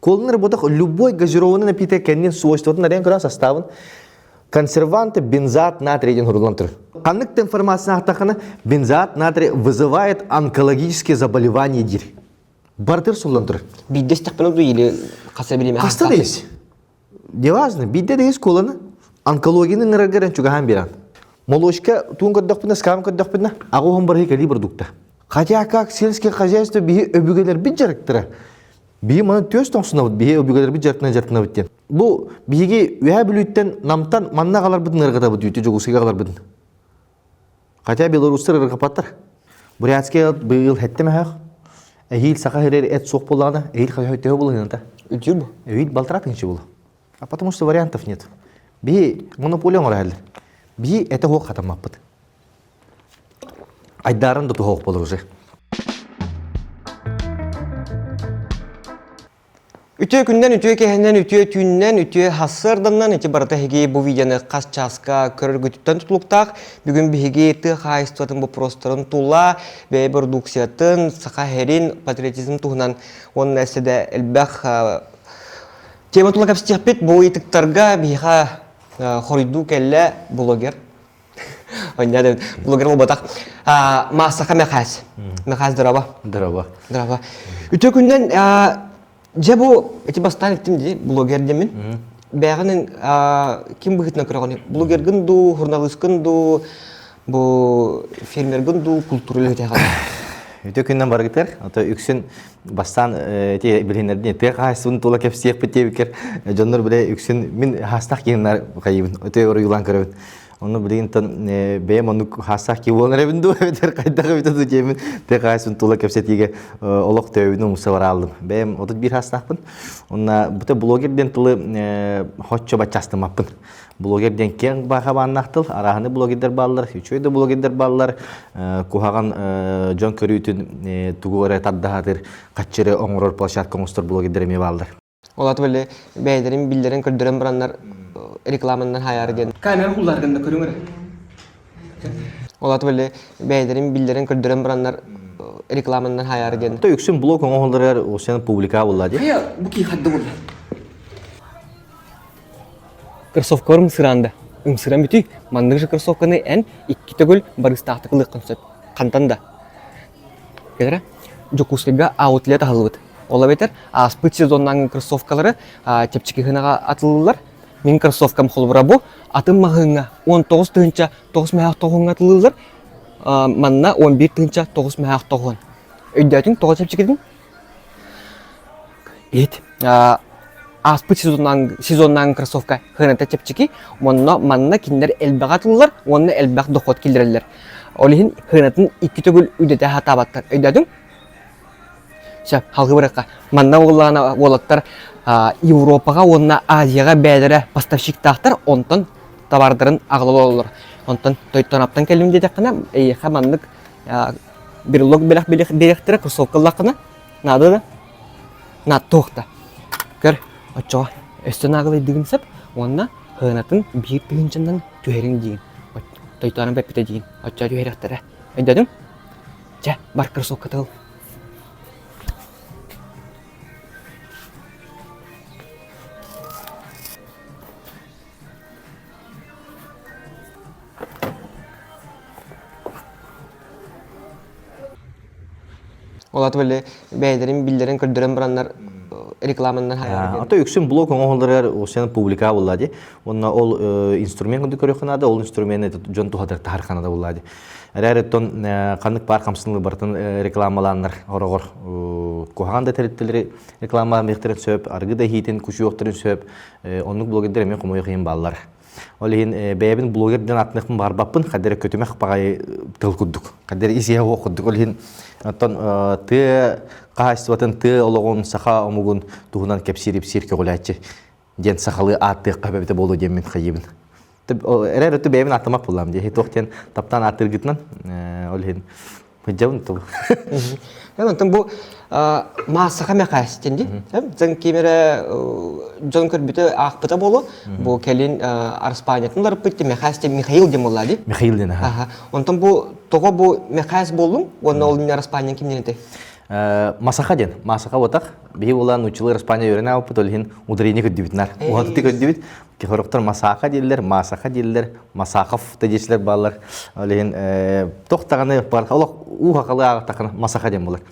Колын работах любой газированный напиток кеннин свойствован на ренкра составын консерванты, бензат, натрий ден хурлантыр. Канык информация ахтахана бензат, натрий вызывает онкологические заболевания дир. Бартыр сулантыр. Биддес тахпану или касабилеме. Каста дейс. Неважно, бидде дейс коланы онкологияның ырыгырын чугахан беран. Молочка туын көддақпына, скам көддақпына, ағуғын бархи кәли продукта. Хотя как сельское хозяйство бихи өбігелер бит жарықтыра. Бихи маны төс тоңсына бұд, бихи өбігелер бит жарықтына біттен. Бұл бихиге өйә білуіттен намтан манна қалар бұдын ырғыда бұд, үйті жоғысыға қалар бұдын. Хотя белорустар ырғапаттар. Бурятская бұл хәттеме хақ. Әйіл сақа херер әт соқ болағына, әйіл қай өттеу болағына. Үтір бұл? Әйіл балтырат инші бұл. А потому что вариантов нет. Бихи монополия оңыр әлі. Бихи әті хоқ қатамап бұд. Айдарын дұты хоқ болыр уже. Үтіе күннен, үтіе кәхінен, үтіе түйіннен, үтіе хасырдымнан үті барыта хеге бұл видеоны қас часқа көрір күтіптен тұтылықтақ. Бүгін бігі тұ қайыстуатын бұл просторын тұла, бәй продукциятын, сақа херин, патриотизм тұғынан оның әседі әлбәқ тема тұла кәпстіқпет бұл етіктарға біға қорыйду кәлі блогер. Ойнады, блогер бұл батақ. Масақа мәқаз. Мәқаз дыраба. Дыраба. Үтіе күннен же бұл, әті бастан еттім де, блогер демін. Бәғінің кем бұғытына көріғаны? Блогергін ду, журналисткін ду, бұл фермергін ду, культуралы өте қады. Өте күннен бар кетер. Үксін бастан білгендерден ете қайсысын тола кәпсиек бітебікер. Жонлар біле үксін мен хастақ кейінлер қайыбын. Өте оры юлан көрібін. Onu bildiğinden benim onu hasta ki onlar evinde öder kayda bir de cemin tek aysun tola kapsetiye olak tövbünü musavvar aldım. Benim o da bir hastapın. Ona bu da bloggerden tola hoşça başastım apın. Bloggerden kendi bakaban nahtıl arahını blogger ballar, üçüncü de blogger ballar. Kuhagan John Curry'ün tuğra taddahadır kaçırı onurur plaşat konustur bloggerimi ballar. Olat böyle beylerin billerin kördüren buranlar reklamından hayar den. Kamera kullarında körüngür. Olat böyle beylerin billerin kördüren buranlar reklamından hayar den. To yüksün blog onları o senin publika bulladı. Ya bu ki haddi bulla. Kırsofkor mısıranda. Mısıran biti mandırışı kırsofkanı en iki tegül baristahtıklı konsept. Kantanda. Kedara jokusliga outlet halıbıt. Ola beter, aspıt sezondan kırsofkaları tepçiki hınağa atılırlar. Min kırsofkam xolbura bu, atım mahınga 19 tığınca 9 məhaq toğun atılırlar. Manna 11 tığınca 9 məhaq toğun. Öydətin 9 tepçikidin? Evet. Aspıt sezondan kırsofka hınata tepçiki, manna kinler elbaq atılırlar, onunla elbaq doqot kildirirler. Olihin hınatın 2 tögül üydete hatabatlar. Öydətin? Halkı bırakka. Manna oğullarına oğlatlar Европаға, онна Азияға бәдірі поставщик тақтар, онтан товардарын ағылы олар. Онтан тойтанаптан кәлім дедек қана, әйеқа мандық бірлог білек директірі кұрсовқылақ қана, нады да, над тоқта. Көр, отчоға, өстін ағылы дегін сәп, онна ғынатын бір түйіншіннен түйерін дейін. Тойтанын бәппеті дейін, отчоға түйеректірі. Өйдәдің? Жа, бар кұрсовқа тығыл. Olat böyle beylerin billerin kördüren buranlar reklamından hayal ediyor. Ata yüksün blog onları o senin publika bulladı. Onna ol instrument kundu körüxanada, ol instrumenti John Tuhadır tarixanada bulladı. Rəreton kanık par kamsınlı bartın reklamalanlar orağır. Kuhanda teritleri reklama mekterin söp, argıda hitin kuşu yokturun söp. Onluk blogger emen komoyu kıyın ballar. Olihin beyabin bloggerden atnıqın barbapın kadere kötümek bağay tıl kudduk. Kadere isiye okudduk. Olihin tı qahastuvatın tı oloğun sağa omugun tuğunan kepsirip sirke olayçı. Den saxalı atı qababita bolu demin xayibin. Rəretu beyabin atlamak bulam diye. Toqten taptan atır gitnan. Olihin hıcavın tuğu. Ondan bu masaqa məqas dendi. Zən kemere John Kirby'te aqpıta bolu. Bu kelin Arspanyatın larıp bitti. Məqas de Mikhail demolladı. Mikhail den ha. Ondan bu toğa bu məqas bolum. Ondan ol min Arspanya'nın kimden ete? Масаха ден, масаха отак, бихи улан училы Испания өрен ауып, толхин ударение көддүбүтнар. Уатты көддүбүт, кехороктор масаха диллер, масаха диллер, масахов тедешлер баллар. Олхин тоқтағаны бар, олақ ухақалы ағаттақаны масаха ден болар.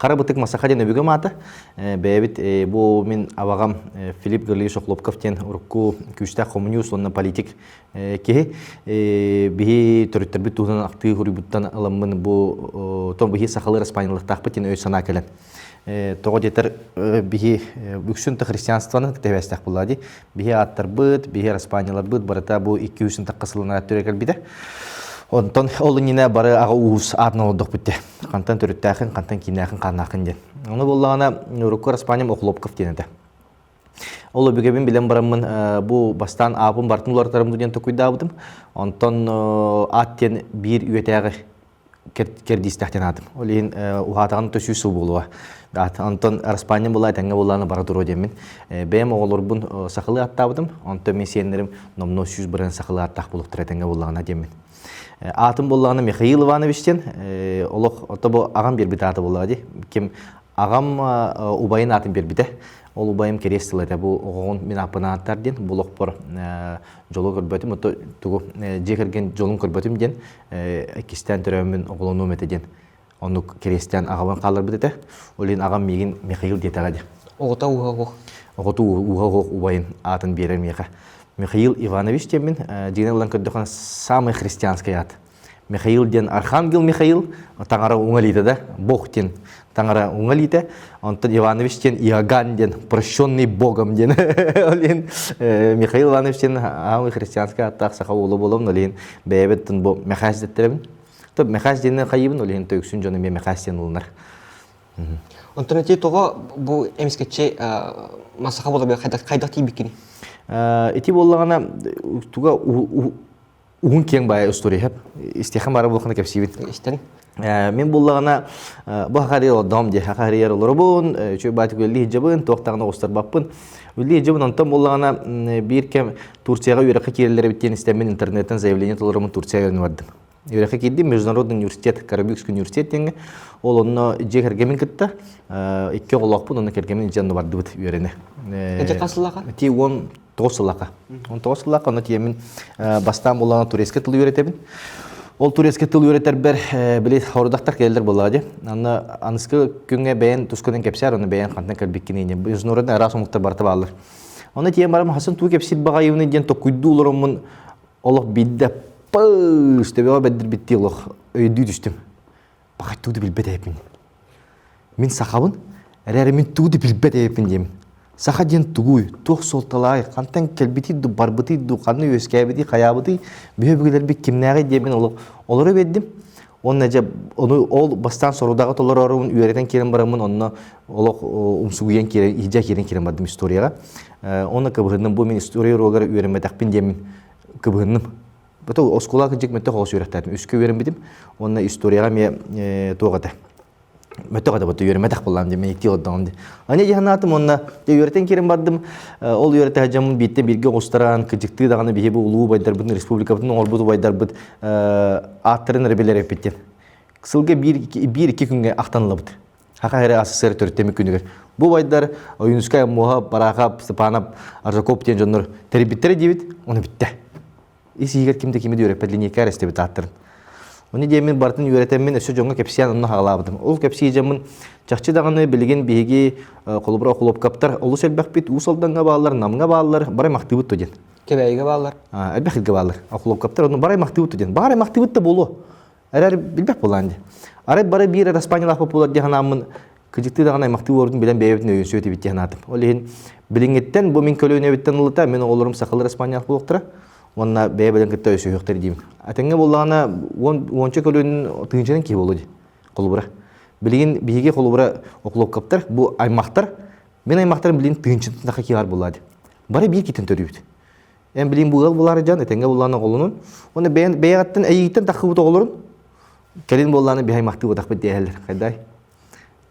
Қара бұтық масаха ден өбігі маты, бәйбіт бұл мен авағам Филипп Гырлиевич Охлопков ден ұрыққу күшті коммуниус, онна политик кеге бихи төріттер біт туғынан ақтығы хүрібіттен аламын бұл том бихи сақалы Испаниялықтақ бітін өй сана кәлін. Тоғы детер бихи бүксінті христианстваны тәвәстәқ болады. Бихи аттар бұд, бихи Испаниялар бұд, барыта бұл 200-ті қысылына түрекел біді. Онтон олынина бары аға уыз атына олдық бітті. Қантан түріттәқін, қантан кейнәқін, қаннақын ден. Оны болағына Руккор Испаниям Охлопков денеді. Ол өбігебін білен барамын бұл бастан апын бартын ұлартарымды ден тұқойда абыдым. Онтон аттен бір үйетәғі кердістәқтен адым. Олейін ұғатағын төсі сыл болуға. Онтон Испаниям болай тәңе болағына бара тұру демін. Бәйім оғылыр бұн сақылы аттабыдым. Онтон мен сенерім номно сүйіз бірін сақылы аттақ болуқ тұрай тәңе болағына демін. Атым болағына Михаил Ивановичтен, олық отобы ағам бербіті аты болады. Кем ағам ұбайын атын бербіті. Ол ұбайым керестіледі. Бұл оғын мен апына аттар ден. Бұл оқпор жолы көрбөтім. Тұғы жекерген жолын көрбөтім ден. Кестен түрәуімін оғылыну мәті ден. Оны керестен ағамын қалыр бітеті. Олен ағам меген Михаил детағады. Оғыта уға-оқ. Оғыты уға-оқ ұбайын атын берер меға. Михаил Иванович демін, дегенен олан көрдіған самый христианский ат. Михаил ден Архангел Михаил, таңара уңалиді да, Бог ден таңара уңалиді. Онтан Иванович ден Иоганн ден, прощенный Богом ден. Михаил Иванович ден самый христианский аттақ сақа олы болуын, олен бәйбеттін бұл Мехас деттеремін. Топ Мехас денен қайыбын, олен төксін жоны мен Мехас ден олынар. Онтан әте тоға бұл әмескетше масақа болы қайдақ тейбеккені? Эти боллағана туға уғын кең бай история хеп. Истехан бары болғаны кәпсейбін. Истен? Мен боллағана бұл хақария олдам де хақария олары болын, чөй бәті көлі хиджабын, тоқтағына остар баппын. Өлі хиджабын онтан боллағана бір кем Турцияға үйраққа керелері біттен істемен интернеттен заявление толырымын Турцияға өріні бардым. Үйраққа келдім, Международный университет, Карабюкский университет деңі. Ол оны же кәргемен күтті, екі олақпын, оны кәргемен жанны барды бұд үйрені. Әте қасылаға? Ти 19 сылақа. 19 сылақа, оны тиемін бастан болағына турецке тыл үйретемін. Ол турецке тыл үйретер бір білет хорудақтар келдер болады. Анысқы күнге бәйін тұскының кәпсер, оны бәйін қантын кәрбеккенейіне. Международный расумықтар барты балыр. Оны тием барым, хасын туы кәпсер баға евіне ден тоқуйды оларымын олық бидді пыз төбеға бәддір бітті олық өйді түстім. Бағай туды білбет әйпін. Мен сақабын, әрі мен туды білбет әйпін деймін. Саха ден тугуй, тух солталай, қантан келбетейді, барбытейді, қанны өскәбетей, қаябытей, бүйебігілер бі кемнәғай деймін олары бәддім. Ол бастан сорудағы толар орын үйеретін керен барамын, онына олық умсугуен керен, ижа керен керен бардым историяға. Оны кыбығынным, бұл мен история роғары үйеренмәдәқпін деймін кыбығынным. Бұты осколағы жек мәтті қоғыс үйреттәдім. Үскі үйеренбедім, онына историяға мен тоғады. Мәттіғады бұты үйермәдәқ болам де, мен екте олдағым де. Ане жеханатым, онына үйереттен керен бардым. Ол үйеретті әжамын бейттен бірге қостаран, күжікті дағаны бейбі ұлуы байдар бұдың, республика бұдың, оңыр бұды байдар бұд аттырын рәбелер әпеттен. Кысылға бір-екі күнге ақтанылы бұд. Хақа әрі АССР төрттемі күнігер. Бұл байдар Юнускай, Моға, Бараға, Степанап, Аржакоп тен жонлар тәрбеттері дейбіт, оны бітті. Ис егер кімді кемеді үйреппәділіне кәресті біт аттырын. Оны деймін бартын үйретемін өсі жоңға кәпсиян оны ғалабыдым. Ол кәпсия жамын жақчы дағаны білген бейге қолыбыра қолып каптар. Олы сәлбәқ бет ұсалданға бағалар, намға бағалар, барай мақты бұтты ден. Кәбәйге бағалар? Әлбәқілге бағалар. Қолып каптар, оны барай мақты бұтты ден. Барай мақты бұтты болу. Әрі білбәқ болан де. Арай барай бір Испаниялақ популар дегенамын күжікті дағаны мақты ордың білен бәйбетін өйін сөйті бет дегенатым. Ол ең біліңеттен, бұл мен көлі өйін ұлыта, мен оларым сақылыр Испаниялақ болуқтыра. Онна бәйбәден кітті өсі өйіқтер деймін. Әтіңе болағына онча көлінің тыңчының кей болуды қолыбыра. Білген бейге қолыбыра оқылып қаптар, бұл аймақтар, мен аймақтарын білген тыңчының тақы кейғар болады. Бары бір кетін төрейбіді. Ән білген бұғал болары жан, әтіңе болағына қолының. Оны бәйғаттың әйгеттен тақы бұта қолырын, кәлін болағына бей аймақты бұтақ бәд дейәлер. Қайдай?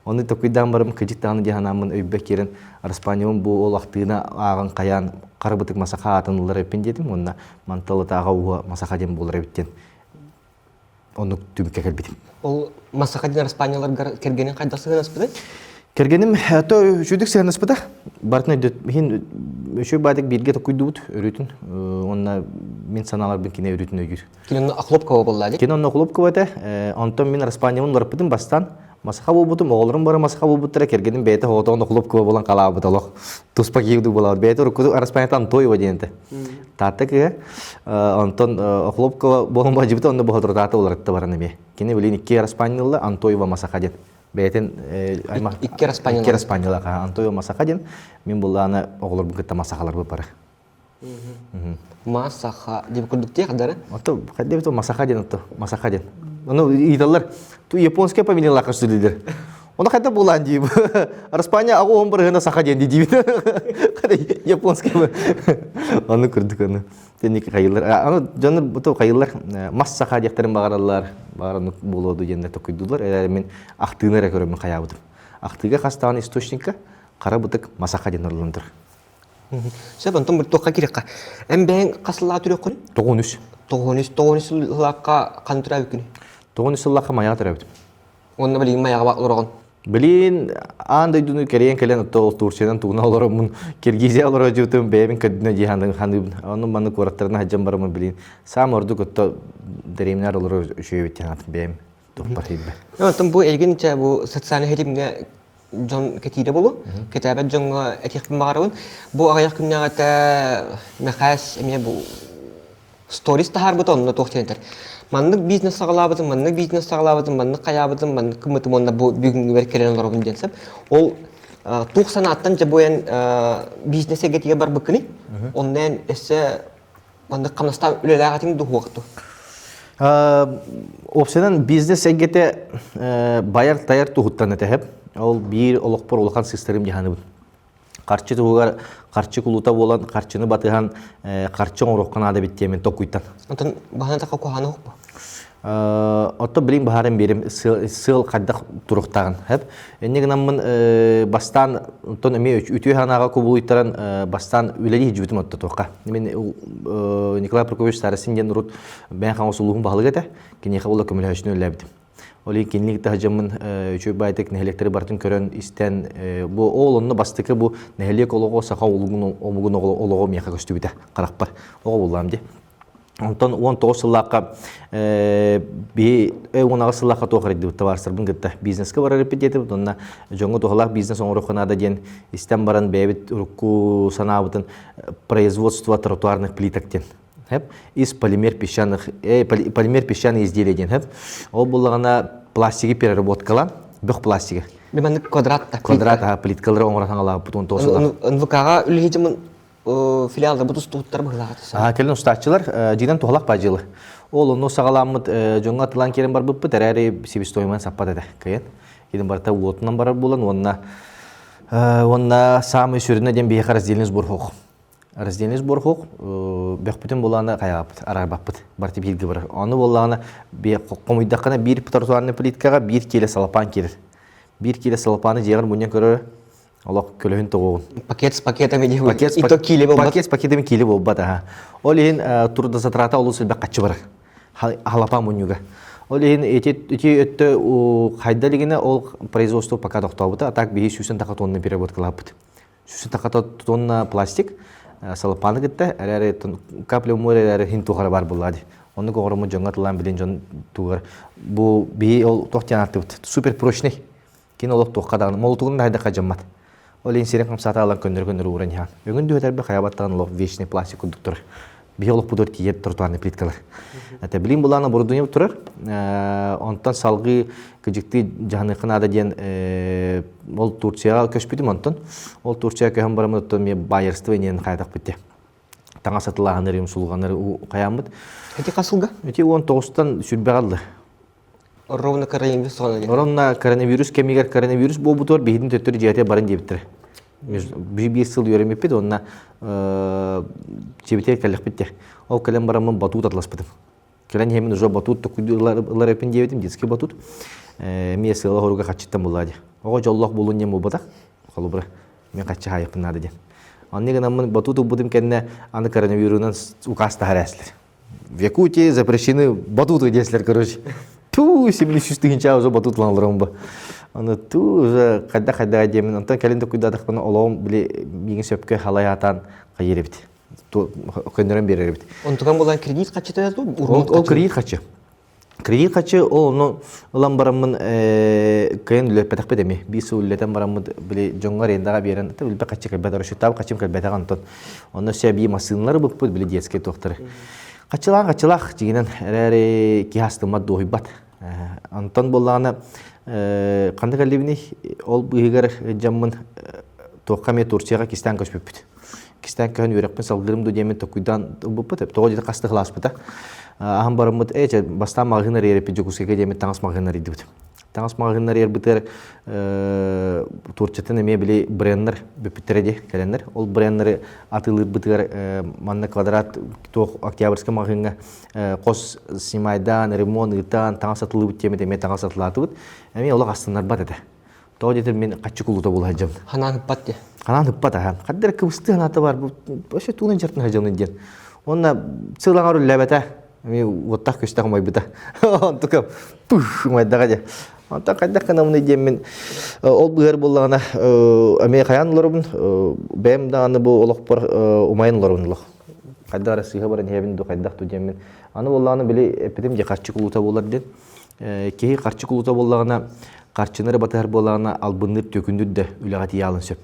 Оны тоқидан барым кәжіктағаны дегенамын өйбәк керін Арыспаниямын бұл ол ақтығына ағын қаян қарыбытық масақа атынылар өппен дедім. Онына манталы таға уға масақа дем болар өттен. Onu tübükке kelbitim. Ол масақадин Испаниялар кергенен қайдасы ғанаспыды? Кергенім, әті үшудік сәғыныспыда. Бартына мен үші бәдік бірге тұқойды бұд, өретін. Онына мен саналар бін кене өретін өйгір. Кенен Охлопкова болды, Кен онына Охлопкова да, онтан мен Испаниямын барыппыдым бастан. Масақа бол бұдым, оғылырым бары масақа бол бұдтыра кергенім бәйті оғытауын Охлопкова болан қалағы бұд олық. Туспа кейуді болауды. Бәйті ұрыққыды Испаниятан Антоева дейінді. Таты кіге, онтан Охлопкова болан ба жібіті, онына бұға тұртаты оларытты бараны бе. Кені білейін 2 Испаниялы Антоева масақа дед. Бәйтен Иккер Испанияла Антоева масақа ден, мен бұлланы оғылыр бұл күтті масақалар бұл бары. Масақа деп күрдікте қадары? Қадде біті масақа ден, масақа ден. Оны идалар, ту японская паминен лақыр сөйледер. Оны қайта болан дейбі. Испания ағы оң бір ғына сақа ден дейбі. Қайта японская бы. Оны күрдік оны. Тенекі қайылар. Аны жаныр бұты қайылар мас сақа дектерін бағаралар. Бағараны болуды жендер тоқойдылар. Мен ақтығына рәкөрімін қаябыдым. Ақтыға қастаған источникка қара бұтық масақа ден ұрландыр. Сөп, онтан бір тоққа керекқа. Әм бәйін қасылға түрек қойын? 9 Тоғыныс лаққа қан тұра бүкіні? 9 лаққа маяға тұра бүдім. Онына білейін маяға бақылыр оғын? Білейін, андай дүні кәрейін кәлен ұттығыл Турциядан туғына олары мұн Киргизия олары жүйтім бәйбін көдіне дейхандың қандыбын. Оның маңны қораттарына хаджан барымын білейін. Сам орды көтті дәремінер олары үшеу өттен атын бәйбін. Тұқпар хейді. Онтан бұл әлген бұл социальный хетімге жон кетейді болу, кетәбәт жонға әтекпін бағарауын. Бұл ағаяқ күнне ағата мәқәс әме бұл сторис тахар бұты онына тоқтенетер. Маннык бизнес сағалабыдым, маннык қаябыдым, маннык күмітім онына бүгінгі бер керен олар бұн денсіп. Ол туқ санаттан жа бойын бизнесе кетеге бар бұкыны, оннан әсі маннык қамнаста үлелі ағатың дұқ уақыту. Опсенен бизнес әгеті байар таяр тұғыттан әтәхіп. Ол бір олықпыр олыққан сыстарым жаханы бұд. Қарчы тұғығар, қарчы құлута болан, қарчыны батыған, қарчын орыққан ады біттемен тоқ ұйттан. Онтан бағана таққа қоғаны ұқ бұ? Отто білейін бағарын берем, сыл қаддақ тұрықтағын. Енегінамын бастан, үтіе ханаға көбіл ұйттаран бастан өлелі жүбітім отты тоққа. Николай Прокофьевич Старосин ден ұрыт бән қаңыз ұлығын бағылы кәді, кенеқі олы көмілі өшіне өлі әбдім. Олей кенлікті хажамын үші байтық нәхелектері бартын көрін істен бұл олынны бастықы бұл нәхелек олығы сақа олығын олығы мияқа көсті біті қарақ бар. Оғы болам де. Онтан 19 сыллаққа оңағы сыллаққа тоқыр еді бұтты барсырбын күтті бизнеске барар өпет етіп, онына жоңғы тоқылақ бизнес оңырыққанада ден істен баран бәйбіт ұрыққу санабытын производство тротуарных плитоктен. Из полимер песчаных изделий ден. Ол болғана пластиги переработкалан, бүқ пластиги. Бемәнік квадратта. Квадрат, плиткалары оңырatan алағы бұтын тоғысылақ. НВК-ға үлігетімін филиалда бұты ұстуғыттар бұғылағатысы? Келін ұстатчылар жидан тоғылақ бәжілі. Ол оны сағаламыд жоңға тылан керен бар бұппы, тәрәрі себестоймен саппад әді. Едін барта уотынан барар болан, онына самый сүріне ден бейіға разделініс бұрхоқ. Разделініс бұрхоқ, бәқпітін болағына қайағапыд, арар бақпыд, барты белгі барар. Оны болағына қомыйдаққана бір тротуарный плиткаға бір келі салапан керір. Bir kilo salapаны жегір бұнен көрі олақ көлігін тұғуын. Пакетами не будет. И то киле был. Пакетами киле был бата. Ол ен турда затрата олу сөлбәк қатшы бар. Халапан бұнюға. Ол ен өте өтті қайдалығына ол производство пока тоқтау бұты. Атак бейі сүйсен тақа тонны переработкалап бұты. Сүйсен тақа тонна пластик салапаны күтті. Әрі капля умыр әрі хин туғары бар болады. Оны қоғырымы жоңға тұлан білен жон туғыр. Бұл бейі ол тоқтиян арты бұты. Супер прочный. Кейін олық тоққадағын. Молтуғын дайда қажаммат. Ол ең серен қамсаты алан көндір ұрын ян. Өгін дөтер бі қаябаттағын олық вечный пластик күндіктір. Бей олық бұдыр тиет тротуарный плиткалар. Білейін бұланы бұрдуне бұ тұрар. Онтан салғы күжікті жағынықын ада ден ол Турцияға көшпедім онтан. Ол Турцияға көйін барымын өттен мен байырсты венен қайдақ бітті. Таңа сатылағаныр, емсулғаныр қаямыд. Әте қасылға? Өте 19-тан сүрбе қалды. Ровно коронавирус соған екен. Ровно коронавирус, кемегер коронавирус бұл бұтыр бейдің төттері жете барын дебіттір. Bir yıl yörüm yapıydı, onunla cebiteye kallık bitti. O kalem baramın batut atlaspadım. Kalem hemen uca batut tukuydular yapın diyebildim, детский batut. Miye sığla horuga kaçıttan buladı. O jolloq bulun yem bu badak. Kalı bura, men kaçı hayapın nadı diye. Anne ganamın batutu budum kendine anı koronavirus'un ukasta haraslar. В Якутии запрещены батуты, если, короче. Ту, 76-інші уже батутланылырым ба. Аны ту уже қайда демін. Антон кәлінде күйдадық бұны олауым біле меген сөпке халаятан қайыр ебді. Көндерін берер ебді. Онтуған болай кредит қачы тәзді? Ол кредит қачы. Кредит қачы, ол ұлан барамын көйін үлет бәтақ бәдеме. Бесі үлетен барамын біле жоңғар ендаға берен. Үлбә қачы кәлбәт ұрышы табы қачым кәлбәтақ антон. Оны сөйбей масынлары бұқ бұд біле детскай тоқтары. Қачылақ жегенен әрі кехастымат доғый бат. Антон болағына қанды кәлебіне ол бұйығар жамын тоққаме Турцияға кестен көшпеп бүді. Кестен көхін өрекпен салғырымды демен тоқуйдан бұп бұд. Тоғы жеді қасты қылас бұда. Ағын барым бұд, бастан мағынар ерепе жүгіскеге демен таңыз мағынар еді бұд. Таңыз мағынар ер бұтыр Турцияттан әме біле брендер бүпіттереде кәлендер. Ол брендері атылыр бұтығар манна квадрат тоқ октябрьскі мағынға қос симайдан, ремон, ұйтан, таңыз атылы бұд темеді әме таңыз атылаты бұд. Әме олақ астынар бат әді. Тоғы жетір мен қатшы құлыта бұл хәджам. Ханан хыппат де? Ханан хыппат әхәм. Қаддар көвісті ханаты бар. Өші туғын жартын хәджамын ден. Онна сылаңар үлләбәті. Әме оттақ көстіғым айбыта. Онтықым пүш ұмайдаға де. Онтан қайдақ қанамын едем мен ол бұғыр болағына әме қаян ұларымын. Бәйім дағаны бұл олық бар ұмайын ұларымын ұлық. Қайдағара сыйға барын хебінді қайдақ түдем мен. Аны болағына біле әпетім де қарчы құлута болар ден. Кейі қарчы құлута болағына қарчыныры батығар болағына албыныр төкіндір де үліғат иялын сөп.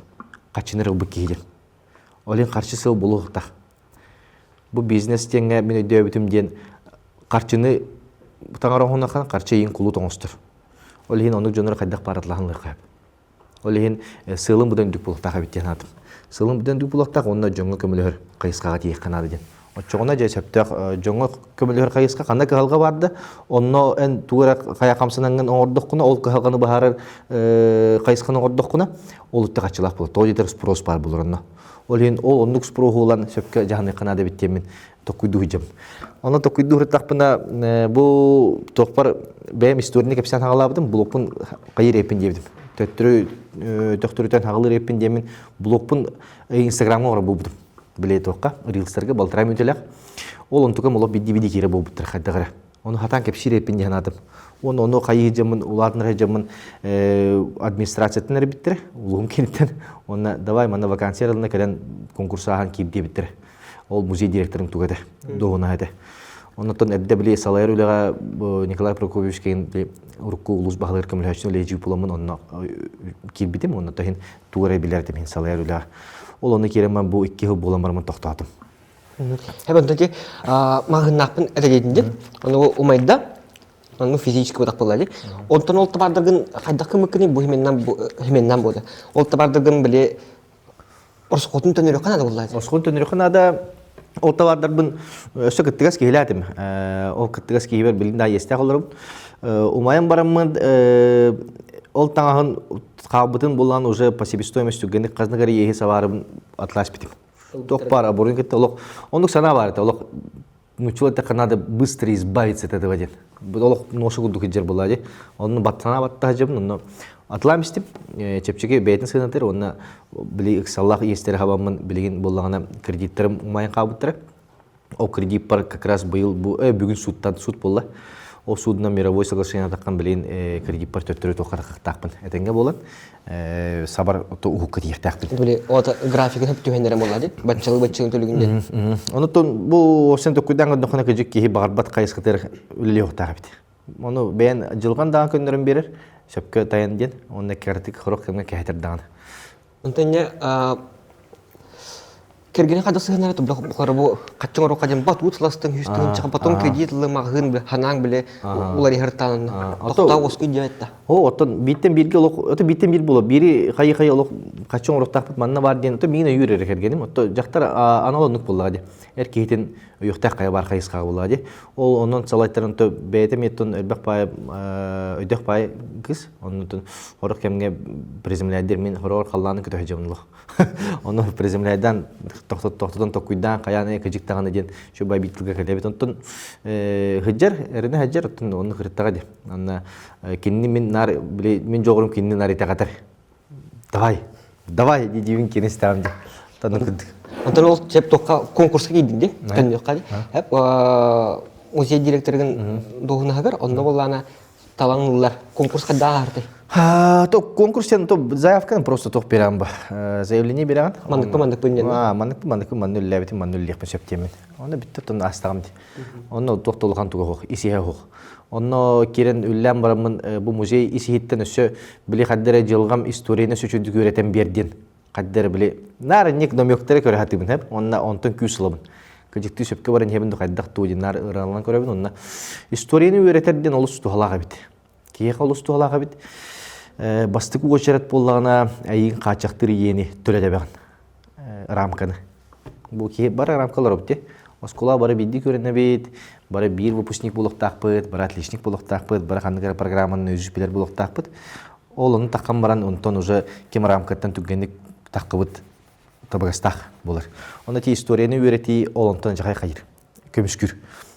Қарчыныры ұлбы кейден. Олен қарчы сыл болу ұқтақ. Бұл бизнес теңе мен өйде өбітім ден қарчыны таңар оңынаққан қарчы ең құлу тоңыстыр. Ол ең оның жоныры қайдақ паратлағын лыққайып. Ол ең сылым бұдан дүк бұлықтақ әбіттен атым. Сылым бұдан дүк бұлықтақ онына жоңы көмілігір қайысқаға тейік қанады ден. Отчоғына жай сөптіғ жоңы көмілігір қайысқа қанда кығалға барды. Онына ән туғыра қая қамсынанған оңырдық құна, ол кығалғаны бағарыр қайысқаны оңырдық құна, ол үтті қачылақ бұлы. Тоғы жетір спрос бар бұлыр онына. Ол ең ол ондық спору олан сөпке жағаны қанады біттемен тоқуйду хыжам. Оны тоқуйду хырттақпына бұл тоқпар бәйім историяны кәпсен ағалабыдым, блокпын қайыр епін дебдім. Төқтірітен ағылыр епін демен блокпын инстаграмға ғыра бұл бұдым. Біле тоққа, рилстарға балтырай мөтеләқ. Ол онтықым олап бидді-бидді кері бұл бұдыр қайдағыра. Оны хатан кәпсір епін ден адым. Оны қайы жамын, ұладыныр жамын администрациятын әрі біттірі, ұлығым кенеттен. Оны давай мана вакансияларына кәден конкурсы аған кейіпте біттірі. Ол музей директорын туғады, доғына әді. Онытын әдді біле салайыр өліға Николай Прокопьевич кейін ұрыққы ұлыс бағылыр көмілі әшін өлі жүй бұламын, оны кейіпбетім, оны тағын туғырай білерді мен салайыр өліға. Ол оны керемін бұл 2 жыл боламарымын тоқтатым. Həbəndə mağınaqpın ədəliyində, onu umayda, onu fiziki odaq болады. Ondan olta bardırgın qaydaqı mükini bu hemenden болды. Olta bardırgın bile Орсқотын төнері қанады болады? Орсқотын төнері қанады олта бардырбын өсі күттігіз кейләдім. Ол күттігіз кейбер білінде естәқ олырым. Умайын барамын ол таңағын қабытын болған уже по себестоимостью генік қазнығары ехе саварым атлас бітім. Тоқ бар, аборын кетті олық. Ондық сана бар, олық человек надо быстро избавиться от этого дела. Олық ношы күлді жер болады. Оның баттана батта жабын, оны атламыстым. Чепчеге бәйтін сығынатыр, оны білі ықсаллақ естері қабамын білеген болағына кредиттерім ұмайын қабыттыры. Ол кредит бар как раз бүгін суд болды. Ол судынан мировой соглашение таққан білеген кредит бар төттірі тоққары қақтақпын. Әтенге болан сабар ұққы тияқтақпын. Біле, ота графикін хөп түйендерім болады, батчылы төлігінде. Онытын бұл осен төккүйден ғындықына көжік кейі бағарбат қайысқытыр үлі оқтағы біті. Оны бәйін жылған даған көндерін берер, сөпкі тайын ден, оны кәртік құрақ кәмге кәйтір дағаны. Онтanya кергені қада сығынары тұблақы бұл қатчың ұру қаден бат ұтыластың үстіңін чықын, потом кредитлы мағын біле, ханан біле, олар ехірттанын, тоқта осқы дейетті. Оттан биттен бірге олық, биттен бір болу, бірі қайы олық қатчың ұрықтақ бұд манна бар ден, мені үйір әргенім, жақтар аналонық болады. Әркейтін үйіқтақ қайы бар қайысқаға болады. Ол оның салайттарын бәйтім еттін өйдек бай қыз, оның қорық кәмге приземләдер мен қорық қалланы күті өжемінлық. Оны приземләйдан тоқтыдан тоқуйдан қаяны кәжік тағаны ден шо бай биттілгі кәлебет. Онтын ғыджар, әріне ғыджар, оны қырыттаға де. Мен жоғырым кенні нар ете қатар. Давай, дейдеуін кені істағым де. Таны күдді. Онтан ол жеп тоққа конкурсқа кейдінде, төннеққа деп. Музей директорыгын доғынағыр, онда болана талаңлылар конкурсқа дағарды. То конкурстен то заявканы просто тоқ берам ба. Заявление берам. Мандық бөлінен. Мандық маннуль ләбеті маннуль леқпен сөптемен. Оны бітті тұн астағымды. Оны тоқтылған туға хоқ, исеге хоқ. Оны керен үллән барамын бұл музей исехеттен өсі біле қаддары жылғам историяны сөчуді көретен берден. Қаддары біле. Нары нек номектері көрі хатыбын хәп, онына онтын күйсілабын. Көжікті сөпке барын хебінді қайдақ туыден нар ұралан көребін, онына историяны өретерден олыс туғалаға бит. Кейеқ олыс туғалаға бит. Бастық өшерет болағына әйін қачақтыр ені төледі бәғын рамканы. Бұл кейіп бары рамкалар өпте. Оскола бары бидді көріне бейт, бары бір выпускник болуқтақ бұд, бары отличник болуқтақ бұд, бары қандығар программаны өзі білер болуқтақ бұд. Ол оны таққан баран, онтон уже кем рамкаттан түгендік таққы бұд табығастақ болар. Оны те историяны өреті ол онтон жағай қайыр, көміскүр.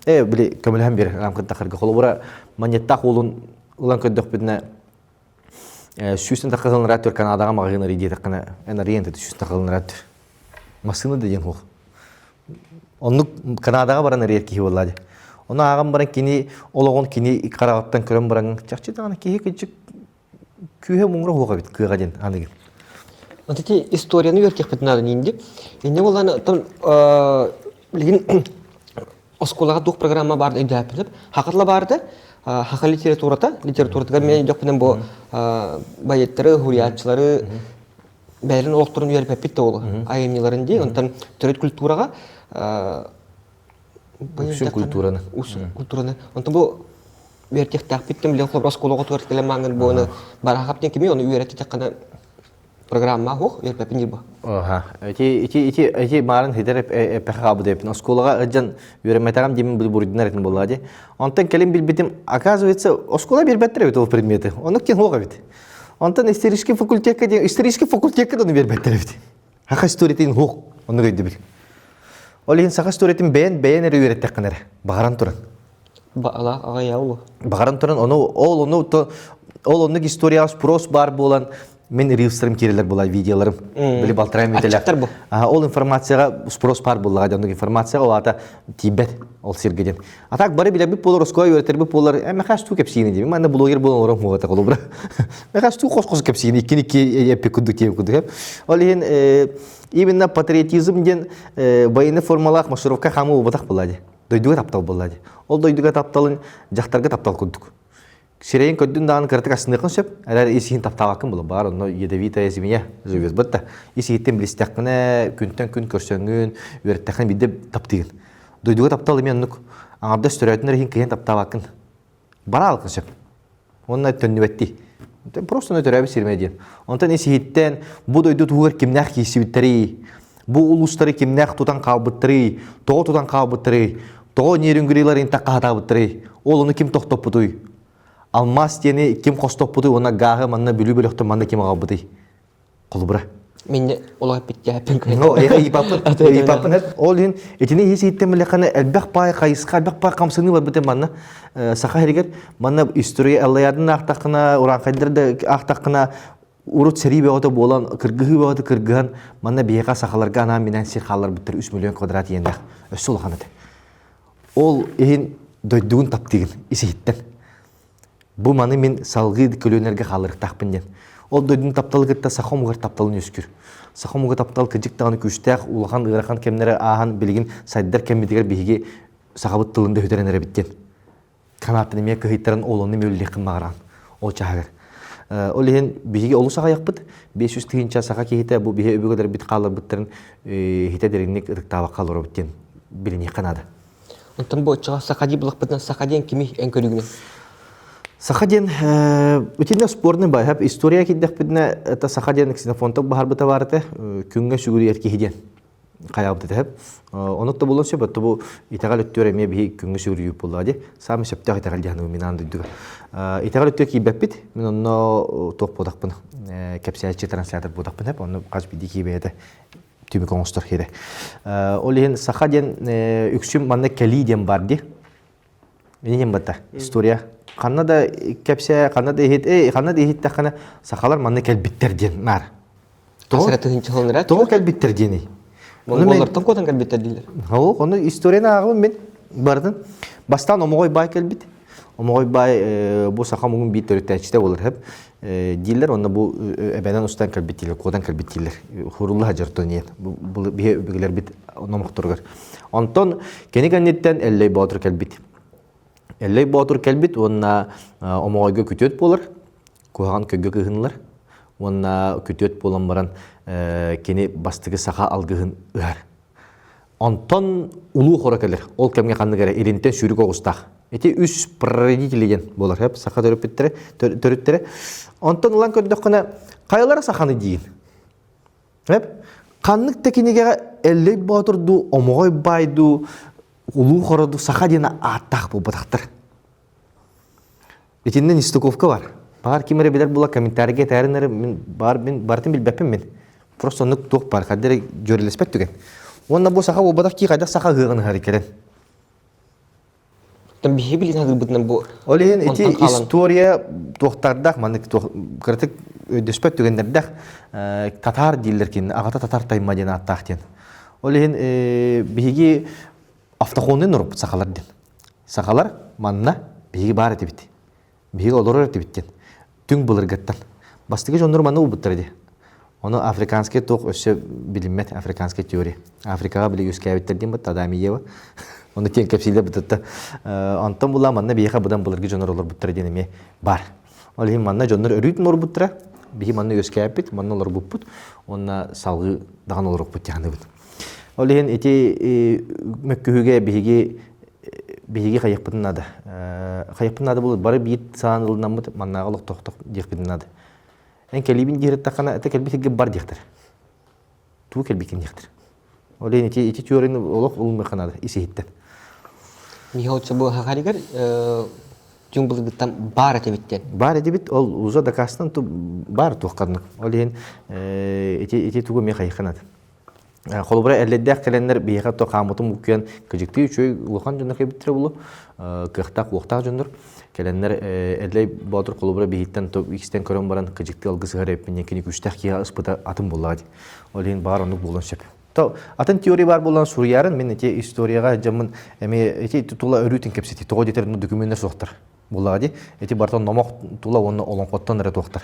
Біле көмілген бер рамкат тақырға қолы бұра монеттақ олын ұлан көндіқ бідіне сүйістен таққығылын рәттір Канадаға мағығын рейде таққына ән рейенті сүйістен таққығылын рәттір. Масыны деген ол. Оны Канадаға баран рейет кейі болады. Оны ағам баран кені, олығын кені қарағаттан көрін баран жақшы дағаны кейі көтчік күйе мұңыра оға бет, күйеға ден анығын. Онтети историяны өркек бітін ады нейінде. Енді оланы білген осколаға дуқ программа барды өйді әпіліп, хақытла барды, хақы литературатыға мен өйдек бітін бұл байеттері, хуриятчылары бәрін олықтырын үйеріп әппетті олы. Айымнеларын де, онтан түрет культураға Үсін культураны. Онтан бұл үйертек тәқпеттім, білен қолы осколаға туарт келем маңын бұны барақаптен кеме, оны үйеретті тәққана программа хоқ, үйеріп әппен дел бұл. Эти марын хидер пехабы депин. Осколаға ыджан үйереметағам демін бұл бұрдинар етін болады. Онтан келем білбетім, оказывается, оскола бербеттір өт ол предметі. Оны кен хоға бет. Онтан исторический факультетке де оны бербеттір өт. Хақа историятын хоқ, оны көйді біл. Ол ең сақа историятын бәйін әрі үйереттек қанары. Бағаран тұрын. Ағай яулы. Бағаран тұрын, ол оның историяға спрос бар болан, мен рилстерім керелер болады, видеоларым. Білі балтырайым өтелі. Ачықтар бұл. Ол информацияға спрос бар болады, оның информацияға ол ата тибет, ол сергеден. Атақ бары біле бүп болар, оскола өретер бүп болар, мәқаш ту кепсейіне деймін, мәнді блогер болан оларым оғата қолу бұра. Мәқаш ту қос-қос кепсейіне, екі әппе күдік. Ол ең именно патриотизмден байыны формалақ машыровқа қамы обатақ болады. Дойдуға таптал болады. Ол дойдуға тапталын жақтарға таптал күдік. Сирейін көддің дағын кіртік астындықын сөп, әлер есігін тапталақын бұл бар, оны едовитая земея живет. Бұтта есігіттен білістіқіне күнтен күн көрсеңін, өреттіқін биді таптығын. Дойдуға тапталы мен ұнық, аңарда сөрәйтін рейін кейін тапталақын. Бара алқын сөп. Онына төннібетті. Просто оны төрәбі сермеден. Онтан есігіттен бұл дойду туғыр кемнәқ кейсі біттірі, бұл ұлыстары кемнәқ тұтан қабыттыры, тоғы тұтан қабыттыры, тоғы нерінгірелер интаққа хата бұттыры, ол оны кем тоқтап бұтуй. Алмас тені кем қостап бұды, ona гағы манна бүлі-бүліқті манна кем ағау бұды. Қолы бұра. Менде олай бітті әпін көреді. Ипапын әп. Ол ең, етіне есі еттен біліқаны әлбәқ бай қайысқа, әлбәқ бай қамсыны бар бұды манна. Сақа әрігер, манна история әллаядың ақтақына, уран қайдырды ақтақына, урут сәрі бәғыты болан, кіргігі бәғыты кіргіған, манна бейеға сақаларға ана менен сер қалар бұттыр 3 миллион квадрат ендіқ. Өсі олғаны. Ол ең дойдуын таптығын, есі еттен. Бұл маны мен салғы көлөнерге қалырық тақпынден. Ол дойдың тапталығытта сақом ұғар тапталын өскір. Сақом ұғар таптал кіжік тағаны күштәқ, ұлған ұғырқан кемнері ағын білген сайдар кеммедігер бейге сақабыт тылында өтерен әрі біттен. Канаттын еме көхейттарын олыны мөлілеқін мағыран. Ол чағығыр. Ол ең бейге олы саға яқпыд. 500 тығынша саға кейті бұл бейге өбігілер біт қалыр біттірін хейті деріңнік ұрықтава қалыр біттен біліне қанады. Онтан бұл чаға сақади бұлық бітін сақаден кеме ән көрігінен? Сахаден өтінде спорны бай, хәп история киддәк бидне это Сахаден ксенофонток бахар быта барыты күнгә шүгүр ерке хиден каябыт хәп. Онукта булган сөбәт бу итагал өттөр эме би күнгә шүгүр юп булды. Сам сөптә итагал җаны минан дидү. Итагал өттө ки бәппит, мен онно топ бодакпын. Капсиячы транслятор бодакпын хәп, онны каш биди ки бәйдә. Түмі коңыстыр хеде. Олеген Сахаден үксүм манна калиден барды. Менен бата история Канада кепсе, Канада ихит тақана сақалар манны кәлбиттерден нар. Асыратығын чылынырат? Тоғы кәлбиттердені. Монголлардан кодан калбеттер дилер. Оны историяны ағылым мен бардым. Бастан омогой бай келбит. Омогой бай бу саха мугун бит төрөттәчтә булыр хәп. Дилер онда бу эбәнән устан келбит дилер, кодан келбит дилер. Хурулла хаҗырты ниет. Бу бигеләр бит номохторгар. Антон кенегәннәттән әлләй батыр келбит. Әлләй батыр келбит, онна омогойга күтөт булыр. Куган көггө кыгынлар. Онна күтөт болан баран кени бастыгы саха алгыгын ыар. Антон улуу хора келер. Ол кемге кандыгара иринтен сүрүк огустак. Эти үс прародителеген болар хеп саха төрөттөрө. Антон улан көддөккана кайлар саханы дейин. Хеп каннык текинеге эллей батырду, омогой байду, улуу хороду саха дена аттак бу батактыр. Этинен истуковка бар. Бар кимере билер була комментарийге тәринер мен бартын билбеппин мен. Просто оны тук бар кадер жөрелеспет түген. Онна бу саха обадак ки кайда саха гыгын харекерен. Там бихи билин хагыл бутнан бу. Олен эти история тоқтардак мандык кыртык өдөспөт түгендердак татар дилер кин агата татар тайма ден аттактен. Олен биги автохонын уруп сахалар ден. Сахалар манна биги бар этибит. Биги олорор этибиттен. Түң булыргаттан. Бастыгы жоннор маны убуттырды. Оны африканский ток өсө билимет, африканский теория. Африкага биле үскәбиттердин бат адамиева. Оны тең кепсилде бутта. Антон була манна бияха будан булыргы жоннор олор буттырды неме бар. Ол хим манна жоннор өрүт мор буттыра. Биги манна үскәбит, манна олор буппут. Онна салгы даган олор бут яны бут. Ол хин эти мөккүгө биги кайыппын нада. Кайыппын нада булып бары бит саанылынан бут маннага лок токток дикпин нада. En kelibin diğer takana ete kelbi бар diyektir. Tu kelbi kim diyektir. Olay iti teorinin olak olma kanadı isi hitten. Mihotsa bu hakarikar cümbülgütten bar etebitten. Bar etebit ol uza da kastan tu bar tuğkanlık. Olayin iti tuğu mekayı kanadı. Kolubra ellediğek kelenler biyeğe toqamutun bukuyan kıcıktığı üçüy ulukan jönler kebittire bulu. Kıhtaq uqtaq jönler. Kelenler elley badur kolubra bihitten top ikisten körön baran kıcıktı algısı harapinne kini güçtaq kiya ıspıta atın bulladı. Olayin bar onluk bulan şep. Atın teori var bulan Suriyarın men eti istoriyaga jamın eti tutula örütün kepseti. Toğu deterin dokümentler soqtar. Bulladı. Eti bartan nomoq tula onu olan qottan ere toqtar.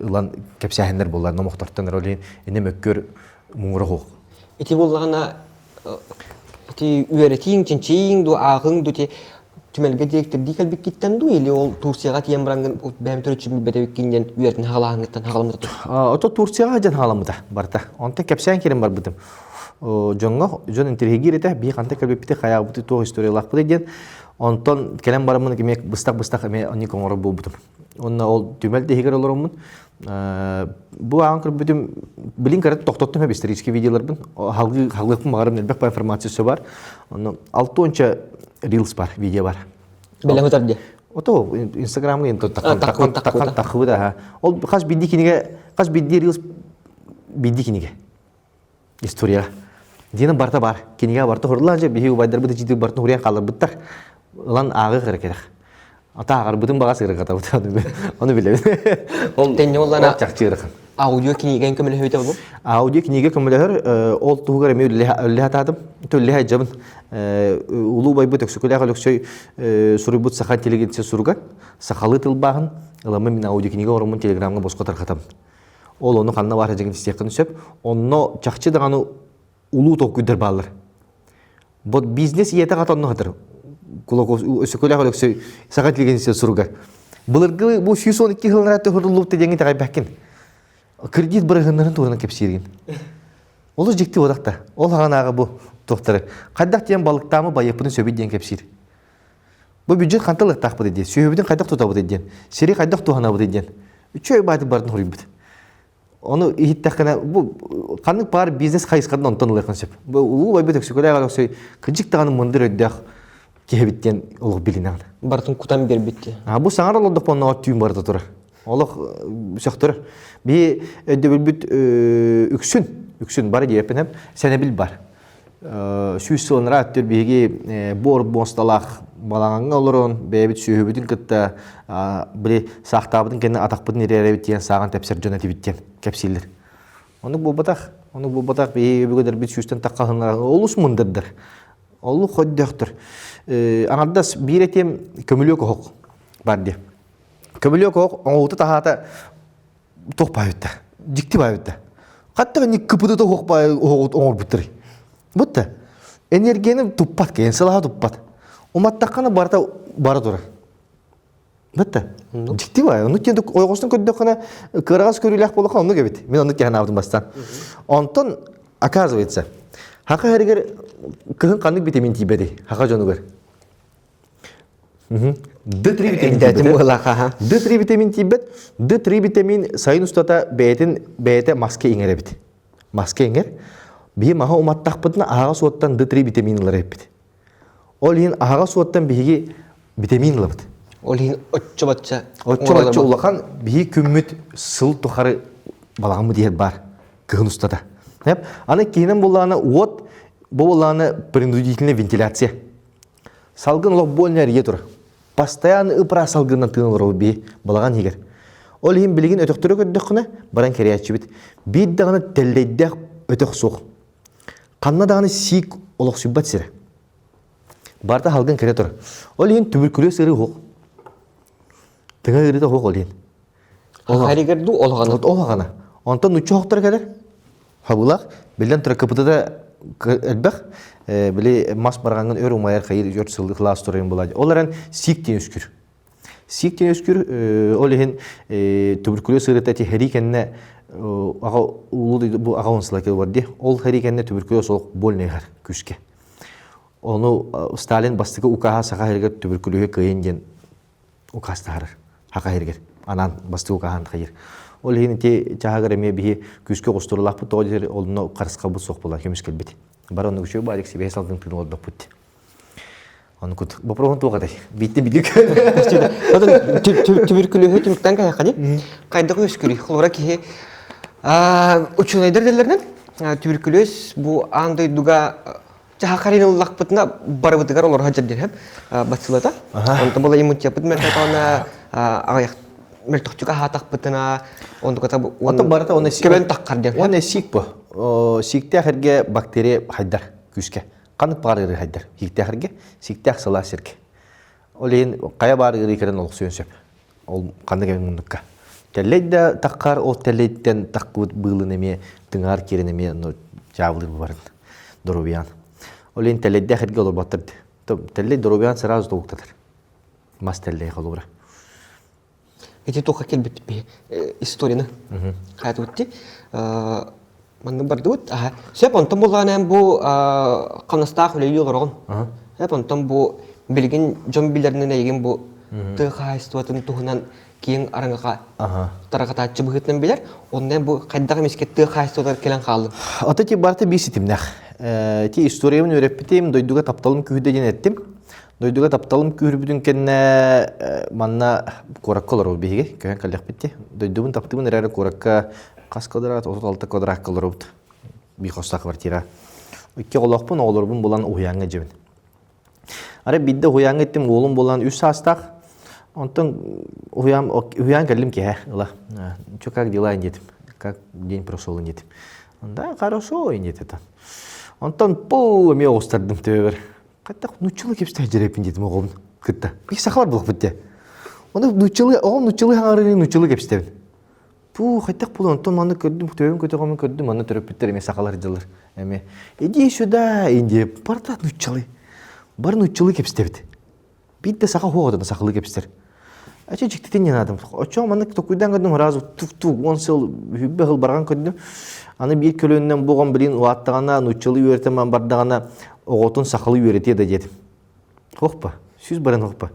Ilan kepsahenler bullar nomoqtartan olayin ene mökkör muğra hoq. Eti bullağına eti üretin çinçin du ağın du te tümelge direktör dikal bir gitten du ili ol Tursiyaga tiyen barangın benim törüçüm bedevik ginden üretin halağınlıktan halamıda tur. Oto Tursiyaga hajan halamıda barta. Onta kepsahen kirim bar budım. Jon interhegirete bir kanta kalbipte kaya butu to historiyalak bu diyen. Onton kelem baramın kemek bıstak eme ani komoro bu butum. Onna ol tümelde heger olurumun. Bu ankır bütün bilin karat toktottum hep isterişki videolar bun. Halkın mağarım nelbek bu informasyası var. Onu 6-10 reels var, video var. Bela hutar diye. Oto Instagram'da ento takı da ha. Ol kaç bindi kinige, kaç bindi reels bindi kinige. Historia. Dina barta bar, kinige barta horlanca bihi ubaydar bu ciddi barta horiyan kalır bittar. Lan ağı kırık. Ata agar bütün bagası kırık ata onu bile. Ol tenye olana çakçı audio kinige kömele hüyte bu. Audio kinige kömele hür ol tuğgar emi ölle hatadım. Ölle hacabın ulu bay bu töksüküle kalöksöy surubut sakan telegitse surugan. Sakalı tılbağın ılama min audio kinige orumun telegramga boskotar katam. Ol onu kanna var hacagın istiyakını söp. Onu çakçı dağını ulu toküdür bağlar. Bot biznes yete katanını hatır. Kulakos söküle kalöksöy sakan telegitse surugan. Bulurgu bu 112 yıllarda hırılıp dediğini takay bakın. Kredit bırakınların tuğruna kepsirgin. Olu jikti odakta. Ol hanağı bu tohtarı. Kaddaq diyen balıktamı bayapını söbü diyen kepsir. Bu bücret kantalık taqbı dediyen. Söbüdün kaddaq tutabı dediyen. Seri kaddaq tuğana bu dediyen. Üçü bayatı barın horayım bit. Onu ihit taqına bu kanık bar biznes kayısqadın ondan olayqın söp. Bu ulu baybu töksüküle ağalaq söy. Kıcık tağını mındır öddəq kehebitten oluq bilinağın. Bartın kutan bir bitti. Bu sanar olduq bonna o tüyüm barda tura. Oluq söktür. Bir ödebülbüt üksün var diyepen hep senebil var. Süs sonra attır bilgi bor bonstalaq balağanga olurun bebit sühübüdün kıtta bile sahtabıdın kendi ataqbıdın nereye bitiyen sağan tepsir jöneti bitiyen kepsiller. Onu bu batak bir kadar bir süsten takkalınlar. Olus mundırdır. Olu koydaktır. Anaddas bir etem kömülüyor kohok bardi. Kömülüyor kohok oğutu tahata toh bayıtta. Dikti bayıtta. Hatta ni kıpıdı da kohok bay oğul bitir. Butta. Enerjini tuppat keyin salaha tuppat. Umattakana bara dura. Butta. Dikti bay. Onu kendi oyğusunu köddekana kırağız körüylek bolaka onu gebit. Men onu kehan abdım bastan. Ondan оказывается Haka herger kıhın kanlık vitamin tibedi. Haka jonu ber. D3 vitamin tibet. D3 vitamin tibet. D3 vitamin sayın ustata beyte maske ingere bit. Maske inger. Bir maha umat takpıtına ağa suattan D3 vitaminleri hep. Ol yin ağa suattan bihigi vitamin labıt. Ol hin otça batça. Otça batça ulakan bihi kümmüt sıl tuharı balağın mı diye bar. Kıhın ustata. Hep ana kinin bulana вот bu bulana принудительная вентиляция. Salgın olup bol nereye dur. Постоянно ıpra salgından tığınlar o bir balağan higer. Ol him bilgin ötöktürü köddüküne baran kereyatçı bit. Bir dağını telleydek ötök soğuk. Kanna dağını sik oluk sübbat sire. Barda halgın kere dur. Ol him tübürkülöz ırı hoğuk. Tığa ırı da hoğuk ol him. Hariger du olğana. Olğana. Ondan uçu hoğuktur kadar. Habulak, bilden tura kapıda da elbək, bile mas barğanın ör umayar xeyir, 4 yıllık las turayın buladı. Olaran sikten öskür. Sikten öskür, olihin tübürkülöz ırıtati herikenne, ağa ulu bu ağa onslaki vardı. Ol herikenne tübürkülöz oluq bol neğer küske. Onu Stalin bastığı ukaha sağa herger tübürkülöze kıyın gen ukasta harar. Haka herger. Anan bastığı ukahan xeyir. Ol hin te çahagar eme bihi küske qosturulaq bu tojer olna qarısqa bu soq bolar kemis kelbit. Bar onu güçü barik sibe salgın tın oldu put. Onu kut. Bu program toğaday. Bitti bidik. Zaten tübürkülöze tümükten kaya kadi. Kayda öskürü. Xlora ki uçunaydır derlerden. Tübürkülöz bu anday duga çahakarin laqpıtına barabıtıgar olur hacer der hep. Basılata. Ondan bola imut yapıt merkata ona ayak Meltok hatak betena untuk kata bu. Atau barata ona keben takkar dia. Ona sik bu. Sikte herge bakteri haydar küske. Kanık barı haydar. Sikte herge sikte sala sirke. Oleyin kaya barı rikeren ol sönsep. Ol kanık emin mundukka. Telleyde takkar o telleyden takkut bığlı neme tıngar kere neme no javılır bu barın. Dorobiyan. Oleyin telleyde herge olur batırdı. Telley dorobiyan sırası doğuktadır. Mas telley kalubra. Itu tuh kakek bir istorina. Kayak tuh mana berdua. Saya pontom bulan bu kanasta kuliah orang. Saya pontom bu bilgin jom bilarnya nayigin bu terkait suatu tuhunan kian orang kaka. Terakata cebutnya bilar. Ondan bu kadang misket terkait suatu kelang kalu. Ata ki barta bir sitimler. Ti istoriyamın öğrettim. Doyduga taptalım kühüde ettim. Doyduga taptalım kürbüdün kenne manna korakka olur bihi köhen kalyak bitti. Doydugun taptımın erere korakka kas kadrat 36 kvadrat kalır oldu. Bir kosta kvartira. İki olakpın oğlurbun bulan uyanга jebin. Ara bidde uyanга ettim oğlum bulan 3 sastaq. Ondan uyan geldim ki he ula. Çok как дела dedim. Как день прошел dedim. Onda хорошо dedim. Ondan bu me ostırdım töver. Hatta nuççuluk hepsi tecrübe dedim oğlum kıtta. Bir saklar bulup bitti. Onda nuççuluk hangarını nuççuluk hepsi dedim. Bu hatta bu ondan manı gördüm, tövün kötü gördüm, manı törüp bitti me saklar diyorlar. Eme, иди сюда, indi. Barda nuççuluk. Bar nuççuluk hepsi dedim. Bir de sakal hoğadan saklık hepsi. Açı çıktı ne adam. Açı manı tokuydan gördüm razı tuk 10 yıl hübbe hıl bargan gördüm. Anı bir kölönden boğan bilin uattağına nuççuluğu öğretemem bardağına oğutun sakalı öğretiyor da dedim. Hoqpa, süz baran hoqpa.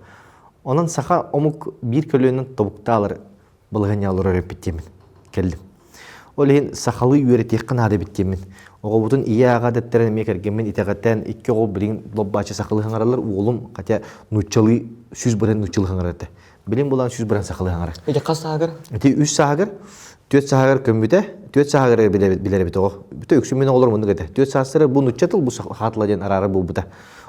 Onun saka omuk bir kölönden tobukta alır, balığın yalır öğrep bittiğimin. Geldim. Olehin sakalı öğretiyor kınadı bittiğimin. Oğutun iyi ağa detlerini mekergemin iteğatten iki oğul bilin lobbaçı sakalı hangaralır. Oğlum katya nuççuluğu süz baran nuççuluğu hangarada. Bilin bulan süz baran sakalı hangar. Ece kas sahagar? Ete 3 sahagar. 4 sahagar kömbüde, 4 sahagar biler bit o. Bütün öksümün olur mu dedi. 4 sahagar bu nuçatıl bu hatlayan ararı bu buda.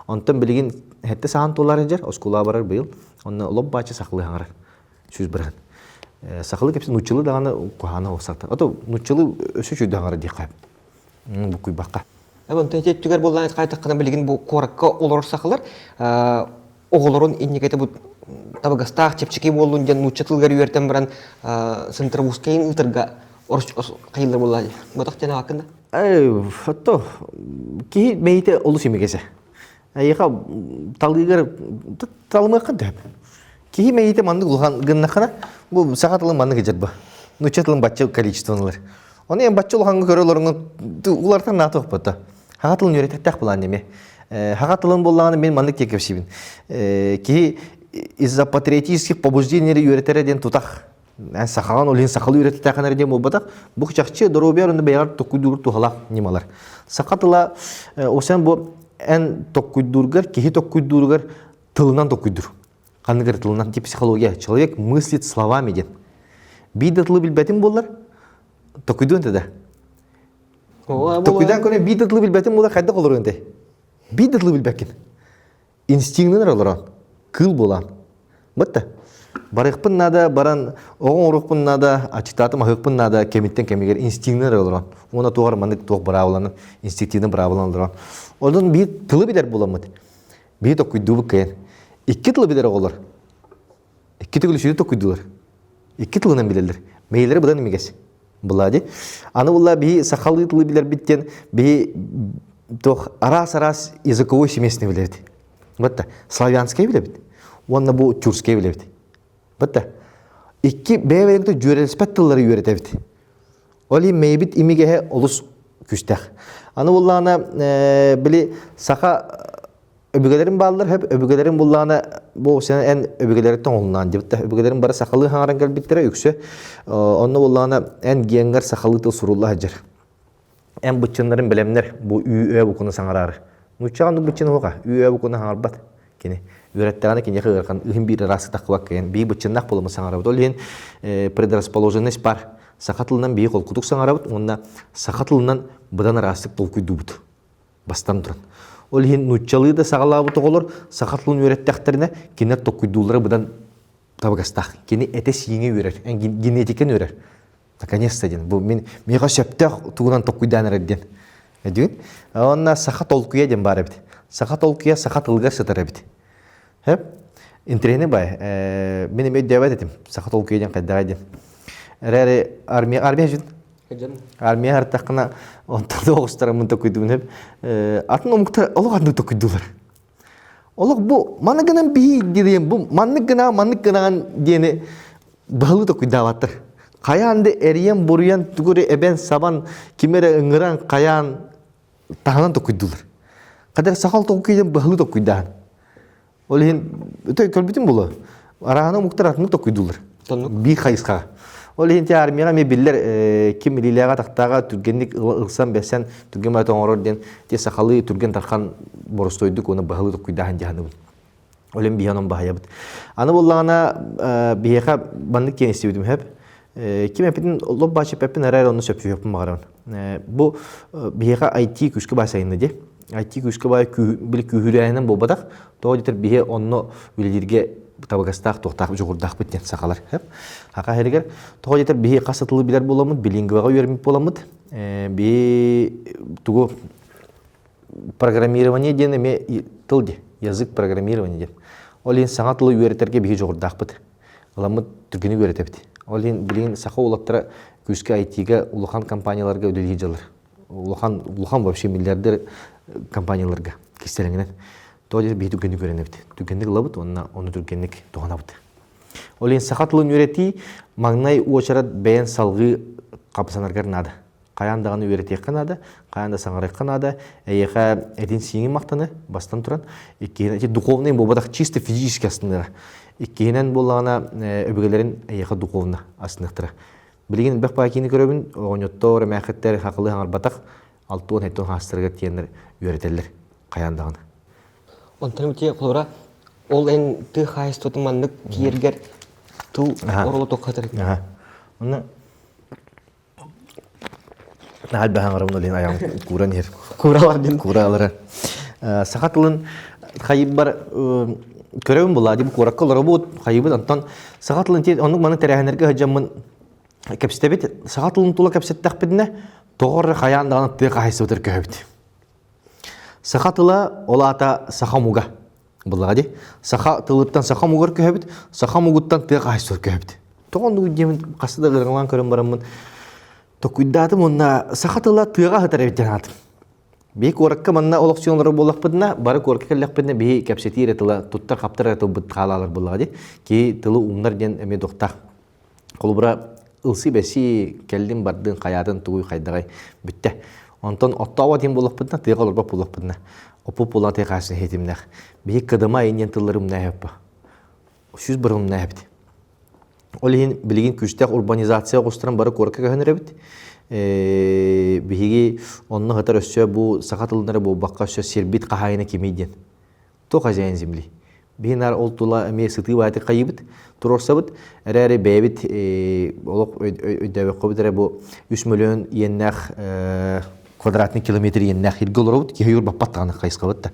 Ondan bilgin hette sahan dolar incer, oskula barar bu yıl. Ondan lobbaçı saklı hangar. Süz bırakın. Сахалы кепсин нучылы даганы кухана осакта. Ото нучылы өсө чүйдөгөр дикап. Бу куйбакка. Абон тетчүгөр боллан кайтаккана билген бу коракка олор сакылар оголорун иннекете бу табагастак чепчики болун жан нучатылгар үйертен баран сынтырбускайын ылтырга орус кайылдар болла. Ботак жана акында. Ото ки мейте олус эмегесе. Айха талыгар талмакан деп. Ки мейте манды улган гыннакана бу сагатылын манды кежерба. Нучатылын бачча количестволар. Оны эм бачча улганга көрөлөрүң улардан натык бата. Хагатылын үйрөтөк булан эме. Хагатылын боллаганы мен манды кекепсибин. Ки из-за патриотических побуждений үйрөтереден тутак. Сахаган олин сахалы үйрөтөк канар дем болбатак. Бу чакчы доробиярында беяр токуйдур тухалак немалар. Сакатыла осен бу эн токуйдургар, ки токуйдургар тылынан токуйдур. Каныгар тылынан тип психология. Человек мыслит словами ден. Бидетлы билбетин боллар. Токуйдун да. Токуйдан көне бидетлы билбетин болар кайда колор энде. Бидетлы билбекин. Инстинктер олорон. Кыл болан. Бытта. Барыкпын нада, баран оғын урукпын нада, ачитатым ахыкпын нада, кемиттен кемигер инстинктер олорон. Она тугар мандык туг браваланы, инстинктивден браваланы олорон. Одан bir тылы бидер боламыд. Bir токуйдубы кайын. Икки тылы бидер оголор. Икки тылы шүйді токуйдулар. Икки тылынан билерлер. Мейлері бұдан емегес. Бұлади. Аны бұлла bir сақалы тылы билер биттен, bir арас-арас языковой семействе билерді. Бытта. Славянская билебит. Онна bu тюркская билебит. Бытта. Икки бәйбәлікті жөреліспәт тыллары үйретебит. Оли мейбит имигеhe олус күштәк. Аны бұллағына білі сақа öbügelerin bağlılar hep öbügelerin bullağına bu sene en öbügelerin olundan dipte öbügelerin bara sakalı hangaran gelbitlere yüksü onu bullağına en giyengar sakalı tıl surullah hacer en bıçınların bilemler bu üye bu konu sangarar nuçağın bıçını hoqa üye bu konu hangarbat kini ürettiğine kini yakırkan ıhın bir rası takvak kayan bir bıçınnak bulama sangarabut olihin предрасположенность бар сақатылынан бейі қол құдық сангарабут онна сақатылынан бұдан растық толкуй дубут бастан тұрын Ол хин нуччалы да сагалабы тоголор сахатлын үйреттектерине кинер токуйдуулары бұдан табагастак. Кини этес еңе үйрер, генетикен үйрер. Наконец-то ден. Бу мен мига шептек тугунан токуйданыр ден. Эдин. Онна сахат олкуя ден бар бит. Сахат олкуя сахат ылгар сытар бит. Хеп? Интерене бай. Мен эме дебет этим. Сахат олкуя ден кайдага ден. Рәре армия жин. Армия артақына онтады оғыстары мұнта көйдуін әп. Атын омықтар олық атын көйдулар. Олық бұл маны гынан бейі дейін, бұл маны гынан дейіні бұғылы да көйдаваттыр. Қаянды әриен, бұруян, түгірі әбен, сабан, кемері ұңыран, қаян, тағынан да көйдулар. Қадар сақал тоғы көйден бұғылы да көйдаған. Ол ең, өте көрбетін бұлы. Арағына мұқтар атын да көйдулар. Бей қайысқаға. Ол хинте армияга ме биллер ким милилияга тактага түргенник ылсан бесен түрген матон орор ден те сахалы түрген тархан боростойдук оны бахалы куйдахан жаһаныбын. Олем биянон баһаябыт. Аны буллагана бияга бандык кенестибидим хеп. Ким эпидин лоб бачы пепин арар оны сөпүп магаран. Бу бияга IT күшкө басайында де. IT күшкө бай бил күһүрәнен болбадак. То дитер бие онно билдирге табагастак токтак жогурдак биттен сакалар хеп. Хака хергер то жетер бие касатылы билер боламыт, билингвага үйренмек боламыт. Би тугу программирование ден эме тылди, язык программирование ден. Олин саңатылы үйретерге бие жогурдак бит. Аламыт түргөнү үйретебит. Олин билин сака улаттара күскө IT-ге улахан компанияларга өдөлгө жалар. Улахан вообще миллиардер компанияларга кестелеңнен. Тоҗер бит түгенне көренебит. Түгенне лабыт, оны түгенне тоганабыт. Олен сахатлын үйрети маңнай очарат бәйен салгы капсанаргар нада. Каяндаганы үйретек канада, каянда саңарак канада, эйха эдин сиңи мактаны бастан туран. Иккенен духовный болбадак чисто физически астында. Иккенен болгана өбөгөлөрүн эйха духовно астындыктыра. Билген бак бакини көрөбүн, оңоттор, мәхеттер хакылы хаңарбатак, алтын хеттон хастырга тиендер үйретелер каяндаганы. Онтан үте қолыра, ол ән ты хайс тұтыманлық киергер тұл орылы тоқатыр. Оны әлбі хаңырымын олен аяғым куран ер. Куралар ден. Куралары. Сақатылын қайып бар көрөбүн булады бу коракка лорабут хайбыт антон сагатылын тет онук маны терехенерге хаҗамын кепстебит сагатылын тула кепсеттакпидне тогор хаяндаган тык хайсыбытыр көбүт сагатыла олата сахамуга булады саха тылыттан сахамугар көбүт сахамугуттан тык хайсыр көбүт тогонду демин касыда гыргылан көрөм барамын токуйдатым онна сахатыла тыга хатарабитенат бик коракка манна олоксионлор болакпыдна бары коракка келлекпидне би кепсетире тыла туттар каптар тылбыт калалар булады ки тылы умнар ден эме доктар колбура ылсы беси келдим бардын каятын тугуй кайдагай бүтте онтон оттава дем болакпыдна тыга олорба болакпыдна опу пулат экасын хетимнах би кыдыма инен тылларым нәһәппа сүз бырым нәһәпти олин билигин күчтәк урбанизация гостыран бары коракка гөнөрөбит биһиги онно хатар өссө бу сакатылнары бу бакка өссө сербит кахайна кемейден то хозяин земли бинар олтула эме сыты вайты кайбыт турорсабыт эрере бебит олок өйдөбө кобдере бу 3 миллион йеннах квадратный километр йеннах илголорут ки юр баппаттаны кайскабыт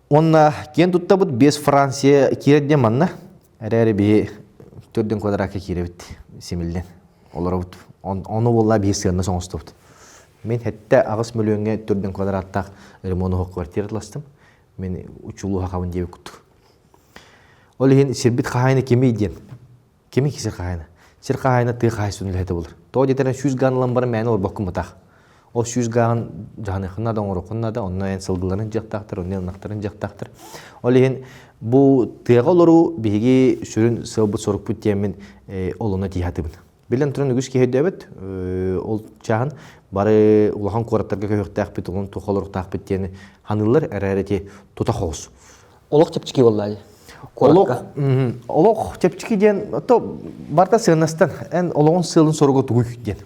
онна кен туттабыт без Франция киредде манна эрере би 4 квадратка киребит семилден олорут onu bolla bir sığınma sonuçtuptu. Men hatta ağız milyonga 4 kvadrattaq remontlu kvartira lastim. Men uçulu haqabın diye kuttu. Olihin sirbit qahayna kemeyden. Kemi kisir qahayna. Sir qahayna tı qahaysun ilhete bulur. To jeteren 100 ganlan bar meni ol bakım bataq. O 100 gan jahane xınnadan oroqunada ondan en sılgıların jaqtaqtır, ondan naqtırın jaqtaqtır. Olihin bu tığaloru bigi sürün sılbıt soruput yemin oluna tihatibin. Bilen turun ügüs ki hedebet ol çağın bari ulahan koratlarga köhöktaq bit onun toqalırıq taqbit diyeni hanıllar ərərəti tuta xoğuz. Олок чепчики боллады. Олок чепчики ден то барта сığınastan en oloğun sığılın soruga tuğuy den.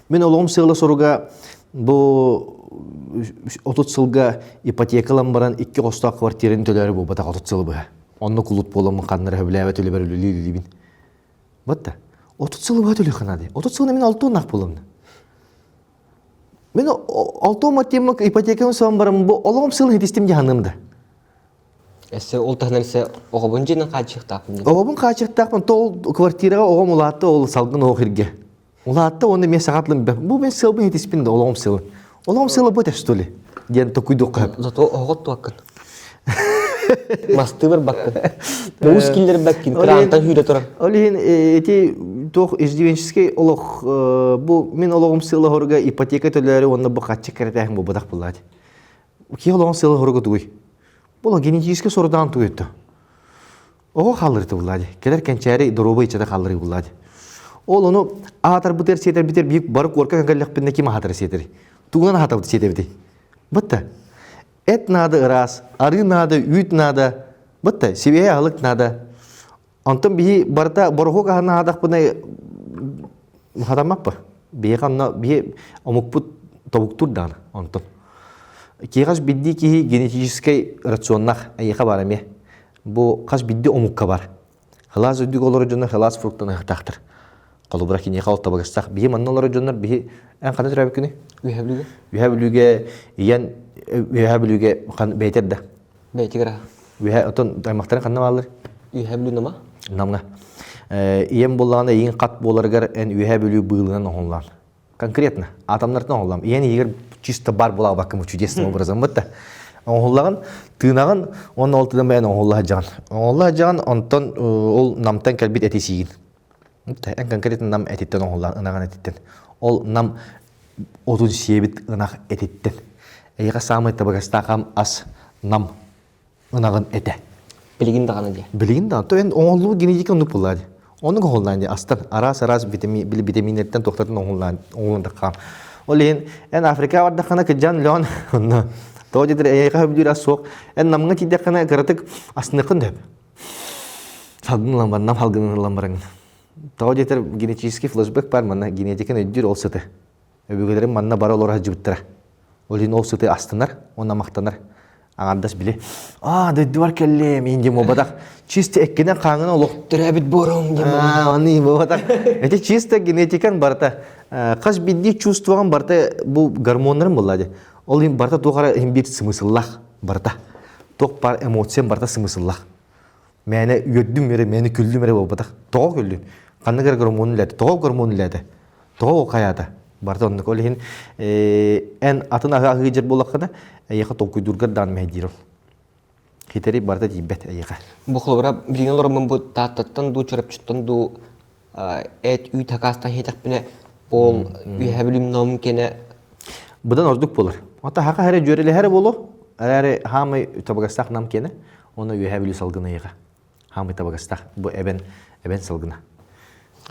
Мен oloğum sığıla soruga bu 30 yılga ipotekalan baran 2 qostaq kvartirin töleri bu bataq 30 yılı bu. Onu kulut bolamın qanları həbləvət ölə bərülü bin. Batta 30 yılı var öyle kanadı. 30 yılda ben 6 nak bulamdı. Ben 6 maddemi ipotekamı soğan barım bu olağım sığın hedistim canımda. Ese ol tahnarsa oğabın jenen kaçık taqpın. Oğabın kaçık taqpın tol kvartiraga oğam ulattı ol salgın oğirge. Ulattı onu men sağatlım. Bu ben sığın hedispin de olağım sığın. Olağım sığın bu testoli. Diyen tokuydu qab. Zato oğat tuakın. Mastı var bakın. Bu skiller bakın. Krantan hüyde turan. Olihin eti toh izdivенческий олох bu men olağım sığla horga ipoteka töleri onda bu kaçık keretahım bu badaq bulladı. Ki olağım sığla horga tuğuy. Bola genetik sorudan tuğuydu. O qalırdı bulladı. Keler kençeri doroba içede qalırı bulladı. Ol onu atar biter seter biter büyük barık korka kangalak binde kim atar seter. Tuğuna hatabdı seterdi. Batta. Et nada ras, arı nada, üt nada. Batta. Siveye alık nada. Antum bihi barta borho kahana hadak buna hadamak pa. Bihi kanna bihi amukput tabuktur dan antum. Kiğaz biddi ki genetik rasyonnak ayıqa barame. Bu qaz biddi amukka bar. Xalas ödük olur jönler xalas fruktana hıtaktır. Qalı bırak yine qalı tabaqastaq bihi manna olur jönler bihi en qanı trabik kuni. Üheblüge yen üheblüge kan beter de. Beyti gara. Ühe oton daymaqtara qanna alır. Üheblü nama? Namna. Yen bollağında yen qat bolargar en üheblü bığılığından oğullan. Конкретно атомнардан оғылам. Ен егер чисто бар бола бакым чудесным образом бітті. Оғылаған, тыынаған, оны алтыдан бәйін оғылға жаған. Оғылға жаған, онтан ол намтан кәлбет әтесейін. Ән конкретно нам әтеттен оғылған, ынаған әтеттен. Ол нам отын себет ынақ әтеттен. Әйға самай табағастақам ас нам ынағын әті. Білігін дағаны де. Білігін дағаны. То ән оғылығы генетика ұнып болады. Onun oğullandı aslan aras vitaminlerden doktorun oğullandı kan. Oleyin en Afrika vardı kana kejan lon. To jedir eyga bir as soğuk. En namga tidak kana karatık aslında kındı. Salgın lambar nam halgın lambarın. To jedir genetik flashback var manna genetikin ödür olsaydı. Öbürlerin manna bara olur hacıbıttıra. Oleyin olsaydı aslanlar ona maktanlar. Andas bile. Dedi var kellem ince mobadak. Çiste ekkene kanına oluq. Trabit borum diye. Ani mobadak. Ete çiste genetikan barta. Kaç biddi çustuğan barta bu hormonların bulladı. Olayım barta toğara hem bir smısıllah barta. тох бар эмоциям барта смысллах. Мәне үйөддүм мере, мәне күлдүм мере болбатак. Тоо күлдүн. Канныгар гормон ләде, тоо гормон ләде. Тоо каята. Барта онны колин эн атын ага гыжыр болаккана, яка тоо күйдүргөр дан мәдирол. Хитери барта дибет яка. Бу хлора билинелер мен бу таттан ду чырыпчыттан ду эт үй такастан хетекпине ол үй хабилим ном кене Будан ордук болар. Ата хака харе жөреле харе боло, аре хамы табагастак нам кене, оны үй хабили салгына яка. Хамы табагастак бу эбен салгына.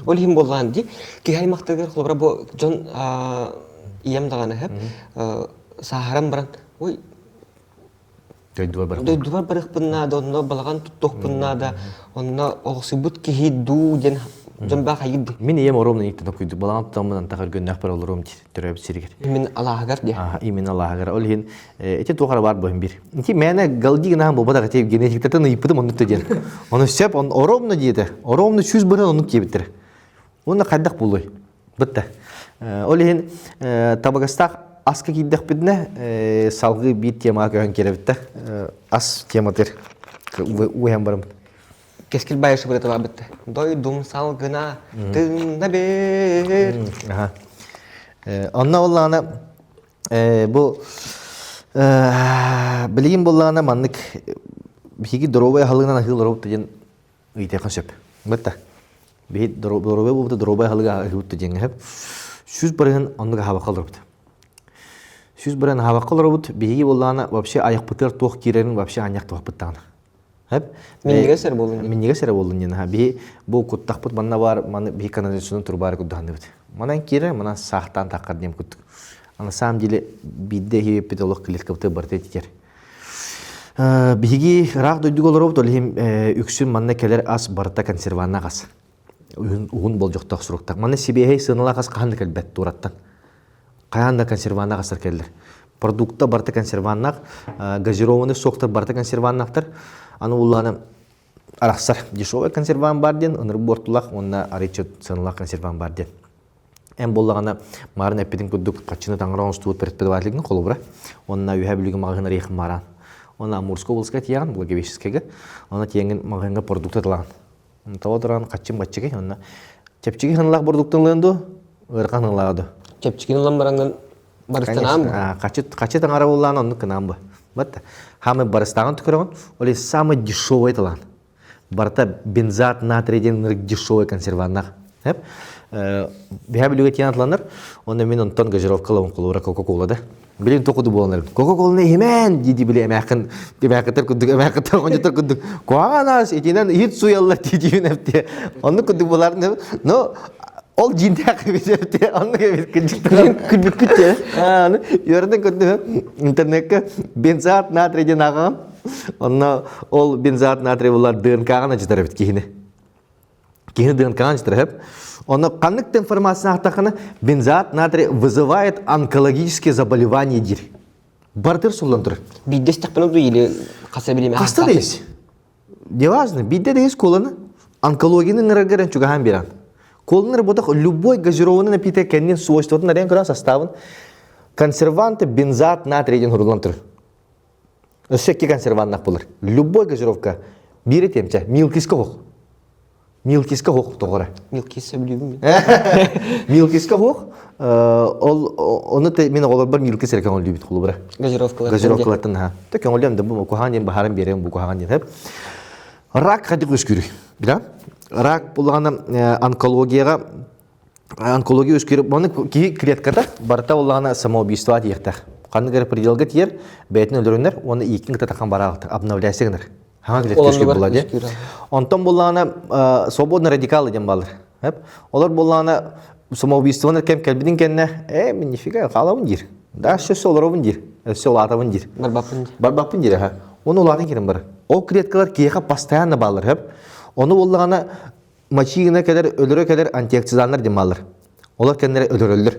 ол хим болган ди ки хаймактагер хлора бу жон ием даганы хеп сахарам баран ой Төйдүбар бар. дувар барыкпынна да онно балаган туттукпынна да онно огсыбыт ки ду ден жон ба хайд Мен ем оромна иттен окуйду. Балан тамынан тахар гөннәк бар олором төрөп сиригер. мен алаагар ди Именно Аллах'a ol hin eti tuğara var boyun bir. Inti mene galdi gina bu badaka tep genetikten ipıdım onu tüden. Onu sep on oromnu diyedi. Oromnu 100 bana onu kibitir. Onu kaddak buluy. Bitti. Ol hin tabagastak aska giddik bidne salgı bir tema köyün kerebitti. As temadır. Uyam barım. кескил байшы бирет ба битте дойдум салгына тыңна бер Aha. Anna Allah'ına bu bilgin bollağına manlık bir drovaya halığına hıl rob diyen ite konsept. Bitti. Bir drovaya bu drovaya halığına hıl diyen hep. Süz barın anlık hava kalır. Süz barın hava kalır robot bir bollağına вообще ayak pıtır toq kirenin вообще ayak toq pıttağına. Hep. Minniге сер болдун Minniге сер болдун ен ha. Bir bu kuttaq pıt manna var, manna bir kanalizasyonun turbari kuddandı bit. Manan kire, mana sahtan taqqar dem kuttuk. На самом деле бидде хиппетолог клеткапты барты тикер. Биги рак дойдуг олоробут ол хим үксүн манна келер ас барта консерванна гас. Угун болжокток суруктак. Манна сибехей сынала гас каханды келбет тураттан. Каянда консерванна гастар келдер. Продукта барта консерваннак, газированный соктар барта консерваннактар. Аны улланы араксар дешевый консерван бар ден, ыныр бортулак, онна аричет сынала консерван бар ден. Эм боллагана марын эппетин күдүк качыны таңыран стуут предпринимательлигин колубра. Онна үйә билиги магына рейх маран. Онна Амурская областка тияган, Благовещенскага. Онна тияган магына продукты тылган. Онна тавадран качым бачыгы, онна чепчиги ханлак продуктын лынды, ыркан ылады. чепчикин ламбаранган барыстанам Качы таңара уллан онны кынам бу. Бат. Хамы барыстаган түкөргөн, оле самый дешевый тылган. Барта бензат натрийден дешевый консерваннак. Хеп. Биһа билүгө тиянтланыр, онда мен онтон газировкалабын кулура Кока-Кола да. Билин токуду боланыр. Кока-Коланы hemen диди биле эмакын, эмакытыр күдүк, эмакытыр онжотор күдүк. Коанас этинен хит суяллар дидиүн эпте. Онны күдүк боларын, но ол жинтак бизепте, онны кебет күдүк күтте. Аны йөрдөн күдүк интернетке бензат натрийден агам. Онна ол бензат натрий булар ДНК-гана житер бит кийини. Кийини ДНК-гана житер хеп. Он канык информация ахтахана бензат натрий вызывает онкологические заболевания дир. Бартер сулантыр. биддес такпенду или каса билеме Каста дейс. Неважно, бидде дейс коланы онкологияның ыргырын чугахан беран. Коланы работах любой газированный напиток кеннин свойствотын нарен кыран составын консерванты бензат натрийден хурлантыр. Өсекке консерваннак болар. Любой газировка биретемче милкиска хох. Милкиска хох тогора. милкисе билебим Милкиска хох. Оны те мен олар бар милкис эркен ол дибит кулубра. Газировкалардан ха. Та көңөлдөн да бу коханен бахарын берем бу коханен хеп. Рак хадик өскүрү. Била? Рак булганы онкологияга онкология өскүрүп, моны ки клеткада барта булганы самоубийство диектак. Кандыгар пределга тиер, бетин өлөрөнөр, оны икин кытакан баралты, обновляйсыңдар. Хама клетка өскүрүп булады. Онтон булганы свободный радикалы дем балыр. Хеп. Олар булганы самоубийствоны кем келбидин кенне, мен нифига калабын дир. Да, шо солоробун дир. Сел атабын дир. Барбапын дир, ха. Оны улатын керем бар. Ол клеткалар киеха постоянно балыр, хеп. Оны булганы мачигине кедер, өлөрө кедер антиоксиданттар дем балыр. Олар кендере өлөрөлдөр.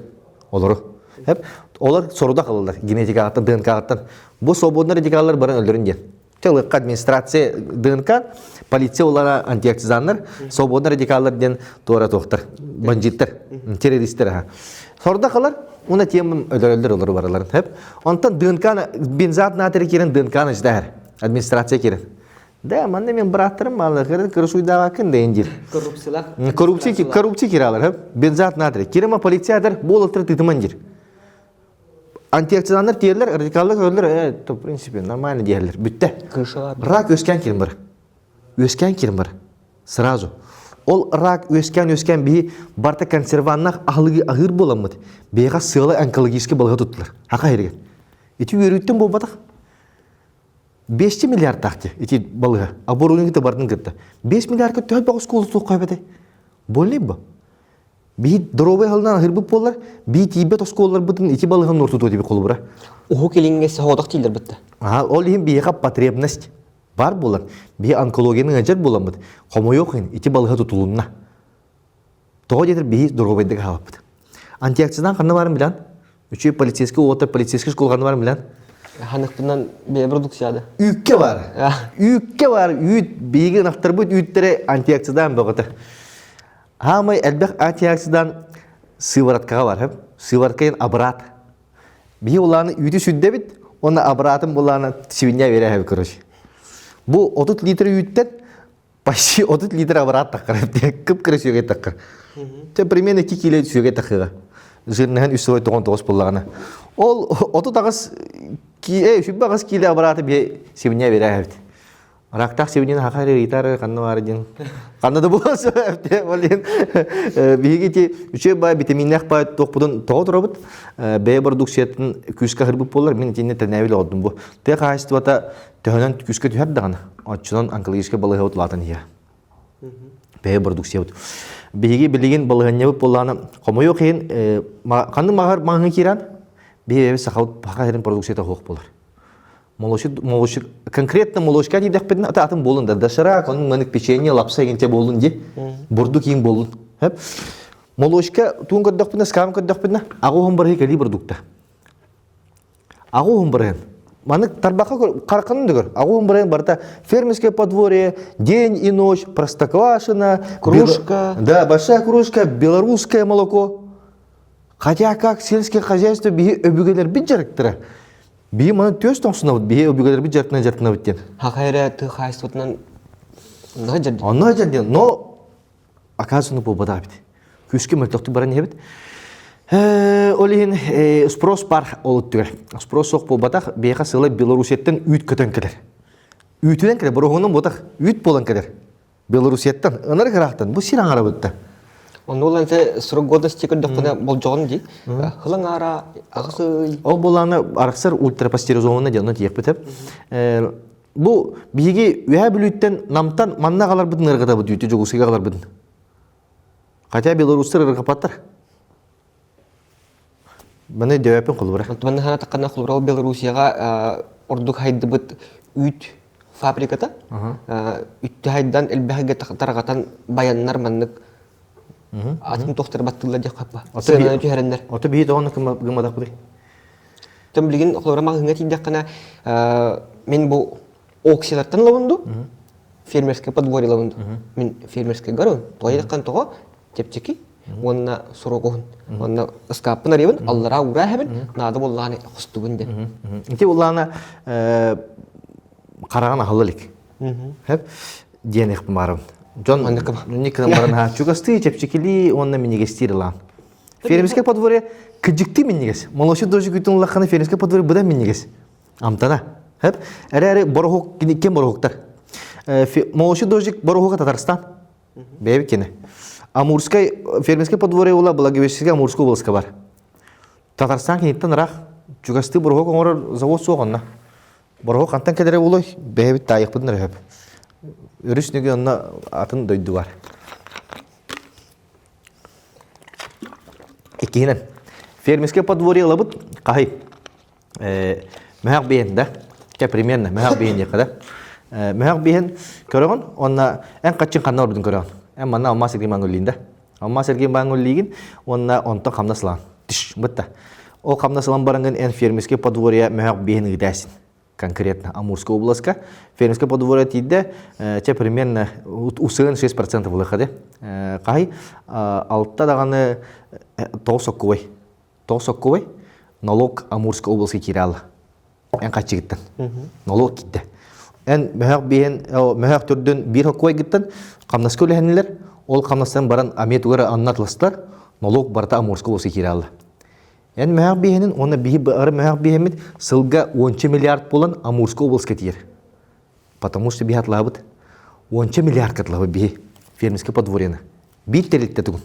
Олору. Хеп. Олар соруда калалар, генетикаттан, ДНК-аттан. Бу свободный радикаллар барын өлөрүн дер. Тылык администрация ДНК, полиция олара антиоксиданттар, свободный радикаллар ден тора токтор, бандиттар, террористтер. Соруда калар, уна тем өлөрөлдөр олору баралар. Хеп. Онтан ДНК бензат натрий керен ДНК-ны ждахар. администрация кирен. Да, манна мен браттарым малы кырсуйдага кын дейин жир. Коррупция киралар, бензат надыр. Кирема полициядыр, болотыр тытыман жир. Антиоксиданттар тиерлер, радикалдык өлөр, в принципе, нормально диярлер. Бүтте. Рак өскен кирим бар. Өскен кирим бар. Сразу. Ол рак өскен бии барта консерваннах агыр боламыд. Бейга сылы онкологический балга туттылар. Хака ерген. Ити өрүттен болбадак. 5 миллиард тахты ити балга. Оборудование бардын кытты. 5 миллиардка төп багыс колу тук кайбетай. Болли бу. Би дровый халдан агырбып болар, би тибет осколлар бутун ити балган норту дип колу бара. Ого келиңге саодак тилдер битти. Ол им бийга потребность бар болар. Би онкологияның ажат боламыд. Комо yok ити балга тутулунна. Того жетер би дровыйдык хабыт. Антиоксидан кандай барын билан? Үчүй полицейский ота полицейский школ кандай барын билан? Ханыкпынан биопродукцияда. Үкке бар. Үкке бар. Үт биги нактар бут үттере антиоксидан богота. Хамай элбек антиоксидан сывороткага бар. Сывороткаен аппарат. Би уланы үтү сүдде бит, оны аппаратын буланы свинья бере короче. Бу 30 литр үттен почти 30 литр аппарат таккар. Кып-кыры сүйге таккар. Те примерно 2 кило сүйге таккар. Жирнен үсөй 99 буллагына. Ол 30 тагыс шүббағыз келі аппараты бе свинья бере әбді. Рақтақ свиньяны хақары ритары қанны бары ден. Қанны да боласы әбді. Бейге те үші бай витаминнәқ бай тоқпыдың тоғы тұры бұд. Бәй продукциятын күскі қырбып болар. Мен тенне тәнәвілі одым бұл. Те қайыстывата төхінен күскі түйәр дағаны. Атшынан онкологический балығы өт латын ия. Бәй продукция өт. Бейге білеген балығын өт болағаны. Қомы yok ең. Қанды мағар маңы керан? Бейбе сақалып пақайрын продукцияда хоқ болар. Молочек, конкретно молочка дейдек бедін атын болын да. Дашыра, оның мәнік печенье, лапса егенте болын де. Бұрды кейін болын. Молочка, туын көддік бедін, скам көддік бедін, ағуғын бұрғы кәлі продукта. Ағуғын бұрғын. Мәнік тарбаққа қарқанын дүгір. Ағуғын бұрғын барда фермерское подворье, день и ночь, простоквашина, кружка. Да, большая кружка, белорусское молоко. Хотя как сельское хозяйство бие өбүгелер бит жарыктыра. Бие мана төс тоңсуна бит, бие өбүгелер бит жарыктына бит. Хакайра ты хозяйствотан на жардин. Она жардин, но оказывается по бада бит. Күскө мөлтөктү баран ебит. Олин спрос бар олуттугер. Спрос сок по бадах бияка сылы Белорусияттан үйт көтөн келер. Үйтүдөн келер, борогонун бодах үйт болан келер. Белорусияттан, ынар карактан, бу сиран арабытта. Он уланса срок годности көддөкүнө болжогон ди. Хылың ара агысы. Ол боланы араксар ультрапастеризованный дено тиек битеп. Бу биги үһә бүлүттен намтан манна калар битин ыргыда бу дүйтү жогусыга калар битин. Хотя белорустар ыргапаттар. Мына дөйөпөн кулбара. Мына хана таккана кулбара Белоруссияга ордук хайды бит үйт фабриката. Үттү хайдан элбеге тарагатан баяннар маннык атын тоқтар баттылар деп қаппа. Сенаны түйәрендер. Оты бейді оңы гымадақ бұдай? Тем білген оқыларыма ғыңа тейдек қана мен бұл оксиларттан лавынду, фермерское подворье лавынду. Мен фермерское гарун, тоғайдық қан тоға тепчеки, онына сұрок оғын. Онына ұскаппын аребін, аллара ұра әбін, нады боллағаны құстығын деп. Инте боллағына қараған ағылылық. Ден еқпін барым. Джон никогда барана чугасты чепчикили он на меня гестирла. Фермерское подворье кыжыкты миннигес. Молочный дождик ütün лахана фермерское подворье буда миннигес. Амтана. Хеп. Эре борохок кем борохоктар. Молочный дождик борохок Татарстан. Беби кине. Амурское фермерское подворье ула Благовещенское Амурское область бар. Татарстан кинеттен рах чугасты борохок оңор завод соғанна. Борохок антан кедере улой беби тайық будын рехеп. Өрүшнеге онна атын дөйді бар. Екейінен. Фермерское подворье лабыт қағай. Мәхақ бейін да. Примерно мәхақ бейін деқі да. Мәхақ бейін көріғын, онна ән қатшын қанна орбыдың көріғын. Ән манна Алма Сергей Маңғоллейін да. Алма Сергей Маңғоллейін, онна онтан қамна сылан. Тиш, бұтта. Ол қамна сылан барыңын ән фермерское подворье мәхақ бейін ғыдәсін. Конкретно Амурская областка. Фермерское подворье тиде, те примерно усылын 6% выходы. Кай алтта даганы тоосокковой налог Амурской области кирал. Эн качыгыттан. Налог китте. En möhök türdün bir hokoy gittin, kamnas köleheniler, ol kamnastan baran ametugara anlatlaslar, nolog barata Amurska olsa kirallı. En möhök bihenin, ona bihi arı möhök bihemit, sılga 10 milyard bolan Amurska olsa ketir. Потому что бихат лабыт 10 миллиард катлабы бихи фермерское подворье. Бит терилтте тугун.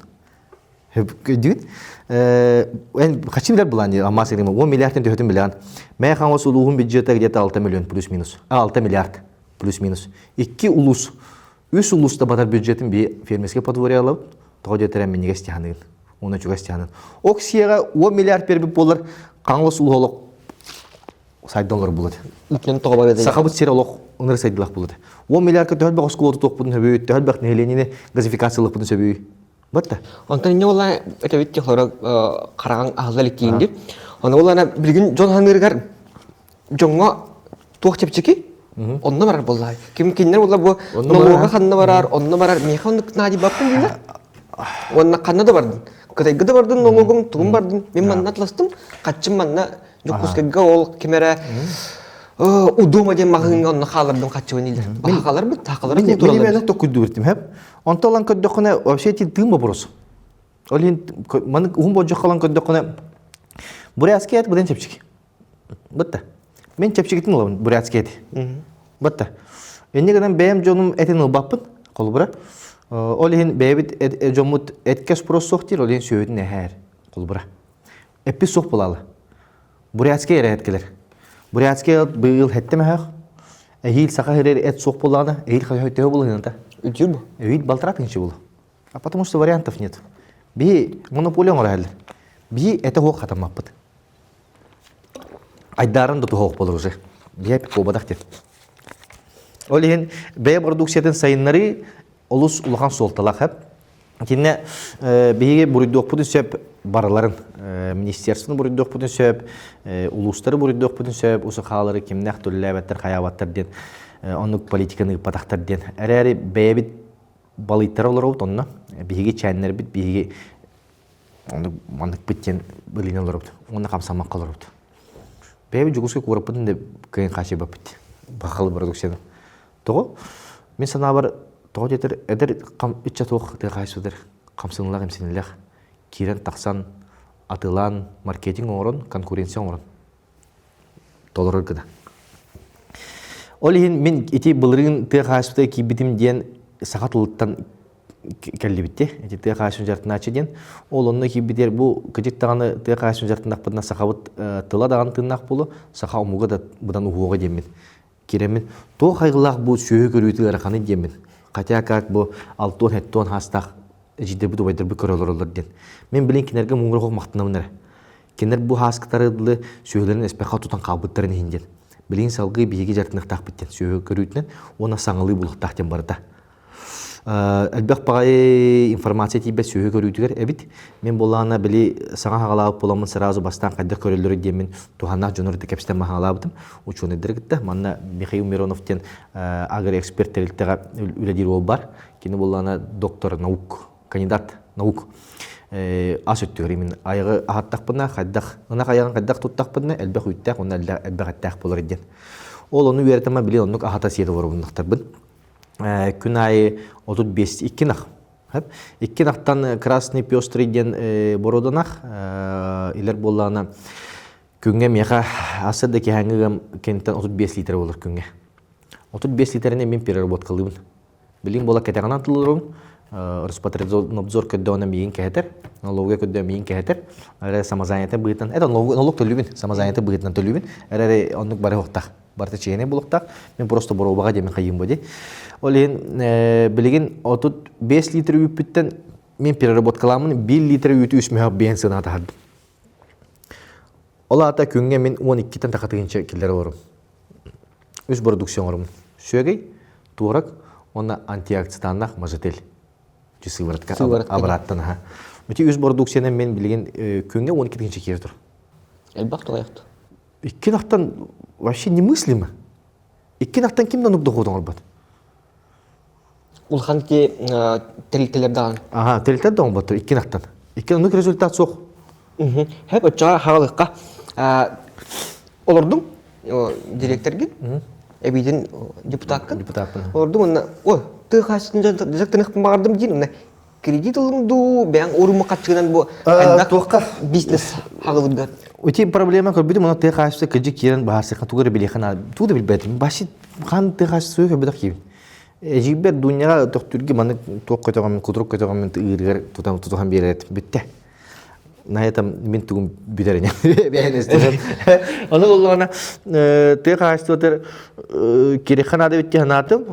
Дүйт. En kaç milyar bulan ya amma segimi 10 milyardın 4 milyar. Мен хамас улугун бюджеті где-то 6 миллион плюс-минус. 6 миллиард плюс-минус. 2 улус. 3 улуста батар бюджетін би фермерское подворье алып, тоғы детерен менеге стяханын. Оны чуга стяханын. Оксияга 10 миллиард бербіп болар, қаңлыс улуғылық сайдалар болады. Үткен тоға бар еді. Сақабыт сері олық ыңыр сайдылақ болады. 10 миллиардқа төхілбәқ осқылуаты тоқ бұдың сөбейі, төхілбәқ нәйленіне газификациялық бұдың сөбейі. Бәтті? Онтан не ола өтәбет техлора қараған ағылдал еккейінде. Оны олана білген жон ханырғар жоңға тоқ чепчеки, онна барар болай. Кемнер ола бұл налога қанна барар, онна барар. Меха онны нади баппын дейді. Онна қанна да бардың. Кытайғы да бардың, налогым, тұғым бардың. Мен манна атластым, қатчым манна жоққускаға ол кемері удума дем мағынға онна қалардың қатчывын елдер. Бағалар бұл, тақалар культуралар. Мен тоқ күдді өртім, әп. Онта олан көддіқіне, вообще тен тым вопрос. Ол ең, мәнің ұғым бұл жоқ қалан көддіқіне, бурятский әді, бұдан чепчеки. Бұтта. Мен чепчекетін олауын, бурятский әді. Бұтта. Еннегіден бәйім жоным әтін ұлбаппын, қолы бұра. Ол ең бәйбіт жомыт әткес бұрос соқтыр, ол ең сөйдің әхәр, қолы бұра. Әппі соқ болалы. Бурятский әрі әткелер. Бурятский бұл әттім әхәқ. Әйіл сақа әрі әт соқ боланы, әйіл қай өттеу болығында. Үтір бұл? Әйіл балтырат еңші болу. Потому что вариантов нет. Би монополия оңыр әлі. Би әті хоқ қатамаппыд. Айдарын дұты хоқ болыр уже. Би әпі қобадақ деп. Ол ең бәй продукциятын сайынлары олыс ұлған солталақ әп. Кенне бейге бұрыдық бұдын сөп барыларын, министерствоны бұрыдық бұдын сөп, ұлыстары бұрыдық бұдын сөп, ұсы қалары кемнәқ түрлі әбәттір, қаябаттыр ден, онық политиканы патақтыр ден. Әрі бәйбіт балыйттар олар оғыт, онына бейге чәнлер біт, бейге маңдық біттен біліне олар оғыт, онына қамсамақ қалар оғыт. Бәйбіт жүгіске көріп бұдын деп күйін қашы бап біт, бақылы продукцияны. Тоғы, мен сана бар тоғы детер, әдір үтча тоғы де қайсудыр, қамсынылақ емсеніліқ, кирен тақсан, атылан, маркетинг оңырын, конкуренция оңырын. Толырыр кіда. Ол ең мен еті бұлырын те қайсуды кейбітім ден сағат ұлыттан кәлі бітті. Еті те қайсуын жартын ачы ден. Ол онына кейбітер бұл күдет тағаны те қайсуын жартынақ бұдына сақабыт тыла даған тыңнақ болу, сақа ұмуға да бұдан ұғуға демен. Керемен, то қайғылақ бұл сөйі көрүйті әрқаны демен. Қатя как бұл 6-10 хастақ жиде бұды байдыр бұл көрілер олар ден. Мен білен кенерге мұңғыр қоқ мақтынауынар. Кенер бұл хаскытарыдылы сөйлерін әспеқа тұтан қабыттарын еңден. Білен салғы бейге жартынықтақ біттен сөйі көрійтінен, ona саңылы бұлықтақтен барда. Әлбәқ бағай информация тейбет сөйі көрійтігер әбіт. Мен болағына білі саңа қағалауып боламын сыразу бастан қайдық көрілері демен туғаннақ жонырды кәпістен мағалауыдым. Учуын едіргітті. Манна Михаил Мироновтен агроэксперт тәрілттіға үләдер ол бар. Кені болағына доктор наук, кандидат наук ас өттігір. Мен айығы ағаттақ бұна, ұнақ аяғын қайдақ тұттақ бұна, әлбәқ өттәқ, оны әлбәқ әттәқ болар еден. Ол оны үйерітіма біле онық ағата седі оры бұндақтар бұн. Күн айы 35 нақ. Икки нақтан красный пёстрый ден бородынақ. Илер болағына күнге меға асырды кәңгігім кенттен 35 литр болыр күнге. 35 литріне мен переработкалыбын. Білейін бола кәтіған атылырым. Роспотребнадзор көдді оны мейін кәтір. Налогия көдді мейін кәтір. Әрі самозанеті бұғытын. Әді налог төлібін. Самозанеті бұғытынан төлібін. Әрі онық бары оқтақ. Барты чейіне болықтақ. Мен просто боробаға демен қайым бөде. Ол ең білеген 35 литр үйіппіттен мен переработкаламын 1 литр үйіті үсмеға бенсін атағадым. Ола ата күнге мен 12-тен тақатығынша келдер оларым. Үс продукцион оларым. Сөйгей, туғырак, оны антиоксиданнақ мазотел. Жүсі варатқа абыраттан. Өте үс продукцияны мен білеген күнге 12-тен кері тұр. Әлбақ тұғаяқты. Икки нақтан вообще немыслимо. Икки нақтан кімді ұнық доғудың олбад? Улхан ке тәлітелер даған. Ага, тәлітер дағын баттыр, икки нақтан. Икки ұнық результат соқ. Хәп өтчаға хағалыққа олардың директорген Эбидин депутаттын. Депутатпын. Орду мына, ой, ты хасың жактынык бардым дейін, мына кредит алымду, бәң орыма катчыгынан бу Тоққа. бизнес хагылгар. Өте проблема көрбүдүм, оны тээ кайсы кыжы кирен баарсыкка тугары билехана. Тууда билбетим. Башы хан тээ кайсы сөй көбүдө кийин. Эжибер дуньяга токтурги маны тоқ көтөгөн, кутрук көтөгөн ыыргар тутам берет. Битте. На этом мен тугум битерене. Бәйнестен. Оны оллана тээ кайсы отер киреханада битте ханатым.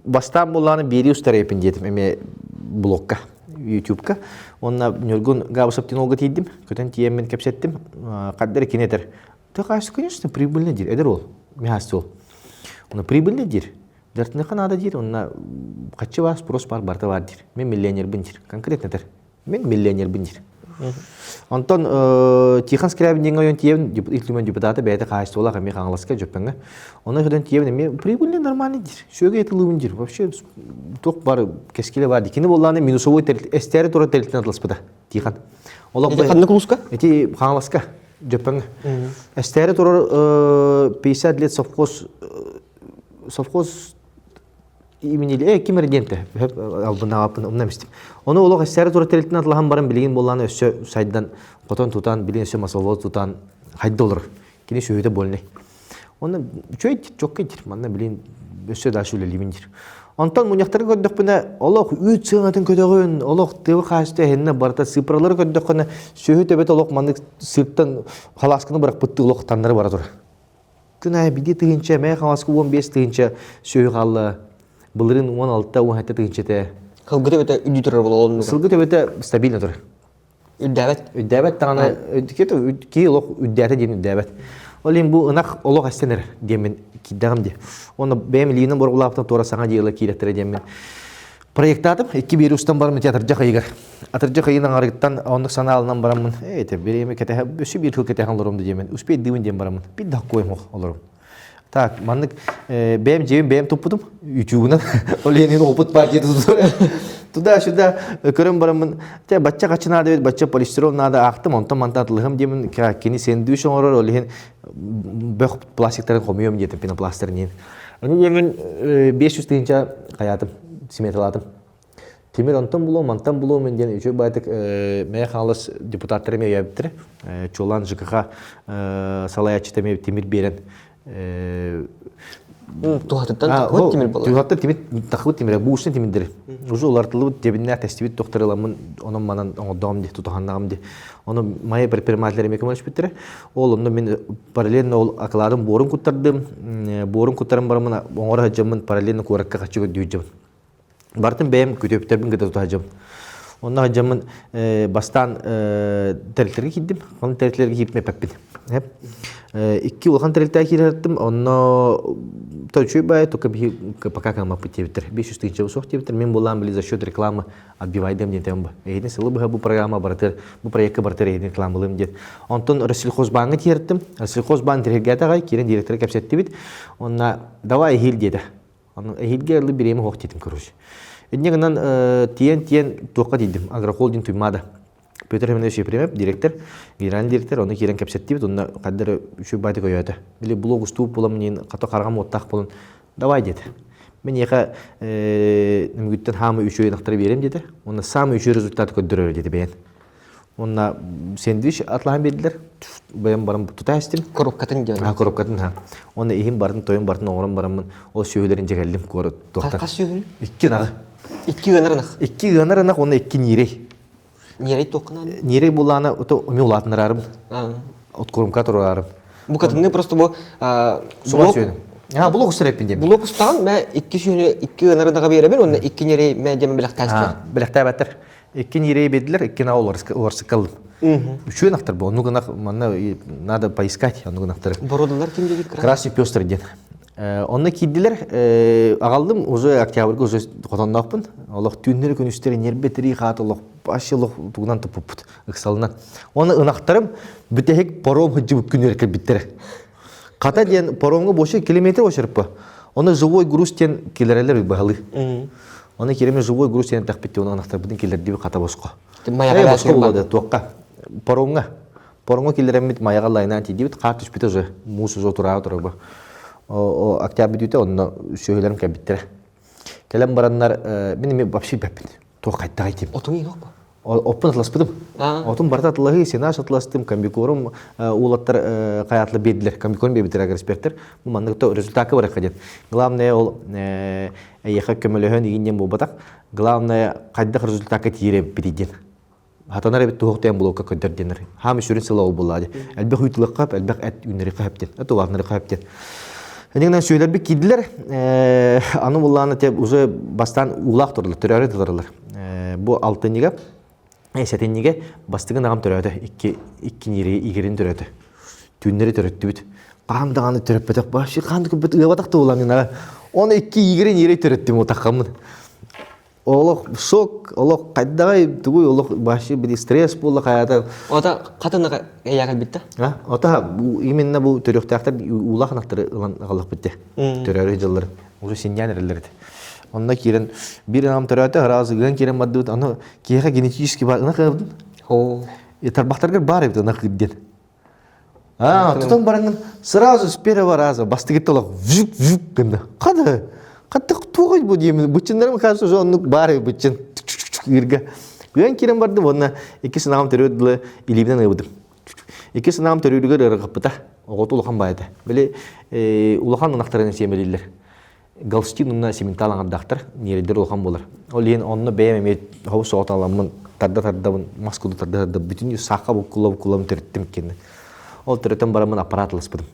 Бастан булланы бери устарепин детим эме блокка. YouTube'ка. Онна нөргөн габысып тинолга тийдим. Көтөн тиеммен кепсеттим. Каддер кинетер. Ты кайсы, конечно, прибыльный дир. Эдер ол. Мехасты ол. Оны прибыльный дир. Дертіне қанада дир. Онна качы бар, спрос бар, барта бар дир. Мен миллионер бин дир. Конкретно тер. Мен миллионер бин дир. Антон Тихан Скрябин деньги он тиевн, илтумен депутаты бәйті кайсы ола ками каңласка жөппеңе. Оны көтөн тиевн мен прибыльный нормальный дир. Сөйге етілуын дир. Вообще тоқ бар, кескеле бар. Дикini болланы минусовой эстері туры тәрілтін атылыспыда. Тихан. Эти қанны кулуска? Эти каңласка жөппеңе. Эстері туры 50 лет совхоз имени кимерденте албына апын умнамистим. Оны олог эстері туры тәрілтін атылған барын білген болланы өссө сайдан котон тутан, білген өссө масовоз тутан хайда олыр. Кені сөйді болны. Оны чөйт, чок кетір. Манна білген өссө дашы үлелеймін дир. Антон муньяқтары көддік бұна, олық үт сыңатын көдіғын, олық теві қашты әйінне барта сыпыралары көддік қына, сөйі төбет олық маңдық сырттан қаласкыны бірақ бұтты олық тандары бара тұр. Күн әй биді тығынша, мәй қаласкы 15 тығынша сөйі қалды, бұлырын 16-17 тығынша тә. Қылғы төбеті үді тұрар бұл олымды? Сылғы төбеті стабильно тұр. Үддәбет? Үддәбет тағаны, кей олық үддәті дейін үддәбет. Олин бу ынак олог эстенер демен киддагым де. Оны бем линин боргулаптан тора саңа жыйла киреттер демен. Проекттатым 2 вирустан бармын театрга кайгар. Атыржа кайынан арыттан ондук санаалынан барамын. Эте береме кете өсү бир хил кете халырымды демен. Успей дивин дем барамын. Bir dakika koyum olurum. Так, маннык бем жебим бем туппудум. YouTube-на. Оленин опыт пакети туда-сюда көрөм барамын. Те бачча качына деп, бачча полистирол надо актым, онтон мантатлыгым демин, кени сендвич оңорор, олеген бөк пластиктарын комуем детим пенопластеринен. Аны көрмөн 500 тыгынча каятым, сметаладым. Темир онтон було, мантан було мен ден үчө байтык мэ халыс депутаттары ме яптыр. Чолан ЖКХ салаячы темир берен. Тухаттан тахыт темир болар. Тухаттан темир тахыт темир буушын темирдер. Уже улартылы дебинне тестибит докторламын онун манан оңдом ди тутаханнагым ди. Оны майя предпринимательлер мекемелеш биттер. Ол онда мен параллельно ол акладым борун куттардым. Борун куттарым бармын оңора хаҗамын параллельно куракка качыгы дүйҗем. Бартым бем көтөптөрбүн гыда тутажам. Онда хаҗамын бастан терлектерге киддим. Оны терлектерге кипме пеппин. Хеп. 2 улхан терелтә кирәттем. Онно точой бай только пока кама путевитер. 500 тысяч усох тевитер. Мен булам били за счет рекламы отбивайдым ден ба. Эйден сылы бу программа бартер, бу проектка бартер эйден рекламалым дет. Онтон Россельхозбанкка тирттем. Россельхозбанк директора кирен директор кепсетти бит. Онна давай хил деди. Аны хилге лы биреме хок детим көрүш. Эднегенен тиен тоққа дидим. Агрохолдинг туймада. Петр Хеменович Епремов, директор, генеральный директор, оны кирен кепсетти бит, оны каддер үші байды көйөті. Били блог уступ болам, нен қато қарғам оттақ болын. Давай деді. Мен еқа мүгіттен хамы үші ойнақтары берем деді. Оны самы үші результат көддірер деді бейін. Оны сендвич атлаған берділер. Бәйім барым тұта әстім. Коробкатын деді. Коробкатын, ха. Оны ехім бардың, тойым бардың, оңырым барымын. Ол сөйлерін жегелдім көрі тоқтар. Қас сөйлер? 2 нағы. 2 ғанарынақ? 2 ғанарынақ, оны 2 нерей. Нерей тоқынан? Нерей боланы уме улатынырарым. От корумка тұрарым. Бұл катынны просто бұл блок блок үстіреппін деймін. Блок ұстаған мә 2 ғанарынаға беребен, оны 2 нерей мә демен біліқтәстір. Біліқтәбәттір. 2 нерей беділер, 2 на орсықалым. Үші нақтыр бұл. Оны ғанақ, надо поискать, оны ғанақтыры. Бородылар кем дегет? Красный пёстер ден. Оны кейділер, ағалдым, уже октябрьға уже қотандақпын. Олық түйіндері күністері нербетері қаты, олық башы олық туғынан тұппыппыт, ұқсалынан. Оны ұнақтарым, бүтәхек паром хүджі бүккін өркер біттері. Қата ден паромға бошы километр өшіріп ба. Оны живой груз тен келерелер бағалы. Оны кереме живой груз тен тақпетті, оны ұнақтар бұдың келерді бір қата босқа. Босқа болады, тоққа. Паромға келеремет маяға лайнан тейді бит, қарт үшпеті же, мұсы жо тұрағы тұрағы ба. о октябрь дүйте онно сөйлерим кәбиттер. Келем бараннар мен вообще бәппин. То кайтта кайтым. Отың iyi yok mu? Оппын атласпыдым. Отын барта атлаһы сенаш атластым, комбикорум улаттар каятлы бедлер, комбикорум бебитер эксперттер. Бу мандыкта результаты бар экеден. Главное ол яха көмөлөһөн игинен болбатак. Главное кайдак результатка тире биден. Хатанар бит токтен блокка көндөрденер. Хам сүрүн сылау булады. Әлбәк уйтлыкка, әлбәк әт үнери каптен. Атуларны каптен. Энеңнән сөйләр бик киделәр. Аны булланы теп уже бастан улак тордылар, төрәре тордылар. Бу алтынга Сәтеннеге бастыгын ағам түрәді, ikki нері игерін түрәді. Түннері түрәтті бүт. Қамдағаны түрәп бәтік, башы қанды көп бәтік ұғатақты оламын. Оны 2 игерін нері түрәттім отаққамын. Олық шок, олық қайдағай түгій, олық башы бір стресс болды қаята. Ота қатыны яғыл бітті? Ота именно бұл түректақтар улақ нақтыры ғалық бітті. Түрәrí жыллар. Уже сеньян әрілерді. Онда керен bir adam törəti razı gən kerən maddı onu kiyə genetik var ona qıldın. Ho. Tarbaqtarlar бар idi ona qıldın. Tutun barangın сразу с первого раза басты кетті олақ вжук гында. Қады? Қаттық туғай бұл деймін. Бұчындарым қазір уже оны бар еді бұчын. Ирге. Гən керен барды оны екі сынағым төрөділі илебінен өбідім. Екі сынағым төрөдігер ұрғапыта. Оғыты ұлған байды. Біле ұлған ұнақтарының семелелер. Галстин уна сементалан аттактар неридер олхан болар. Ол ен онны бәймәме хау соот аламын тарда маскулы тарда бүтүн сака букулам төрттим кенде. Ол төрөтөн барамын аппарат лыспыдым.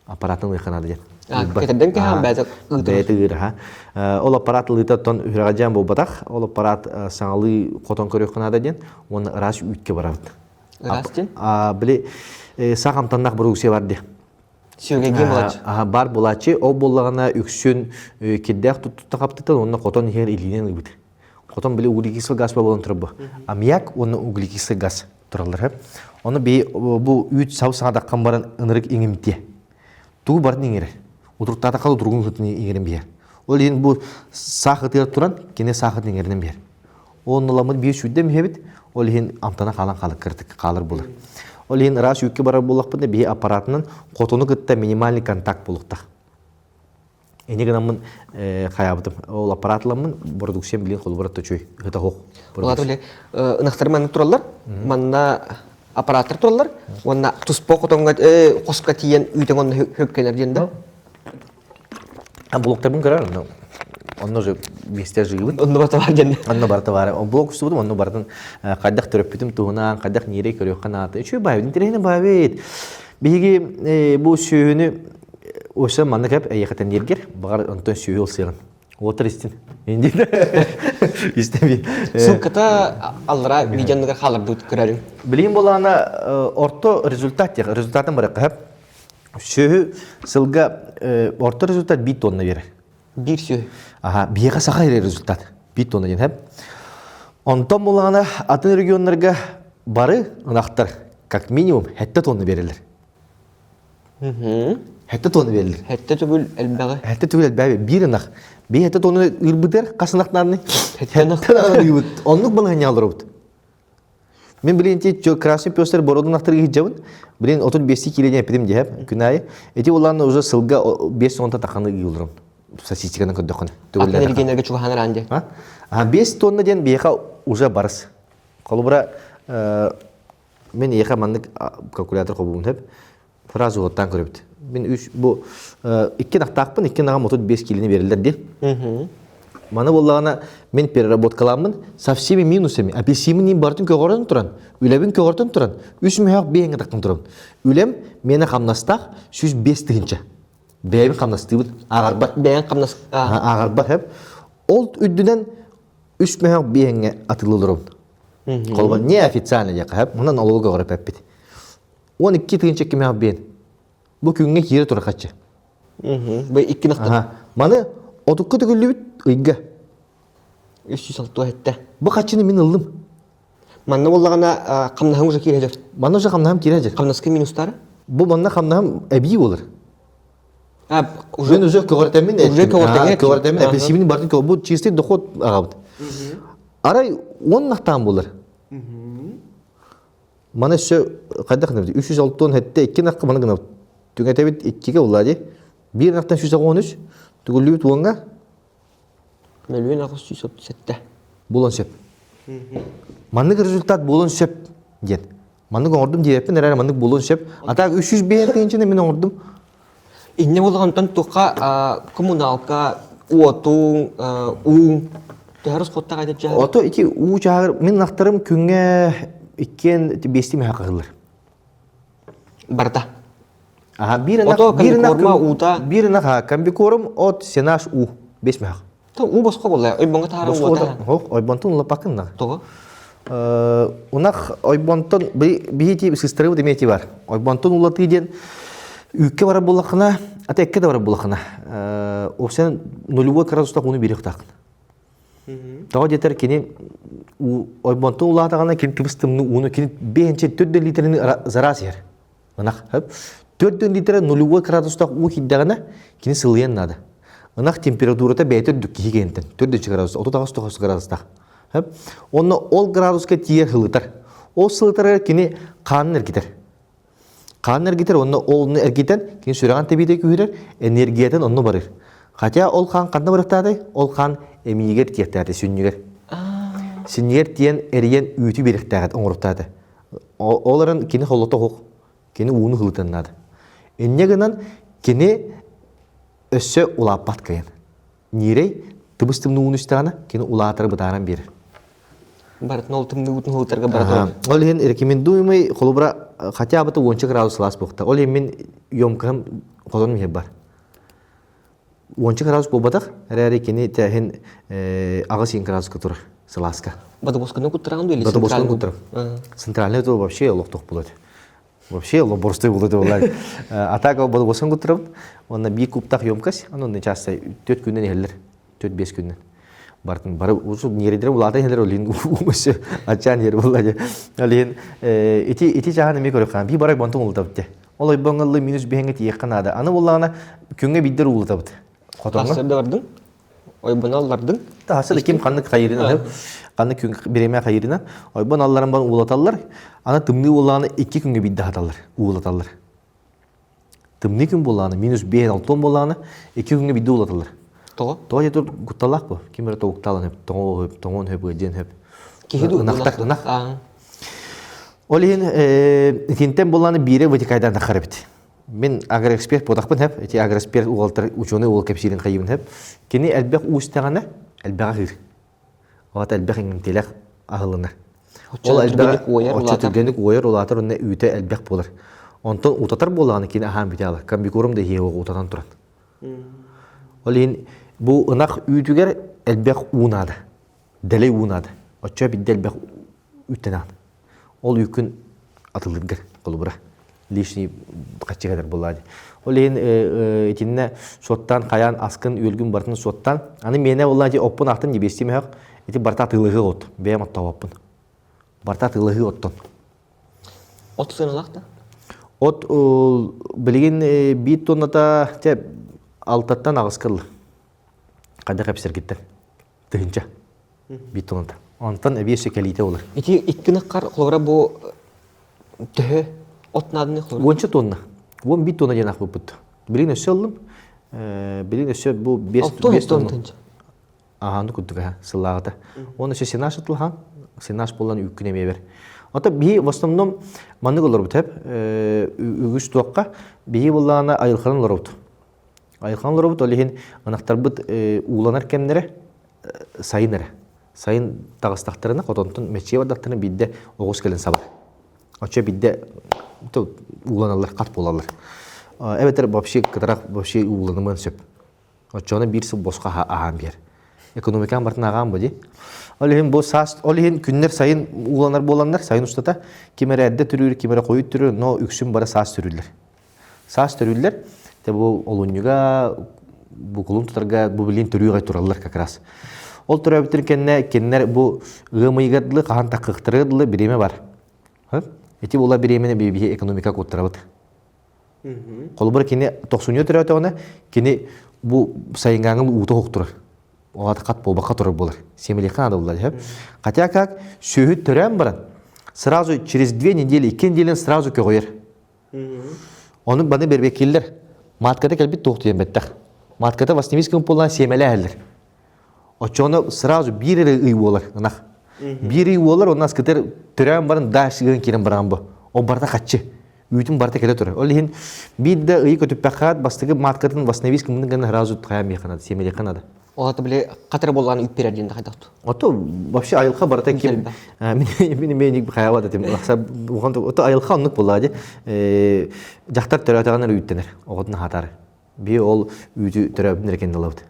Аппаратын ыйханады ден. Кетерден ке хам бәзі ыйдыр. Ол аппарат лыйтаттан үрәгәҗән болбатак, ол аппарат саңалы котон көрөкханада ден, оны раш үткә барабыт. Растин? Биле сагамтандак бир үксе бар ди. Сүйге кем болачы? Бар болачы, о болағына үксін кеддәк тұтты қаптыдан, онына қотон егер илінен ұйбыды. Қотон біле углекислый газ болуын тұрыбы. Аммиак, оны углекислый газ тұралар. Оны бұл үйт сау саңадаққан барын ынырық еңімте. Туғы барын еңері. Отырықтата қалу тұрғын ғытын еңерін бейер. Ол ең бұл сақытыр тұран, кене сақыт еңерінен бейер. Оның ұламын бейер шүйден мебет, ол ең амтана қалан қалыр болыр. Ол ең рас үйке барар болақпында бей аппаратынан қотоны күтті минимальный контакт болуқтақ. Энеге намын қаябыдым. Ол аппаратламын продукциям білен қолы баратты чөй. Ғыта хоқ. Олады біле, ұнақтары мәнік тұралар, манна аппараттар тұралар, онна тұспо қотонға қосқа тиен үйдің онна хөпкелер дейінді? Блоктарбын көрер, онны уже весте жығыбын. Онны барта бар дейінді? Онны барта бар. Блок үсті бұдым, онны бартын қайдақ түріппетім туғынан, қайдақ нерей көрек қанаты. Чөй байбет, интерейіне байбет. Беге бұл сөйіні Оша манны кәп әйеқатан ергер, бағар онтон сөйі ол сыйған. Отыр істен. Ендейді. Істен Сұнқыта алыра видеоныға қалыр бұд көрерің? Білейін болағына орто результатын барық қап. Сөйі сылға орто результат 1 тонна берер. 1 сөйі? Бейеға сақа ерер результат. 1 тонна ден қап. Онтон болағына атын регионларға бары ұнақтар как минимум 7 тонна берелер. Хәтті тоны берілер. Хәтті түгіл әлбәғі? Хәтті түгіл әлбәғі. Bir ынақ. Бей хәтті тоны ұрбыдыр қасынақтарыны. Хәтті ынақ? Онлық бұны ғаны алыр ұбыд. Мен білейін те, красный пёстер бородың ақтыры ғиджабын. Білейін 35 келеден әпедім дегіп, күнайы. Әте оларына уже сылға 5-10 тақаны ғылырым. Статистиканың көддіқын. Атын әргенерге чуғаныр әнде? 5 тонна ден бейқа уже барыс. Қолы бұра, мен еқа маңдық калкулятор қобуын әп, фразы ғоттан көріпті. Мен bu 2 naqtaqpın 2 nağa 35 kilini verirler de. Mana bollağına men переработкаламын со всеми минусами. Апельсинин бартын көгөрдөн туран, үлебин көгөрдөн туран, 3 мөһөк бейинге тактын туран. Үлем мени камнастак 105 тыгынча. Бейин камнастыбын агарба. Бейин камнас. Агарба хеп. Ол үддүнөн 3 мөһөк бейинге атылылырым. Колба не официально я хеп, мундан налогы көрөп эппит. 12 тыгынча кемөһөк бейин. Bu күнгө кире тура качы. Бу 2 нақта. Маны отукка төгүлүп ыйга. 360 хетте. Бу качыны мен ылдым. Манна боллагана камнаһың уже кире жер. Манна уже камнаһым кире жер. Камнаскы минустары? Бу манна камнаһым эби болор. Уже көгөртөмүн. Уже көгөртөмүн. Апельсинин бардын кө бу чистый доход агабыт. Арай 10 нактан болор. Мана сө кайдак 306 тонн хетте 2 накка мана гына. Түңәтәбит 2-ге улады. Bir naktan 113 tugullu tuğanga Мөлүен ағыз сүйсіп түсетті. bulon sep. Manlık rezultat bulon sep diyen. Manlık ordum diyepin herhalde manlık bulon sep. Atak 300 beğen deyince ne ben ordum. Инне болғантан тұққа коммуналка, уотуң, уң, тәріс қотта қайтып жағыр. Oto iki u çağır men naktarım künge ikken besti mi hakılır. Барта. Aha bir Oto kombikorma uta. bir nak ha kombikorum ot senaş u 5 mi hak. Та у босқа болай, ойбонға тағарым уота. Hok oybantun la pakın nak. Тоғы? Унах ойбонтон бихити сыстырып демети бар. Ойбонтон улаты ден үкке бара булахына, ата экке да бара булахына. Опсен нулевой градустак уну берек такын. Тоо жетер кини ойбонтон улатагана кин тыбыстымны уну кин 5-4 литрини зарас ер. Унах 4 литр нулевой градустак у хиддагана кини сылыян нады. Унах температурата бәйтер дүкки кентен 4 градус, 39 градустак. Онна ол градуска тиер хылытар. Ол сылытар кини канын эргитер. Канын эргитер, онна олны эргитен кини сүраған тебейде күйрер, энергиятен онны барыр. Хотя ол қан қанна барықтады, ол қан эмиегер тиектады, сүннігер. Сүннігер тиен эриен үйті беріктағады, оңырықтады. Оларын кини холлота хоқ, кини уыны хылытаннады. Эннегінен кини өссө улаппат кайын. Нирей тыбыстымны уыны үстіғана кини улатары бұтаран берір. Баратын ол тымны ұтын ұлтарға баратын. Ол ең рекомендуемый қолыбыра хотя бы 10 градус лас боқты. Ол ең мен емкім қолын мейб бар. 10 градус болбадық, әрі кені тәхін ағыз 10 градус күтір сыласка. Бады босқаны күттіраған дөйлі? Бады босқаны күттірім. Центральный это вообще лоқтық болады. Вообще лоборстой болады олай. Атаға бады босқаны күттірім, онна бей куптақ емкіс, оны часто 4 күннен елдер, 4-5 күннен. Бартын бары уже нередер улата хендер олин умысы ачан ер булады. Алин ити жаһаны ме көрөк би барай бонтон ултапты. Олай боңгылы минус бехенге тиекканада. Аны буллагана күнгө биддер ултапты. Котонга. Хасырда бардың? Ойбоналлардың? Тасыл ким канны кайрына деп, канны күн береме кайрына. Ойбоналларын бан улаталар. Аны тымны уллагана 2 күнгө бидде хаталар, улаталар. Тымны күн буллагана минус 5-6 буллагана 2 күнгө бидде улаталар. Тоғы? Тоғы жетір күтталақ бұл. Кемері тоғықталын өп, тоңын өп, өден өп. Кехеду? Нақтақ, нақ. Ол ең, тентен боланы бире ватикайдан да қарабет. Мен агроэксперт бодақпын өп, әте агроэксперт уғалтыр ученый ол кәпсерін қайымын өп. Кені әлбәқ ұстағаны, әлбәға ғыр. Олат әлбәқ еңімтелек ағылына. Ол түргендік ойыр, олатыр онына үйті әлбәқ болыр. Онтан ұтатар болағаны кені ағам бете алыр. Комбикорум да еуі ұтатан тұрады. Ол ең, бұл ынақ үйдігер әлбәқ уынады, дәлей уынады. Отча бидді әлбәқ үттенады. Ол үйкін атылыргер қолы бұра. Лишний қатчығадар болады. Ол ең, етініне соттан, қаян, асқын, өлгін бартын соттан. Аны мене олады оппын ақтын небестеме ақ, еті барта атылығы от. Бәйім аттау оппын. Барта атылығы оттан. От сыналақты? От, білген бейт тонната, алтаттан ағыз қылы. Қайда қапсыр кеттен. Түхінча. Бейт тонната. Онтан әбесі кәлейте олар. Эти иккіні қар қолғыра бұл түхі отнадыны қолғыра? 10 тонна. 10 бейт тонна ден ақ бұл бұтты. Білген өсі алдым. Білген өсі бұл 5 тонна. Ағанды күттігі сылағыда. Оны өсі сенаш ұтылған. Сенаш болан үккіне мебер. Ота бейі в основном маңны қолар бұт әп. Үгіс туаққа бейі болағына айылқанын олар бұт. Айылқанын олар бұт. Олеген анақтар бұт уыланар кәмнері сайынары. Сайын тағыстақтарына, қотонтын мәтшей бардақтарына бидде оғыз кәлін сабар. Оча бидде уыланалар, қат болалар. Әбетер бапши қыдарақ бапши уыланымын сөп. Очаны бірсі босқа аған бер. Экономикан бартын аған бұди. Олеген бұл сас, олеген күннер сайын уыланар боландар, сайын ұстата. Кемері әдді түрір, кемері қойыт түрір, но үксін бара сас түрілер. Сас түрілер, бұл олуnyuga, бұл құлын тұтарға, бұл білін түріғай тұралар қақырас. Ол түрі өбітір кеннер бұл ғымайғадылы, қаған тақықтырғадылы біреме бар. Эти бола биремени бебие экономика коттарабыт. Колбар кини 90 түрі өтіғана, кини бұл сайынғаңыл ұты хоқтырыр. Олады қат болбаққа тұрыр болыр. Семелеқан ады болады. Хотя как сөйіт түрән баран, сразу через 2 недели, 2 неделен сразу көғойыр. Оны баны бербек келдер. Матката келбит тоқтуен беттақ. Матката Васневийском полан семелі әлдір. Очоны сразу bir ый болар, ынақ. Bir ый болар, оннас кітер түрән барын дашығын керін баран бұ. О барда қатшы. Үйтін барда келе тұры. Ол ехін бидді ый көтіп бәқат, бастығы маткатын Васневийском мұның ғана разу қаян бейқанады, семелі қанады. Олаты біле қатыр болғаны үп берер дейінді қайдақты. Ото вообще айылға барата кем мен қаябады дем. Ото айылға оннық болады. Жақтар төрәтағанар үйттенер. Оғытын хатары. Би ол үйті төрәбін еркен далауды.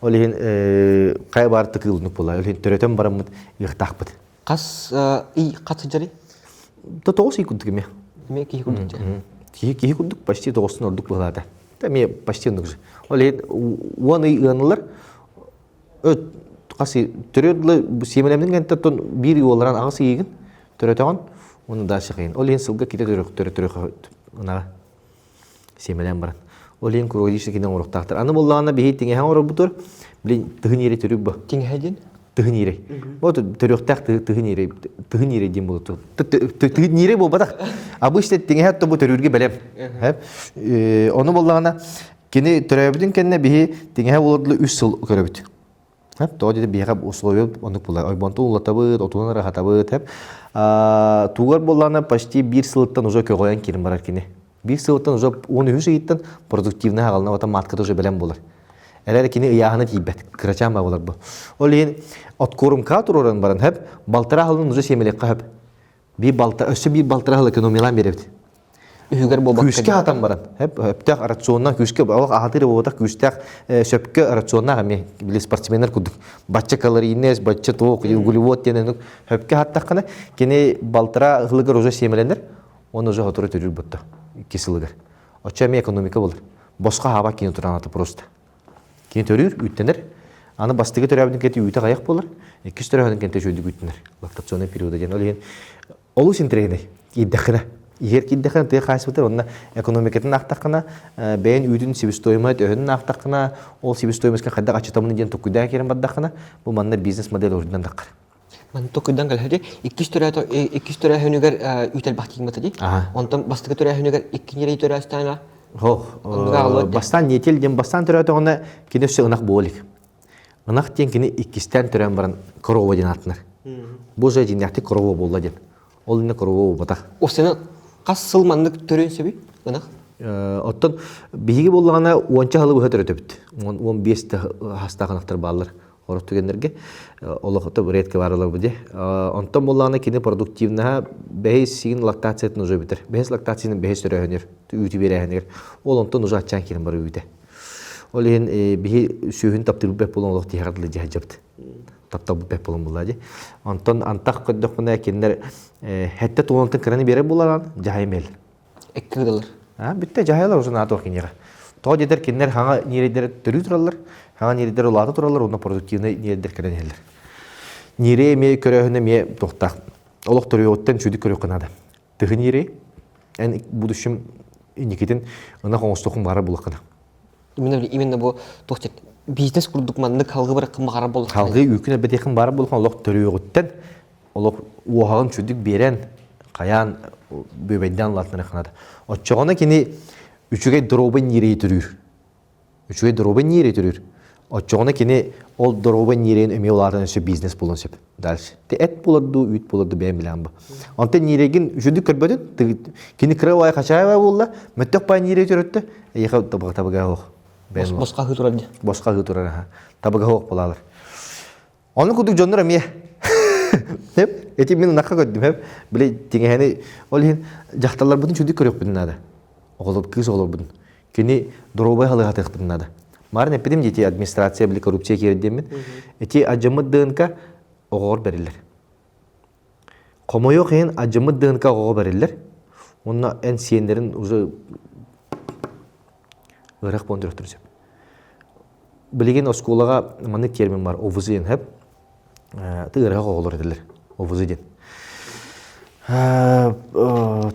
Ол ехін қай бары тұқылынық болады. Ол ехін төрәтен барамыд иқтақпыд. Қас үй қатсы жары? Тоғыз үй күндік еме. Ме кейі күндік жары? Кейі күндік почти тоғызын ордық болады. Ме почти onduk. Ол ехін он үй ұғанылар қасы түреді семелемдің кәнттен бір үй оларан ағысы егін түретіған, оны да шықайын. Ол ехін сылға кете түрек семелем баран. Ол ехін көргедейші кеден орықтақтыр. Аны болағына бейт теңе хан орық бұтыр, білен тұғын ере түрек бұ. Теңе әден? Тұғын ере. Ол түректақ тұғын ере дем болды. Тұғын ере бол бадақ. Абышты теңе әтті бұл түрерге бәлем. Оны болағына кені түрәбідің кәніне бейі теңе олардылы 3 сыл көрөбіт. Тоғы деді бейғап условия онық бұлай. Ойбонты ұлатабыд, отуынан рахатабыд. Туғар болағына почти 1 сылыттан ұза көғоян керім барар кені. 1 сылыттан ұза 13 еттен продуктивны ағалына ота маткада ұза бәлем болар. Әләрі кені ұяғыны дейбәт, қырачан ба болар бұл. Ол ең откорым катыр оран баран әп, балтыра ғалының ұза семелек қап. Өсі бір балтыра ғалы экономиялан беребді. Үйгер болбақ Күшке атам баран. Хөптәк рационнан күшке, алық ағатыры болдақ күштәк сөпкі рационнан ғаме біле спортсменер күдік. Батча калорийнес, батча тоқ, углевод денен хөпке аттақ қана, кені балтыра ғылығыр ұза семеленер, оны ұза ғатыры түрір бұтты, кесілігір. Оча әме экономика болыр. Босқа хаба кені тұран аты просто. Кені түрір, үттенер. Аны бастығы түрәбінің кәті үйті ғаяқ болыр, 2 түрәбінің кәті жөйдік үттенер. Лактационный периода ден. Олу синтрегіне, иддәқіна. Егер киддехан тыйы қайсыбытыр, онына экономикетін ақтақына, бәйін үйдің себестоимайт өйінің ақтақына, ол себестоимайскен қайдақ ачытамыны ден тұқыда керін баддақына, бұл манна бизнес модель ордынан даққар. Мен тұқыдан қалады, 2 түрә хөнігер үйтел бақтығын бата дей. Онтан бастығы түрә хөнігер 2 рей түрә ұстайна. Бастан нетел ден бастан түрә тұғына кенесі ұнақ болик. Ұнақ ден кені 2-тен түрән баран корова ден атынар. Бұл жай деняқты корова болды ден. Ол дені корова батақ. Осыны қас сылмандық түрен сөбей, ғанақ? Оттан бейгі болғана 10 халы бұға түрі төпті. 15 хастағанақтар балылар орықтығендерге. Олық редке барылар бұде. Онтан болғана кені продуктивнаға бәйіз сигін лактациятын ұзы бітір. Бәйіз лактацияның бәйіз түрі әнер, үйті бері әнер. Ол онтан ұзы атчан керін бары үйті. Ол ең бейгі сүйін таптыр бәп болған олық тияғардылы жағы жапты. Таптабы бәп болын болады. Онтан антақ көддіқпіне кендер хәтті туғантын кіріні бере боларан жайым әл. Әккі қыдалар? Бітті жайылар ұзын аты оқын еға. Тоғы дедер кендер хаңа нерейдер түрі тұралар, хаңа нерейдер олаты тұралар, оны продуктивны нерейдер кірін әлдер. Нерей ме көріғіні ме тоқтақ. Олық түрі өттен жүді көрі қынады. Тұғы нерей, ән бұдышым некетін ұна қоңыстықын бары бұл қына. Именно бұл тоқтет. Бизнес құрдық маңдық қалғы бір қымағара болық. Қалғы үйкіне бәтекін бары болған олық түрі өттен, олық оғағын жүдік берен, қаян бөбәйден латыныры қынады. Отчағына кені үшігей дұробын нерей түрір. Отчағына кені ол дұробын нерейін өме олардың өсі бизнес болын сөп. Дальше. Әт болырды, үйт болырды бәйін білән бұ. Онтан нерейгін жүдік көрбөдін, кені кірі қачайға болла, мүттік бай нерей түрітті, еқа табыға оқ. Босқа хы тұрады. Босқа хы тұрады. Табыға оқ болалар. Оның күдік жоныр әме. Әте мен наққа көддім. Біле теңені ол ең жақталар бұдың жүдік көрек бұдың ады. Оғылып кыз олар бұдың. Кені дұробай қалыға тық бұдың ады. Марын әпедім дети администрация біле коррупция кередемін. Әте ажымы дығынқа оғығыр бәрілер. Қомойы қиын ажымы дығынқа оғығыр бәрілер. Онына ән сиендерін ұзы ырық бондырық тұрсып. Білеген осколаға маңық термин бар, овызы ен әп. Ты ырық оғылыр еділер, овызы ден.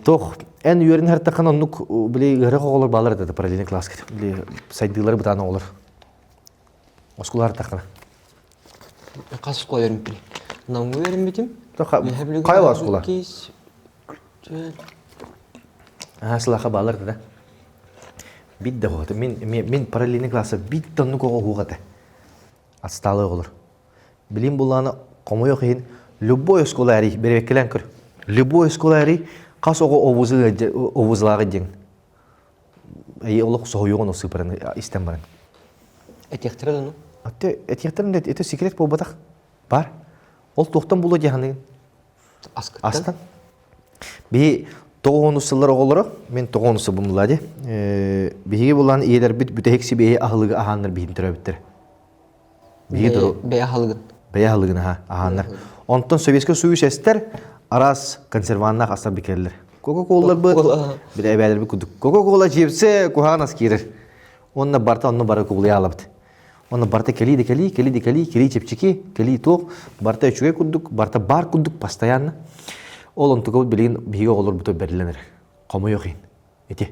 Тоқ, ән үйерін әрттіқан онық біле ырық оғылыр балар деді параллельный класс кет. Біле сайдығылары бұтаны оғылыр. Осколар әрттіқана. Қасы қой өрім біле. Науңы өрім бетім? Қай ола оскола? Сылақа балар деді. Бит да хоты. Мен параллельный класса бит тонну кого хугата. Отсталый olur. Билим буланы комой окейин любой сколари берекелен көр. Любой сколари кас ого овузлагы ден. Ай олох союгон осы паран истен баран. Этехтер да ну. Этехтерин это секрет по батах. Бар. Ол тоқтан булы жаһаны. Астан. Би 90-сыллар оголоро мен 90-сы бумлади. Биге булан иелер бит бүтехси бие ахлыгы аханнар бихин төрөбүттер. Бея халгын. Бея ахлыгын аханнар. Онтон Советский Союз эстер арас консерваннак астан бикерлер. Кока-колалар бу бир эбелер бу кудук. Кока-кола жепсе куханас кирер. Онна барта онна бары кулай алабыт. Онна барта кели чепчики, кели ток, барта үчүгө кудук, барта бар кудук постоянно. Ол онтугу билген биге олор буто берленер. Комой окин. Эти.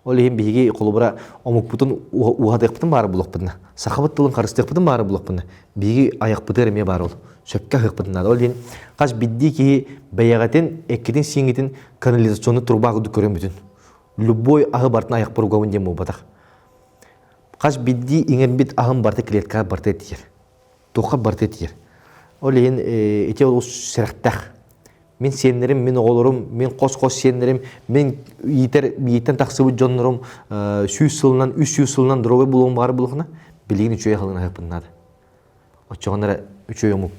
Ол эм биге колубара омукпутун ухадыктын бары булукпын. Сахабат тылын карыстыктын бары булукпын. Биге аяк эме бар ол. Сөккө хыкпытын. Ол ен каш бидди ки баягатын эккидин сиңитин канализационный труба кудук көрөн бүтүн. Любой агы бартын аяк буругабын дем батак. Каш бидди иңен бит агым барты клетка барты тиер. Тока барты тиер. Ол ен эте ол сырактак. Мен сеннерим, мен оголорум, мен кос сеннерим, мен биеттен таксыбы жоннорум 100 сылынан, 300 сылынан дробой булуң бары булугуна билигин үчөй кылына хыпыннады. Очогонара үчөй омук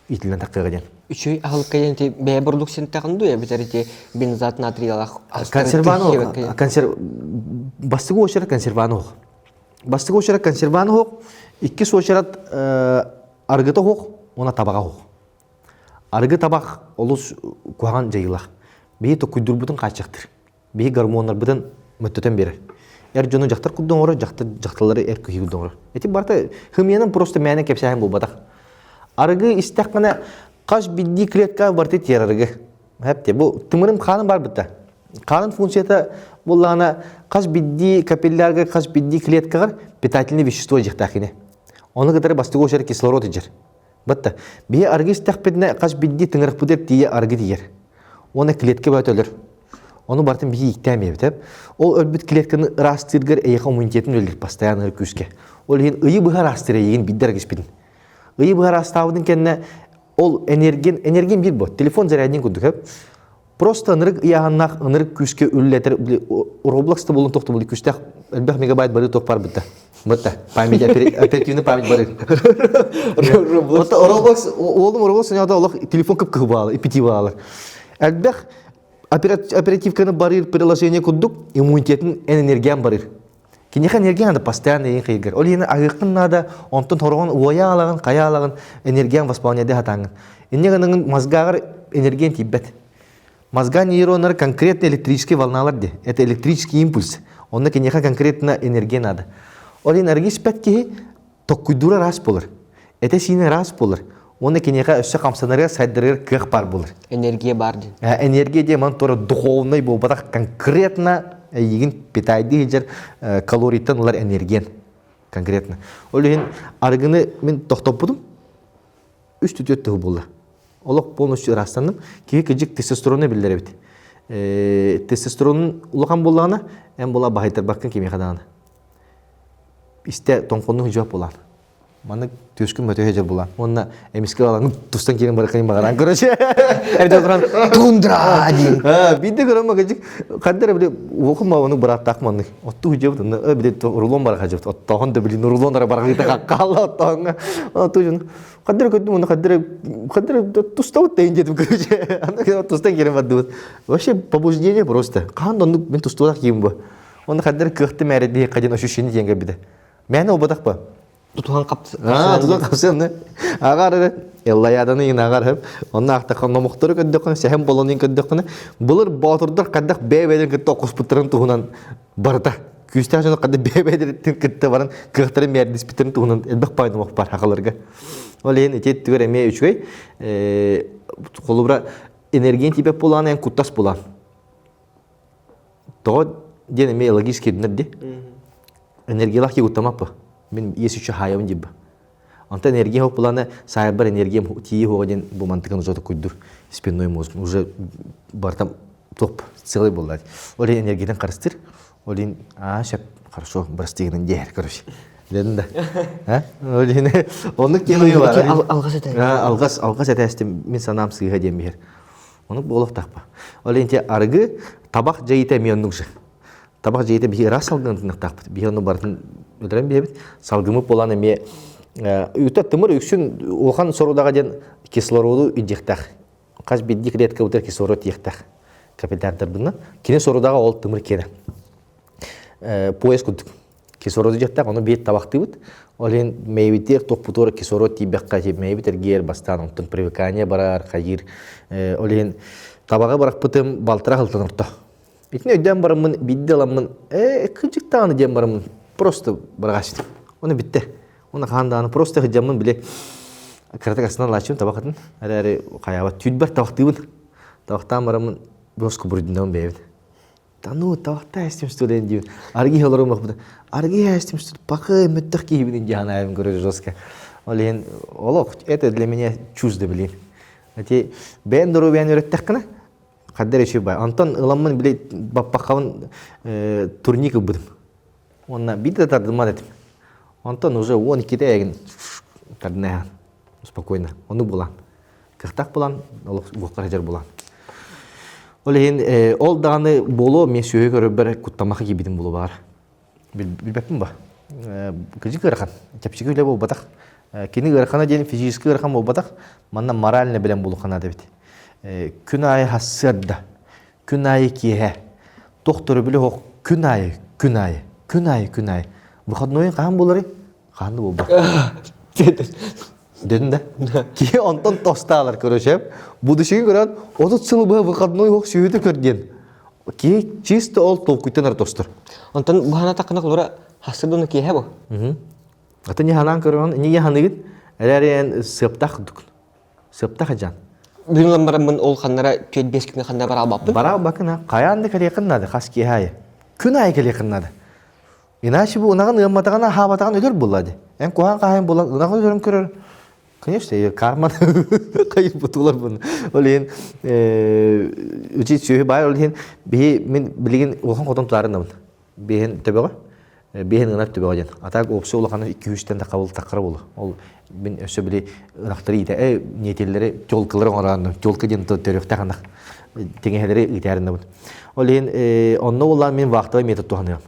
итилен таккыга ден. Үчөй ахылыкка ден бея бурлук сен тагынды я бетерите бензат натриялах. Бастыгы очара консерваны хок. Бастыгы очара консерваны хок, 2 сочарат аргыта хок, она табага хок. Аргы табак олус куаган жайылах. Бейі токуйдур бұтын қачықтыр. Бейі гормонлар бұтын мүттөтен бері. Әр жоны жақтар күддің оры, жақталары әр күхи күддің оры. Әті барта хымияның просто мәне кепсәйін бұл батақ. Аргы істәққана қаш бидді клетка барты тер аргы. Әпте, бұл тымырым қаның бар бұтта. Қаның функцията болағына қаш бидді капиллярға, қаш бидді клеткағар питательный вещество жақтақыне. Оны қытары бастығы ошары кислород ежер. Батта, бие аргис тахпедне каш бидди тыңырык будер тие аргы дияр. Оны клетке бөт өлөр. Оны бартын бие иктәмей бит. Ол өлбүт клетканы растыргыр эйха иммунитетін өлөр постоянно күскә. Ол ен ыйы быга растыры еген биддер гиспин. Ыйы быга растаудын кенне ол энерген бир бот. Телефон зарядын күдүк. Просто ынырык ыяганнак ынырык күскә өлләтер Robloxта болун токты бул 200 мегабайт бары ток бар битте. Бытта, память оперативный память бары. Roblox, олдым Roblox сенада олох телефон кып кыбалы, ипетивалар. Әлбәх оперативканы барыр, приложение куддук, иммунитетін энергиян барыр. Кенеха энергиян да постоянно ен кыйгыр. Ол ені агыкын нада, онтон торгон уая алагын, кая алагын энергиян восполняде хатаңын. Энергиян мозгагар энергиян тиббет. Мозга нейронları конкретно электрические волналар де. Это электрический импульс. Онда кенеха конкретно энергия надо. Ол энергия спәткеһи токкуйдура раз болыр. Эте сине раз болыр. Оны кенеха өссө камсанарга сайдырыр кых бар болыр. Энергия бар де. Энергия де ман тора духовный болбатак конкретно егин питайды жер калорийтен улар энергиян конкретно. Ол ен аргыны мен токтоп будум. Үстү төттү болду. Олық полностью растандым. Кеге кежик тестостеронны билдер бит. Тестостеронун улахан болғаны, әм бола бахайтар баққан кеме қадағаны. Исте тоңқонның жауап болған. Маны төскін мөтөе жер болған. Онына әмеске алаңын тұстан кейін барақайын бағаран көрөші. Әрде отырған тундра дейін. Бейді көрім кежик. Қаддар біле оқыма оны бұраттақ манны. Отты хүжеп бұтын. Біле рулон барға жепті. Оттағын да білін рулонлары барға қаққалы оттағынға. Отты жүн. Қаддар көттім оны қаддар тұста өттейін жетіп көрөші. Ана тұстан керем барды бұд. Вообще побуждение просто. Қан оны мен тұстуадақ кейін бұ. Оны қаддар көқті мәреді қаден ощущение дегенге біді. Мәні ол бадақ ба? Тутуған қапсы. Тутуған қапсы. Ағар эллаяданы ин ағар хеп. Онна ақтаққан номықтары көддіққаны, сәхем болонын көддіққаны. Бұлыр батырдар қаддақ бәйбәйден күтті оқыспыттырын тұғынан барда. Күстен жаны қадды бәйбәйден күтті барын қықтары мәрдіс біттірін тұғынан әлбәқ пайдым оқ бар ақыларға. Ол ең етет түгер әме үшгей. Қолыбыра энергиен типеп болан, ән күттас болан. Тоғы ден әме логический дүнерді. Энергиялақ ке ұттамап ба. Мен есі үші хайауын деп ба. Анта энергия хоқ боланы сайбар энергия тие хоға ден бұл мантықын ұзаты көйдір. Спинной мозг. Уже бартам топ целый болады. Ол энергиядан қарыстыр. Олин, шеп, хорошо, брастигінің дер, короче. Дедім да. Олин, оны келуі бар. Алғас әтә. Алғас әтәстім, мен санам сыйға дем бер. Оны болып тақпа. Олин, те арғы табақ жайыта мейонның жы. Табақ жайыта бейі рас салғын тыңық тақпы. Бейі оны бардың өдірен бейбіт. Салғымы боланы ме үйті тымыр үксін оған сорудаға ден кислороду үддектақ. Қаз бедді клетка өтер кислород ектақ. Капитардар бұны. Кені сорудаға ол тымыр кені. Пояс күдік. Кислороду жақтақ, оны бейт табақты бұд. Олен мейбеттер тоқпутор кислород тибекқа жеп мейбеттер гер бастан. Онтын привыкания барар, қайыр. Олен табаға барақ бұтым балтыра қылтын ұрта. Итіне өйден барымын, бидді аламын, күнжіктағаны дем барымын. Просто барғашты. Оны бітті. Оны қандағаны просто қыджамын біле. Кірті қасынан лачым табақытын. Әрі қаябат түйд бар табақты бұд. Табақтан барымын, босқы бұрдындауын бейбін. Тану тавахта естим студент дивин. Арги хелором бахбуда. Арги естим студент. Пока меттах кибин джанаем говорю жестко. Олен, олох, это для меня чуждо, блин. Эти бендеру бендеру тахкана. Кадер еще бай. Антон ламан блин бапахаван турник будем. Он на бита тардма дет. Антон уже он китаягин тарднехан. Спокойно. Он булан. Кахтах булан, олох гохкараджар булан. Олеген ол дағаны болу мен сөйе көрі бір күттамақы кебетін болу бар. Білбәппін ба? Күзі көріқан, кәпшігі үлі бол батақ. Кені көріқана дейін физическі көріқан бол батақ, манна моральны білен болу қана да біт. Күн айы хассырда, күн айы кеге, тоқтыры білі хоқ, күн айы. Бұқаднойын қаған болары? Қағанды бол ба. Dedin de. Ki ondan tostalar görüşüp, bu düşün gören 30 yıl bu kadını yok süydü gördün. Ki çist ol tokuytan tostur. Ondan bahana takına kulura hasırdığını ki hebo. Atın yahanan görüyorsun, niye yahanı git? Eğer sıptak duk. Sıptak ajan. Benim lambaramın ol kanlara tüyet 5 gün kanlara bara bakın. Bara bakın ha, kayandı kali yakınladı, kas ki hayı. Gün ayı kali yakınladı. İnaşı bu onağın ıyamatağına habatağın ölür buladı. En kohan kayan bulan, onağın ölürüm körür. Конечно, карман кайыр бутулар bunu. Олен үчи сөйі бай олен бе мен білген оған қотын тұларында бұл. Бейін төбеға, бейін ыңап төбеға ден. Атақ оқсы олақаны 200-тен де қабыл таққыры болу. Ол мен өсі біле ұрақтары ете, ниетелері жолқылары оңырағында, жолқы ден төректі қандақ теңелері үйтәрінде бұл. Олен онны олар мен вақтывай метод туғанығым.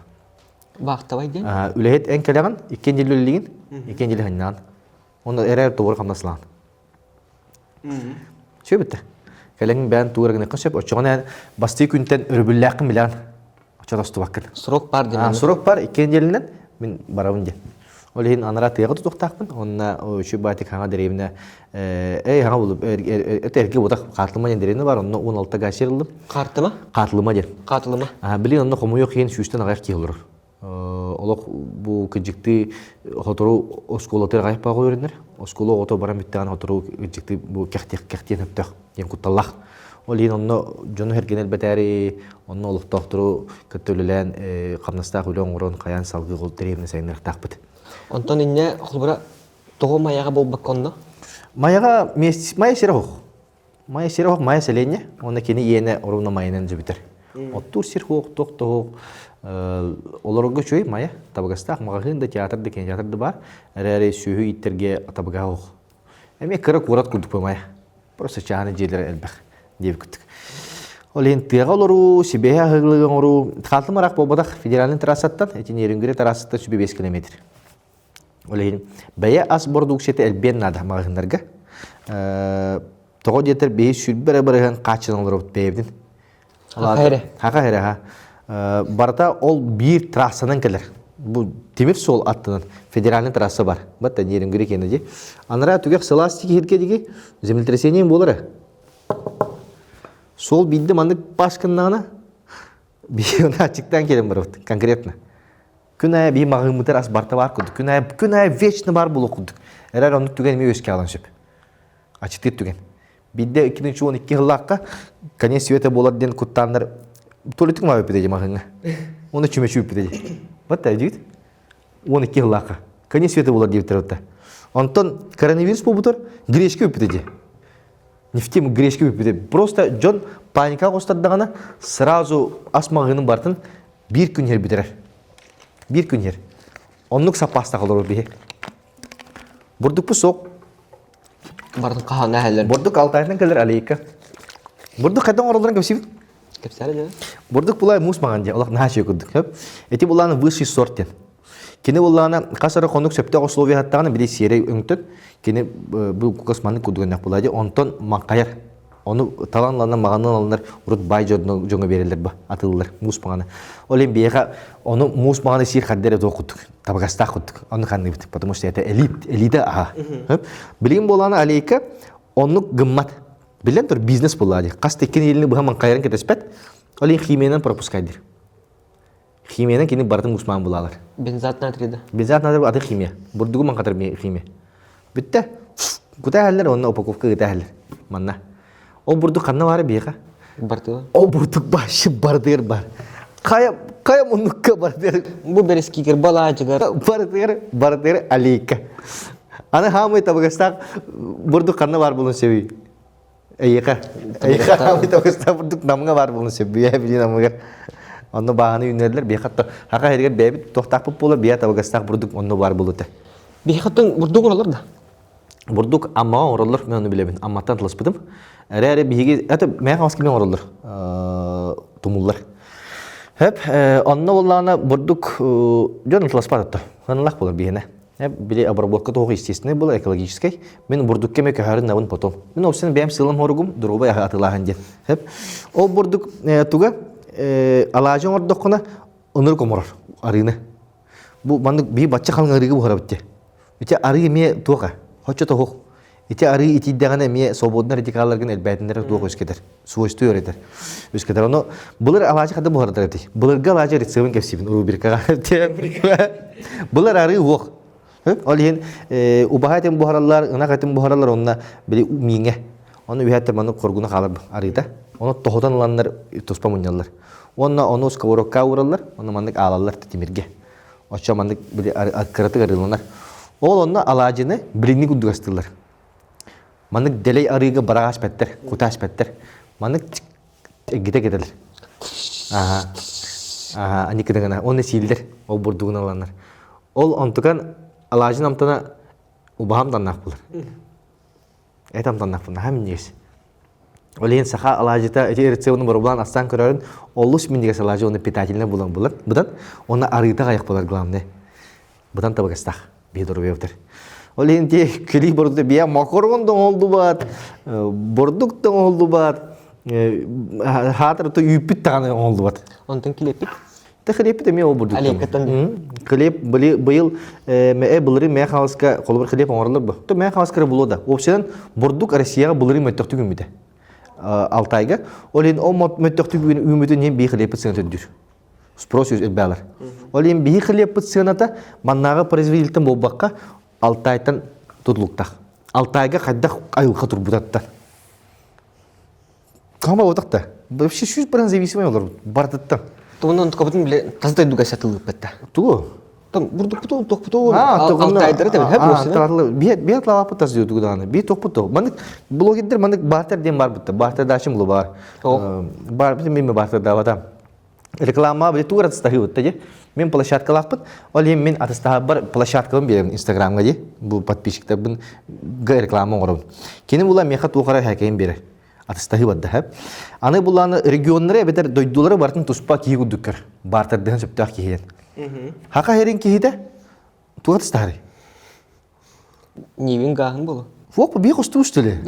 Вақтывай ден? Үләйет ән кәліған, 2 жыл өлілеген, 2 жыл ханнаған. Onda erer tuğur kamnaslan. Şöyle bitti. Kalenin ben tuğur gene kaçıp açığına bastı günten örbüllakın bilen açadostu bakın. Surok var değil mi? Surok var ikinci elinden ben baravunca. Olehin anara teyga tutuktakpın. Onna şu batik hanga derevine hanga bulup erki budak kartılma derevine var. Onna 16 gaşırıldım. Kartı mı? Kartılma der. Kartılma. Bilin onna komu yok yen şu üstten ağayak ki olur. Олох бу кыжыкты хотору осколотер гайпа койрундар. Осколо ото барам биттан хотору кыжыкты бу кехтен өптөк. Ен кутталлах. Ол ен онно жону хергенел бетери, онно олох доктору көтөлөлөн камнаста хулон орон каян салгы гол деревне сайныр такпыт. Онтон инне холбара того маяга болбак кондо. Маяга мая сирох. Мая селене, онна кени йене оруна майнен жибитер. Оттур сирхок токток олорго чөй мая табагастак магагында театрда кен театрда бар. Әрәре сүйү иттерге табага ох. Эме кыры курат кудуп мая. Просто чаны жерлер элбек деп күттүк. Ол ен тыгалору сибея хыглыгын ору калтымарак болбадак федеральный трассаттан этин ерингире трассаттан сүбе 5 км. Ол ен бая ас бордук сете элбен нада магагындарга. Того жетер бей сүлбере-береген качыналар бейбдин. Хака Барта ол bir трассадан келер. Бу темир сол аттынан федеральный трасса бар. Батта нерим керек енеди. Анара түгек сластики хиркедиги землетрясение болары. Сол бидди мандык башкыннагына бийона ачыктан келем бар конкретно. Күнай би магымытыр ас барта бар кудук. Күнай вечно бар болу кудук. Эрер ондук түген ме өскө аланшып. Ачыктыр түген. Бидде 2012 жыллакка конец света болар ден куттандар Толитик мабы пидеди махынга. Оны чүмечү пидеди. Вот так жит. 12 жыллакка. Конец света болар деп турат. Антон коронавирус болбутур, грешке пидеди. Нефтем грешке пидеди. Просто жон паника костаддагана сразу асмагынын бартын Bir gün her bitirer. Bir gün her. Onluk sapasta kalır bir. Burduk bu sok. Бардың қаған әһәлләр. Burduk altaydan gelir aleyka. Burduk kadın oralardan kösübü. Кепсәле дә. Burduk bulay mus mağanca. Allah ne şey kurduk. Hep. Eti bulanı vışı sorten. Kini bulana kasara konuk septe oslovi hattağını bir de siyere öngtün. Kini bu kukasmanlık kuduğunak bulaydı. Ondan makayar. Onu talanlarına mağanan alınır. Urut bay jonga verirler ba. Atılırlar. Mus mağanı. Olayım bir yaka onu mus mağanı siyir kaddere dokuduk. Tabagasta kurduk. Onu kandı bittik. Потому что это elite aha. Hep. Bileyim bulana aleyka onluk gımmat. Bilen tur biznes bulaydı. Kas tekin elini bu hemen kayarın ketespet. Olayım химиядан пропускайдыр. Химиядан kini бардың mus mağan bulalar. Бензат натрийді. Bizat nadir adı химия. Burdugu man kadar химия. Bitti. Kuta haller onunla упаковка kuta haller. Manna. O burduk kanna var bir ya. Барды. O burduk başı bardır bar. Kaya munukka bardır. Бұл берес кигер бала жігер. Bardır alika. Ana hamı tabakastak burduk kanna var bunun sevi. Eyka. Eyka hamı tabakastak burduk namına var bunun sevi. Ya bilin namına. Onu bahane yöneldiler. Bir hatta haka herger bebi tohtak pola bir tabakastak burduk onu var bulutu. Бейхаттың бұрдық ұралар да. Burduk amma oralar ben onu bilemedim. Ammattan tılıspıdım. Ere bihigi hatta men haskimen oralar. Tumullar. Hep onna vallana burduk jön tılıspadattı. Hanlak bolar bihine. Hep bile обработка того естественной была экологической. Мен бурдукке ме кахарын навын потом. Мен опсен бем сылым хоргум дроба я атылахан ден. Hep o burduk tuga alajın ordokuna onur komor arını. Bu bandık bir bacça kalın arıgı bu harabitti. İşte arıyı miye tuğa. Hoca tohuk. İşte arıyı itiddiğine miye soboduna radikallargın elbette tuğa öskedir. Suvaştı öğretir. Öskedir onu. Bular alajı kadar bu haradır etti. Bularga alajı ritsevin kefsibin. Uru bir kağa. Bular arıyı vok. Olihin ubahatin buharalar, ınakatin buharalar onunla böyle minge. Onu üyetter bana korguna kalır arıyda. Onu tohudan olanlar tospa munyallar. Onu uskavorokka uğrarlar. Onu mandık ağlarlar tetimirge. Oça mandık böyle kıratı arılanlar. Onunla alacını birini kudugastırlar. Mandık deley arıyga barağaş petler, kutaş petler. Mandık gide giderler. Aha. Aha, ani kıdığına. Onu sildir. O burduğuna olanlar. Ol ontukan alacın amtana ubaham tannak bulur. Etam tannak bulur. Hem neyse. Oleyin saha alacıta eritsevunu barubulan aslan körörün olus mindigas alacı onu pitatiline bulan bulan. Budan ona arıyta kayak bular glamne. Budan tabakastak. Bir doğru beyevdir. Oleyin diye kili bordu biya makorgon da oldu bat. Borduk da oldu bat. Hatır to yüpit tane oldu bat. Онтың келепік. Klip de mi o burduk. Alekatan. Klip bıyıl me bulları me xalska kolbar klip onarlar bu. To me xalska bulu da. Opsiyon burduk Rusiyaga bulları mettoktu gümüde. Altayga. Olin o mettoktu gümüde ne bir klip sınırdır. Sprosius elbalar. Olin bir klip sınırda mannaga производитель болбакка Altaydan tutulukta. Altayga kadda ayılqa turbudatta. Kama otakta. Вообще 100% зависимый olur. Bardatta. Туғынан тұқабытын біле таздай дуга сатылып бәтті. Тугу. Там бұрдық бұты, тоқ бұты алтайдары тәбіл. Хәп осы. Bir lava putas diyor tuğdanı. Bir top putu. Manık blogger manık barter diye var bitti. Barter daşım bulu var. Bar bizim mi barter davada. Reklama bir tuğra tstahi bitti je. Men площадка лаппыт. Олем мен атыстағы бар площадкам берем Instagramга же. Бұл подписчиктарбын реклама орын. Кені була меха туғара хәкәйін бере. Атыстағы бадда хәп. Аны буланы регионнары бетер дойдулары бартын туспа киі күдіккір. Бартерден сөптақ киген. Хақа херин киіде? Туға тыстары. Невин ғағын болу. Фок, бия қосту үстілі.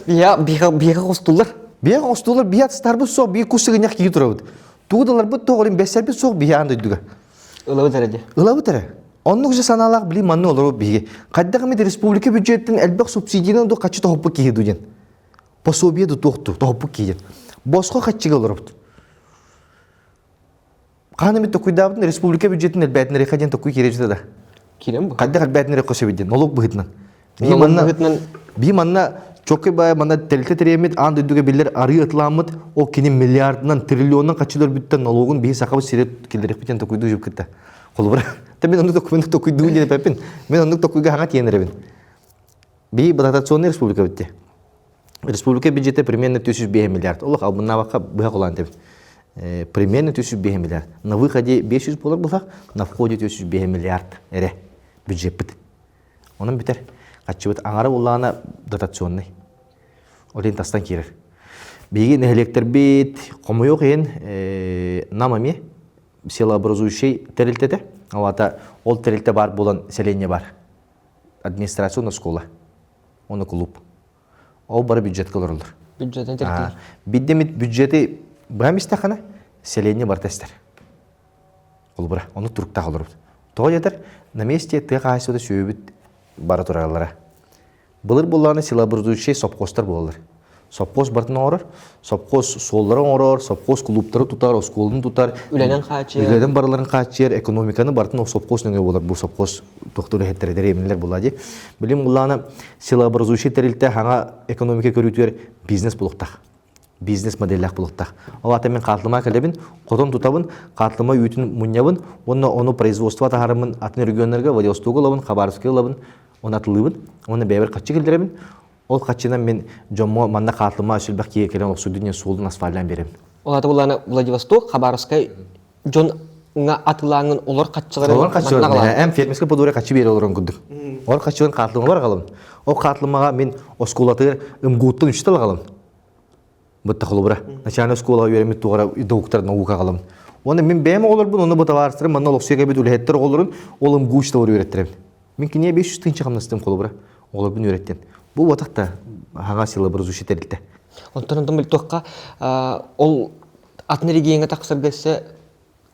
Бия қостулар. Бия қостулар, бия тыстар бұл соқ, бия күстігін яқ киі тұрауыд. Туғдалар бұл тоғырын бәсәр бұл соқ бия андойдуға. Илабы тәрәде. Илабы тәрә. Onun güzel sanalar bile manlı olur o bilgi. Kadar mı Respublika bücretin elbette subsidiyenin de kaçı tohupu kihiduyen. Пособие da tohtu, tohupu kihiyen. Boşka kaçı olur. Kanı da kuydavatın Respublika bücretin elbette nereye kaçın tokuy kirejde da. Kirem bu. Kadar elbette nereye koşabilir. Nolok buhitnan. Bir manna çok iyi manna telte teremet andı düge biller arı atlamıt o kinin milyardından trilyondan kaçılır bitten nologun bir sakabı siret kildirek biten tokuydu jup kitta. Kolbara. Tabii onu tokuydu diye pepin. Ben onu tokuyga hangat yenerebin. Bir dotasyonlu Respublika bitti. Respublika bücreti примерно 305 milyard. Allah bundan vaka bu olan tabii. Примерно 305 миллиард. На выходе 500 болар булсак, на входе 305 миллиард эре бюджет бит. Onun biter. Kaçıbıt аңары уллана дотационный. Олен тастан кирер. Беги нехелектер бит, комуйок ен намами силообразующий терилтете. Алата ол терилте бар болан селение бар. Администрационная школа. Оны клуб. Ол бары бюджет кылырылыр. Бюджеттен терилтелер. Биддемит бюджети бәмистахана селение бар тестер. Олбыра, оны турукта калырып. Тоға жетер, на месте ты қайсыда сөйбіт бара туралара. Былыр болланы силообразующий сопкостар болалар. Сопкос бартын орыр, сопкос соллары орыр, сопкос клубтары тутар, осколын тутар. Үләнен қачыр. Үләнен барларын қачыр, экономиканы бартын сопкос нөңе болар. Бұл сопкос тоқтыры хеттередер емінлер болады. Білім болланы силообразующий тәрілті хаңа экономика көрітуер бизнес болуқтақ. Бизнес модельләк булыктак. Алата мен катлыма келебин, котон тутабын, катлыма үтүн муньябын, оны производство тахарымын, атын регионнарга, Владивостокка лабын, Хабаровскка лабын, оны атылыбын, оны бәбер качы келдеребин. Ол качынан мен жоммо манда катлыма сүлбәк кие келен оксу дүние солдун асфальдан берем. Олата буланы Владивосток, Хабаровскка жон ңа атылаңын олар качылары. Олар качылары. Эм фермеске подуре качы бере олорун күдүк. Олар качылын катлыма бар калым. Ол катлымага мен оскулатыр ымгуттан үчтел калым. Бытта холбра. Начальная школа үйренмет тугара доктор наука калым. Оны мен бәме олар бу, оны бутаварстырым, мана локсига бит үлеттер оларын, олым гучта ор үйреттирем. Мен кине 500 тынчы камнастым холбра. Олар бун үйреттен. Бу ватакта хага силообразующий терилте. Онтон бил токка ол атнеригиеңе таксыргасы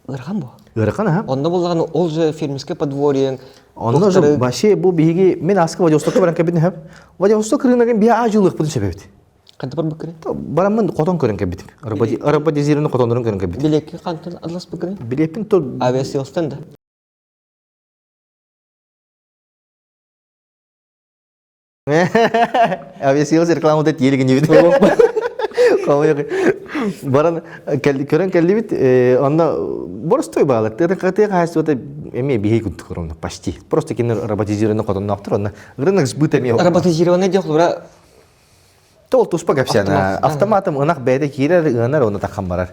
ырган бу. Ырган ha. Онда булган ол же фермерский подворье. Онда же башы бу биги мен аска Владивостокка баран кабин хап. Владивосток рыногын бия ажылык бу себепти. Кандай бар бикре? Барамын котон көрөн кабит. Роботизированный котондорун көрөн кабит. Билекке кантын атлас бикре? Билепин то Авиасилстан да. Авиасилс реклама да тиелген дебит. Камык. Баран көрөн келди бит. Анда борстой баалар. Тете кайсыта эме бихей күттүк көрөм почти. Просто кинер роботизированный котон наптыр, анда рынок сбыта ме. Роботизированный дехлура Тол туспа капсана. Автоматом ынак бәйдә кирер ынар оны такан барар.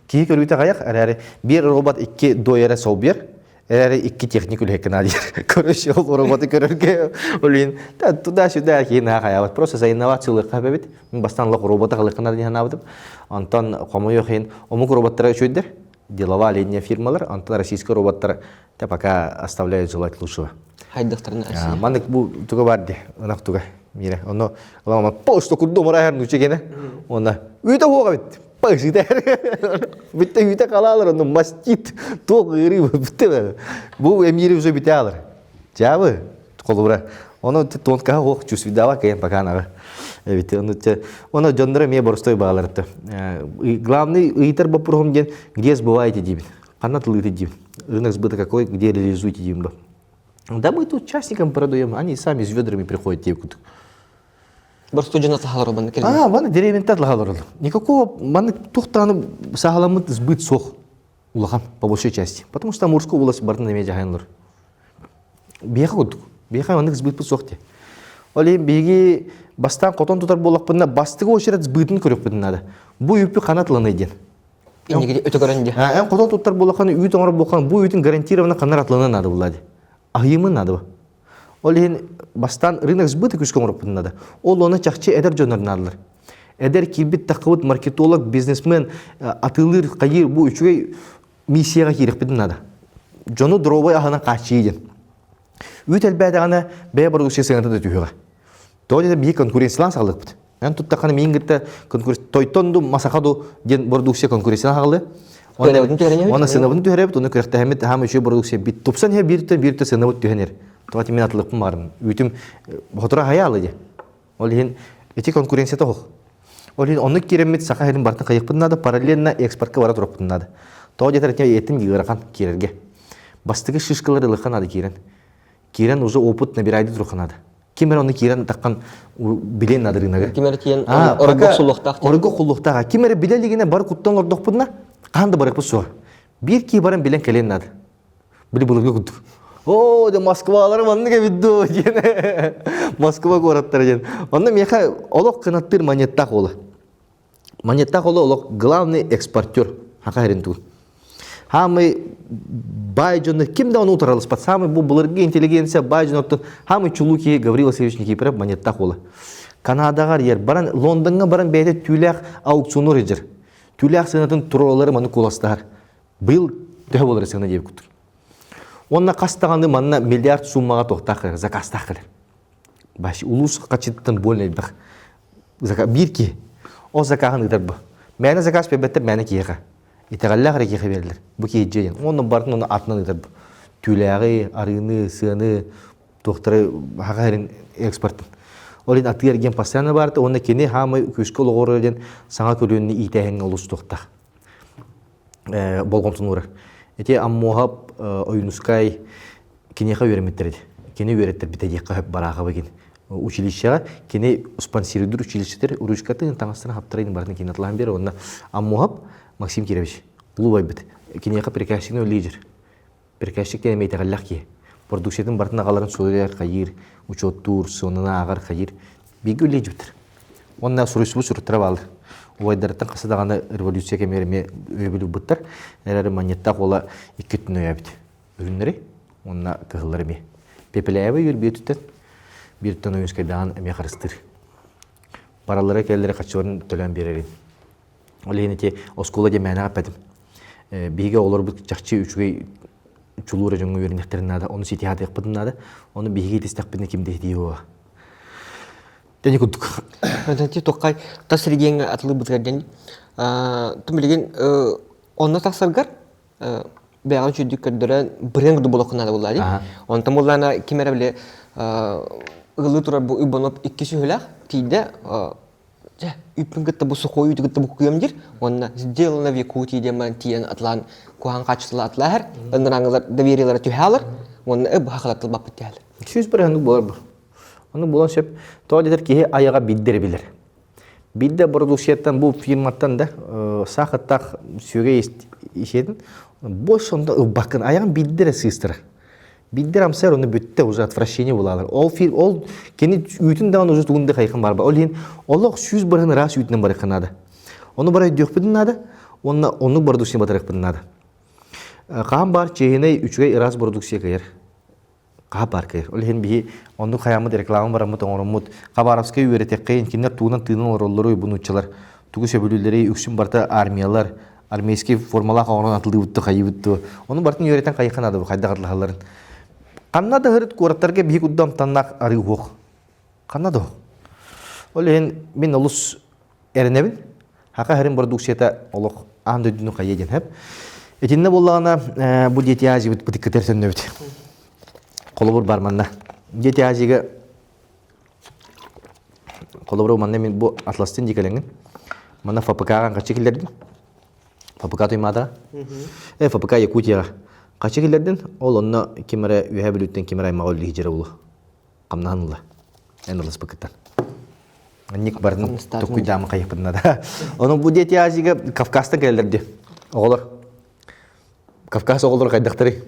Ки көрүтә гаяк, әләре бер робот 2 дояра собер, әләре 2 техник үлһәккән адир. Көрүш ул роботы көрөргә улин. Та туда-сюда кина хаябат. Просто за инновациялар кабет. Мен бастанлык роботы кылыккан адир ханабыдым. Антон комой хин, омук роботтар өчөйдер. Деловая линия фирмалар, антон российский роботтар та пока оставляют желать лучшего. хайдыктарына Россия. Мандык бу туга барди, ынак туга. Мира, оно лама просто курду мара нуче гене. Она үйдө хога бит. Пашида. Битте үйдө калалар, оно мастит. Тог ыри битте. Бу эмири уже биталар. Жабы колубра. Оно тонка хог чувствидава кен паканага. Битте оно жондора ме борстой багаларты. Главный ыйтар бапурхом ген где сбываете дибит. Канатлы дибит. Рынок сбыта какой, где реализуете дибит. Да мы тут участникам продаем, они сами с ведрами приходят те куда. Борстуджина сахалар баны келди. Баны деревентат лагалар. Никакого баны тухтаны сахаламыт сбыт сох улахан по большой части. Потому что Амурская область бартын эме жагайнлар. Бияха кудук. Бияха аны сбыт сохте. Оле биги бастан котон тутар болакпында бастыгы очерет сбытын көрөкпүн надо. Бу үпү канатланы ден. Инеге өтө көрөндө. Котон тутар болаканы үй тоңор болкан бу үтүн гарантированно канатланы надо булады. Ахимы надо. Олин бастан рынок сбыта күскөн урпун надо. Ол оны чакчы эдер жонор надылар. Эдер кибит такыбыт маркетолог, бизнесмен атылыр кайыр бу үчүгөй миссияга кирек бидин надо. Жону дробой ахана качыйден. Үт элбәдә аны бәя продукция сыгынты да түйөга. Тоҗа бий конкуренциялан саглык бит. Ан туттаканы миңгитте конкуренция тойтонду масахаду ден продукция конкуренциян саглы. Оны сынабын түһәрәп, оны кырыктәһәмет һәм үче продукция бит. Тупсан һә биртә сынабы түһәнер. Товати мен атлык барын. Үтүм хотора хаялы ди. Олин эти конкуренция тох. Олин оны киремет сака һәрин бартын кайык надо, параллельно экспортка бара турып надо. Тоҗа тәрәтә этим гыракан кирерге. Бастыгы шишкалары лыхан ады кирен. Кирен уже опыт набирайды турхан надо. Кимер оны кирен таккан билен надыр инага. Кимер тиен орго сулуктак. Орго кулуктага. Кимер билелигине бар куттан ордок бунна. Канды барып бусо. Бир ки баран билен келен надыр. Били булуга куттук. О, де Москвалар манныга бидду жене. Москва городтар жен. Онда меха олок канаттыр монетта колу. Монетта колу олок главный экспортер Хака херин тугун. Хамы байжонны кимде оны утаралыс пат. Самый бу булырга интеллигенция байжоноттун хамы чулуки Гаврил Васильевич Никифоров монетта қолы. Канадагар ер баран Лондонга баран бейте тюлях аукционор ежер. Тюлях сынатын туролары маны куластар. Быйыл төһө болар сыгына деп күттүк. Онна кастаганды манна миллиард суммага токтакыр, закастакыр. Баши улус качыттан больный бак. Зака бирки. О закагын ыдырбы. Мәне заказ пебеттер мәне киега. Итагаллах рекеге берилер. Бу киежен. Онун бардын оны атынан ыдырбы. Тюлягы, арыны, сыны, тохтары хагарын экспорт. Олин атырген постоянно барды. Онна кене хамы көшкөл огороден саңа көрөнү итеһен улус токтак. Болгом сунура. Эти аммохап ойнускай кинеха үйрөмөттөрдү. Кене үйрөттөр битедекка хөп барага беген. Училищега кене спонсируйдур училищетер уручкатын таңастына хаптырайын бардын кене атлаан бери. Онна аммохап Максим Кирович. Улубай бит. Кинеха приказчикный лидер. Приказчик тене мейтагаллах ки. Продукциятын бардын агаларын сойлар кайыр, учоттур, сонына агар кайыр. Биги лидер. Онна сурусубу суруттара балды. Уайдартан касадаганы революция кемереме өбүлүп буттар. Эрери монетта кола 2 түн өйөбүт. Үрүннери онна кыгылларыме. Пепелееве юрбетүтен бир тон ойынскайдан эме карыстыр. Паралары келлери качорун төлөн берерин. Оленете оскола демена ападым. Биге олор бу жакчы үчгөй чулуура жоңго өрүнөктеринада, оны ситият экпидинада, оны биге тестакпидин кимде дио. Тени куттук. Тенти токай тасреген атлы бутгаден. Тумлеген онна таксаргар бәган чүдүк көрдөрөн бренд блокунада булады. Онтан буллана кимеребиле ылы турар бу убонуп 2 сөйлөк тийде үпүнгөттө бу сокой үтүгөттө бу күйөмдир. Онна сделано в Якутии деман тиен атлан куан качыслы атлар, ынраңыздар довериялар түһалар. Онна бахалатыл бапыттал. Сүз бренд болор. Оны болон сеп тоодетер ки аяга биддер билер. Бидде продукцияттан бу фирматтан да сахаттак сүйгө ишедин. Бош онда бакын аягын биддер сыстыр. Биддер амсар оны бүтте уже отвращение булалар. Ол кени үтүн да уже тугунда кайкын барба. Ол ен олог сүз барын рас үтүнөн бар канада. Оны барай дөкпүдүн нада. Оны продукция батарак быдын нада. Кам бар чейне 3 раз продукция кайыр. Кабар кайыр. Ол ен би onu kayamı reklamı var mı onumut Kabarovskaya üretekkeyin kinler tuğunan tığının rolları bunutçular tuğu sebülüleri üksün barta armiyalar armiyski formalar kağınan atıldı bittu kayı bittu onun bartın üreten kayıkan adı bu kayda katlahaların kanna da hırt kuratlarga büyük uddam tannak arı hoq kanna da öyle ben olus erinebin haka herin produksiyata oluq andı dünü kayıgen hep etinne bollağına bu detiyajı bit bu dikkater sönne bit kolubur barmanna Детязига колобро манне мен бу атластын дикеленген. Мана ФПК-га качыкилердин. ФПК тоймада. ФПК Якутияга качыкилердин. Ол онно кимере үһәбилүттен кимере аймагы лигере улу. Камнанла. Энлас пакеттан. Ник бардын токуй дамы кайыпында да. Оның бу детязига Кавказдан келерди. Оголор. Кавказ оголор кайдактары.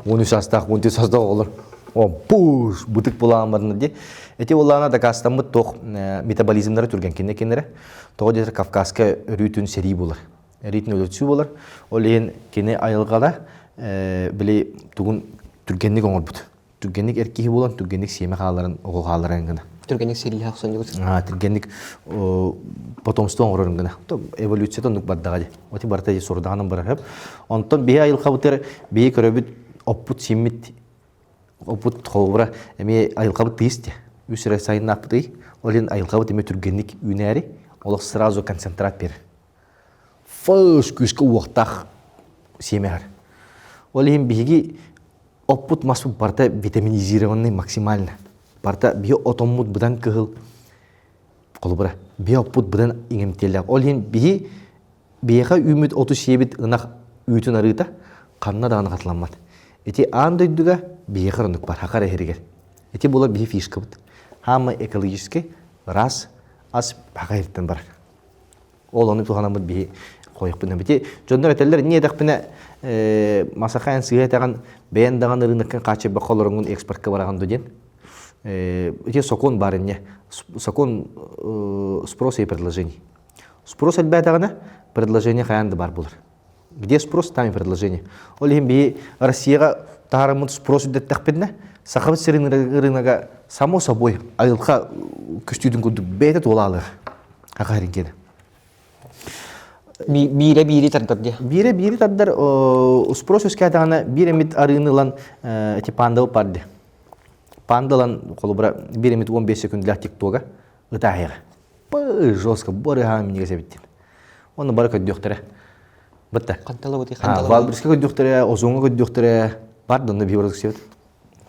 13 жастак, 14 жастак оголор. О, пуш, бутык буламадын ди. Эти улана да кастамы тох метаболизмдары түрген кенере. Того детер Кавказка рүтүн сери булар. Ритин өлөтсү булар. Ол ен кене айылгада биле тугун түргенник оңорбут. Түргенник эркеги булан, түргенник семе каларын, ого каларын гына. Түргенник сери хаксын жогус. Түргенник потомство оңорорун гына. То эволюциядан нук баддага ди. Оти барта сордаганын бар хеп. Онтон бе айылга бутер бе көрөбүт оппут симмит опут холбра эми айылкабыт тиисти үсүрө сайын апты олен айылкабыт эми түргенник үнәри олох сразу концентрат бер фош күскө уактак семер олен биги опут масу барта витаминизированный максимально барта био отоммут будан кыгыл колбра био опут будан иңемтелек олен биги бияга үмүт 37 ынак үтүн арыта канна дагы катламат эти андойдуга биехарынук бар хакара херигер. Эти була би фишка бут. Хама экологически раз ас хакайрттан бар. Ол оны туханамыт би койуп бина бити. Жондар этелер не дакпина масакан сыгатаган бендаган рынокка качы баколоруңун экспортка барган доден. Эти сокон барыне. Сокон спрос и предложений. Спрос албатагана предложение хаянды бар булар. Где спрос, там и предложение. Олим би Россияга тарамут спрос деттекпедне, сахабыт рынога само собой айылка күстүдүн күдүк бетет олалыр. Акаринкеде. Бире тардар де. Бире таддар спрос өскәдәгәне бире мит арынылан эти пандал падды. Пандалан колубра бире мит 15 секундля тиктога ытайга. Жестко боры хам не себеттин. Оны бар көддөктөрө. Битте. Кантала бути Кантала. Валбирске көддөктөрө, озонга көддөктөрө бардында бибордук себет.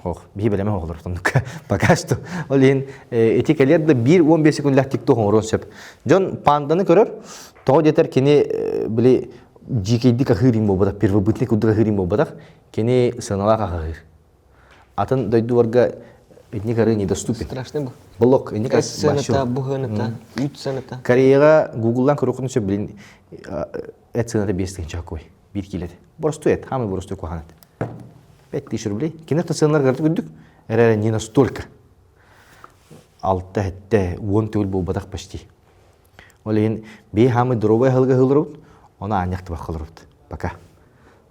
Ох, бибелеме оглор тондук. Пока что. Олин этикелерде 1-15 секундля тиктог орон сеп. Жон панданы көрөр. То детер кене биле жикейди кахырим болбада, первобытный кудра хырим болбада, кене сынала кахыр. Атын дойдуарга этникары недоступен. Страшный бу. Блок, этника Сената, буханата, ютсаната. Кореяга Google'дан көрөкүн сөп билин эцената 5 чакой. 1 килет. Просто эт, хамы просто коханат. 5000 рублей. Кинерта сынлар гарды күдүк. Эрэ не настолько. 6-10 төгүл болбадак почти. Олин бей хамы дровая хылга хылырып, она аняқты бақылырып. Пока.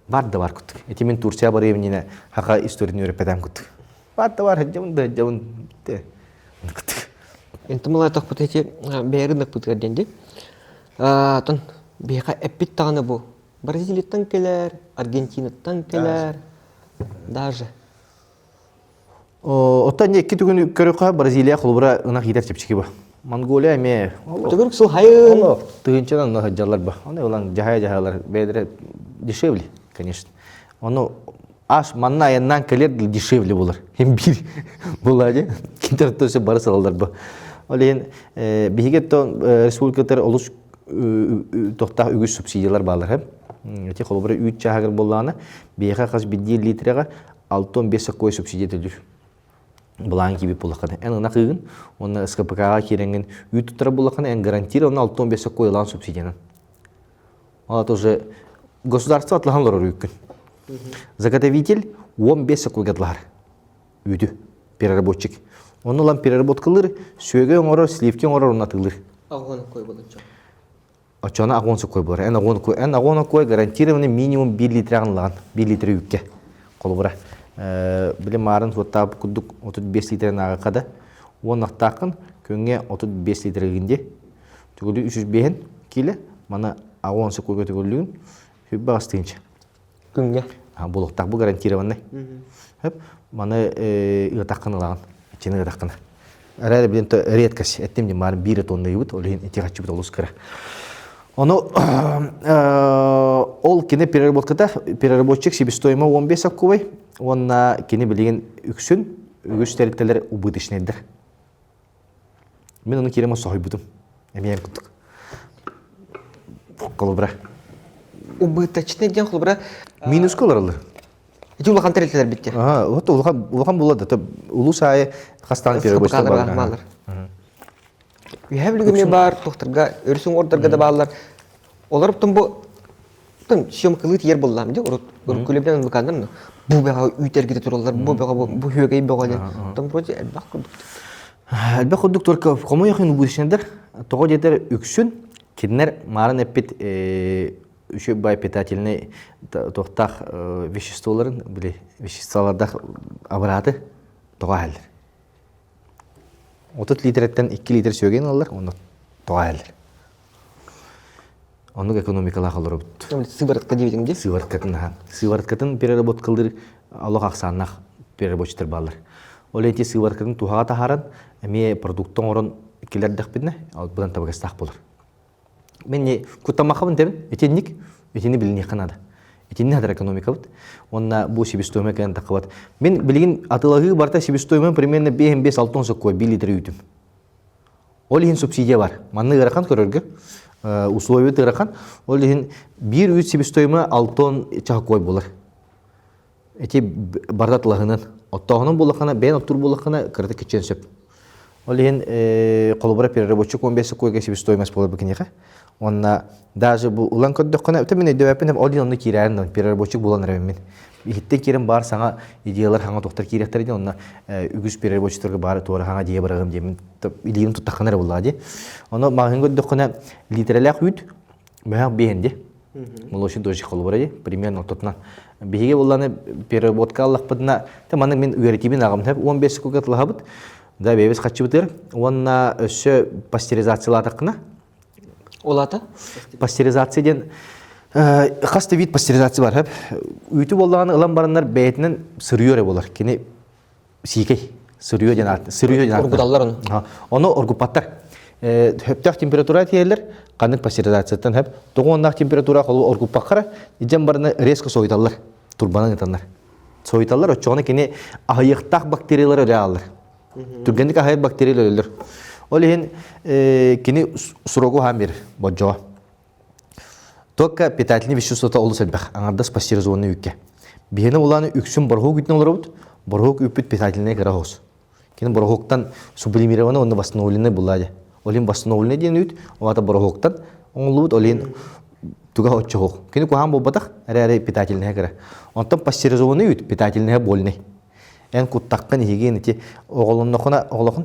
Бар да бар күттік. Эти мен Турция бар емнені хақа историяны өрепеден күттік. Бар да бар, жауын күттік. Энті мұлай тоқпыт еті бәрі нықпыт көрденді. Тон бейқа әппет тағаны бұл. Бразилияттан келер, Аргентинаттан келер. Даже. Оттан екі түгін көріққа Бразилия құлбыра ұнақ етер чепчеке бұл. Монголия ме. Түгірік сол хайын. Тыгынчадан хаджалар ба. Оны улан жахая-жахалар бедре дешевле, конечно. Оны аш манна аяннан келер дешевле булар. Hem bir булади. Кинтерtöse бары салалар ба. Олен бигеттон республикалар олуш тоқтақ үгіз субсидиялар балар хем. Эти холбары 3 чагыр болланы бейха каз 1 литрага 6-15 кой субсидия төлүр. Булан киби булаканы. Эн ына кыгын, оны СКПКга керенген үй туттара булаканы, эн гарантирован 6-15 койлан субсидияны. Ала тоже государство атлаганлар өрүккүн. Заготовитель 15 койгадлар. Үйдү, переработчик. Оны лан переработкалыр, сөйгө оңорор, сливке оңорор унатылыр. Агоны кой болынча. Очона агонсы кой булар. Эн агоны кой гарантированный минимум 1 литраган лаган, 1 литр үйкке. Колубура. Билем арын соттап күдүк 35 литрен агакада. Он ақтақын көнге 35 литрегинде. Түгілі 305 келі, мана агонсы койга түгілігін хүбба астыгынча. Күнге. Болуқтақ бұл гарантированный. Маны ұйтаққаны лаған, ечені ұйтаққаны. Әрәрі білен редкость, әттемде марын 1 тонна үйбіт, олығын интегатчы бұд олыс кірі. Оны ол кені переработчик себестоима 15 аккубай, онна кені білеген үксін, үгіс тәріттелер ұбыдышнайдыр. Мен оны керема соғай бұдым. Әмейен күттік. Қолыбыра. Ұбытачны ден қолыбыра. Минус колар алыр. Эти улахан тәрелтелер бітте. Улахан болады. Улу сайы қастаны переработчик бар. Үйәбілігіме бар, тоқтырға, өрісің ордарға да балылар. Олар ұптың бұл, съемкалыт ер болам, көлебден ұнбықандар, бұл бәға үйтергеде тұралар, бұл бәға бұл хүйегей бәғалер. Ұптың вроде әлбақ күрдік. Әлбақ күрдік тұрқа, қому яқын ұбудышнендер, тоғы жетер үксін, кедінер марын әппет үші бай питательный тоқтақ веществоларда абыраты тоға әлдер. 30 литреттен 2 литр сөйген алар, оны тоға әлдер. Оның экономикалақ алыр бұд. Сывартқа дейбетіңде? Сыварткатын переработкалдыр алық ақсаннақ переработчитер балар. Ол әнте сыварткатын туғаға тахаран, әме продукттың орын келердіқ бідіне, ал бұдан табағастақ болар. Мен не күттамақабын дәбін, етені біліне қанады. Етені әдір экономика бұд. Онна бұл себестойма кән тақыбат. Мен білген атылығы барта себестойма примерно 5-6 кой 1 литр үйтім. Ол ең субсидия бар. Манны ғырақан көрерге, условия ғырақан, ол ең 1 үйт себестойма 6 тонн чағы кой болар. Эти барда атылығынан, оттағынан болақана, бәйін оттур болақана кірді кетчен сөп. Ол ең қолыбыра переработчик 15 койға себестоймас болар бікінеға. Онна даже бұл ұлан көдді қана, өте мен өйдеуәпін, ол ең оны керәрін, переработчик болан әрәмен мен. Хиттен керім бар саңа идеялар хаңа тоқтар керектер еде, онна үгіз переработчиктерге бары туары хаңа дие барағым деймін, илейін тұттаққанар болады. Оны мағын көдді қана литреләқ үйт, мәғақ бейінде, Молочный дождик холу барай, примерно тотнан. Биге болланы переработка аллақпыдына, таманы мен үйретимен ағым тәп 15 секундқа тылағабыд. Да, бебес қатшы бітер. Онна өсі пастеризациялатықына. Олата? Пастеризацияден қасты вид пастеризация бар. Үйті боллағаны ылам барынлар бәйтінен сырүйері болар. Кені сикей. Сырүйе ден аты. Оргудаллар оны. Оны оргупаттар. Хөптақ температура тиелер, қанық пастеризациядан хөп. Тоғуындақ температура қолы оргупаққара, ежен барыны резко сойталар. Турбанын етанлар. Сойталар, өтчоғына кені ағайықтақ бактериялары реаллар. Түргендік ағайық бактериялар өлір. Ол еген кені сұрогу хам бер, боджоға. Только питательный веществота олы сәлбәқ, аңардас пастеризованный үкке. Бейені оланы үксін борғу күтін олар бұд, борғу үппіт питательный кіра хоз. Кені борғуқтан сублимированы оны восстановленный болады. Олин восстановленный ден үт, олата борғуқтан оңылы бұд, олин туға отчы хоқ. Кені кухам болбадақ, әрі питательный кіра. Онтан пастеризованный үт, питательный болный. Ән құттаққан еген ете оғылыннақына оғылықын.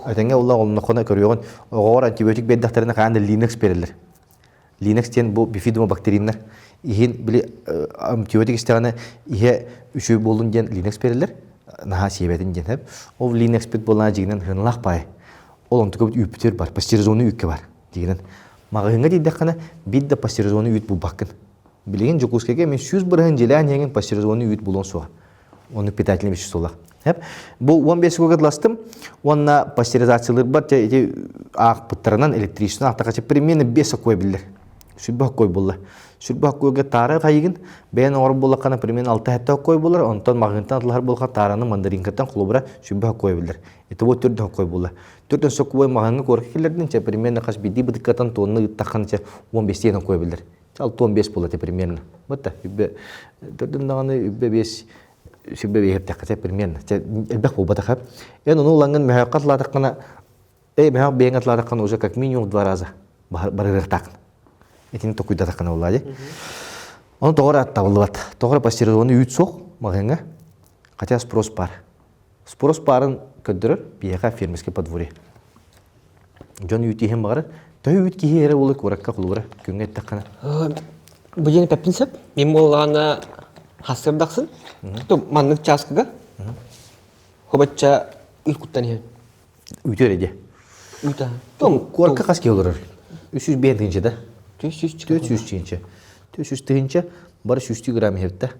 Әтенге оғылыннақына көріоғын оғығыр антибиотик бәддақтарына қағанды Linux берілер. Linux тен бұл бифидомобактеринлер. Еген білі антибиотик істеғаны еге үші болын ден Linux берілер. Наға себетін ден әп. Ол Linux бет болына жегінен ғынылақ бай. Ол онты көбіт үпітер бар, пастеризованный үкке бар. Дегенен. Мағығынға дейдіққана бидді пастеризованный үт бұл баққын. Білеген жүкускеге мен 100 бірғын желән еген пастеризованный үт болуын соға. Оны питательный веществолар. Бұл 15 секунд ластым, онна пастеризациялар бар, ақ бұттарынан электричествоны ақтақачы примерно 5 қой білдір. Сүрбі қой болы. Сүрбі қойға тары қайығын, бәйін оры болаққана примерно 6 қой болыр, онтан мағынтан атылар болға тараны мандаринкаттан құлыбыра сүрбі қой білдір. Это вот 4 қой болы. 4 сөк қой мағынғы көргі келердің, примерно қаш биді бұдыққатан тонны ұттаққан 15 қой білдір. 15 болады примерно. Бұтта, 4 Шүббе бейіп тәққәте примерно. Әлбәқ бұл батақап. Оны ұлаңын мәхәққат ладыққана, мәхәқ бейін атладыққана уже как минимум 2 раза барырық тақын. Етінің тоқуйда таққана болады. Оны тоғыр атта болды бат. Тоғыр пастеризованный үйт соқ мағыңа. Қатя спрос бар. Спрос барын көндірір бейіға фермеске подворе. Жон үйт ехен бағыры. Той үйт кейі әрі олы көрекқа құлығыры. Көнгет таққана. Бұл жені пәппінсіп, мен болғаны хасырдақсын. Манның часкыға хобатча үлкуттан ехен. Үйтер еде. Үйта. Көрекқа қас кей олырыр. 300 бейін түйінші да. 400 түйінші. 400 түйінші бары 100 грамм ехетті.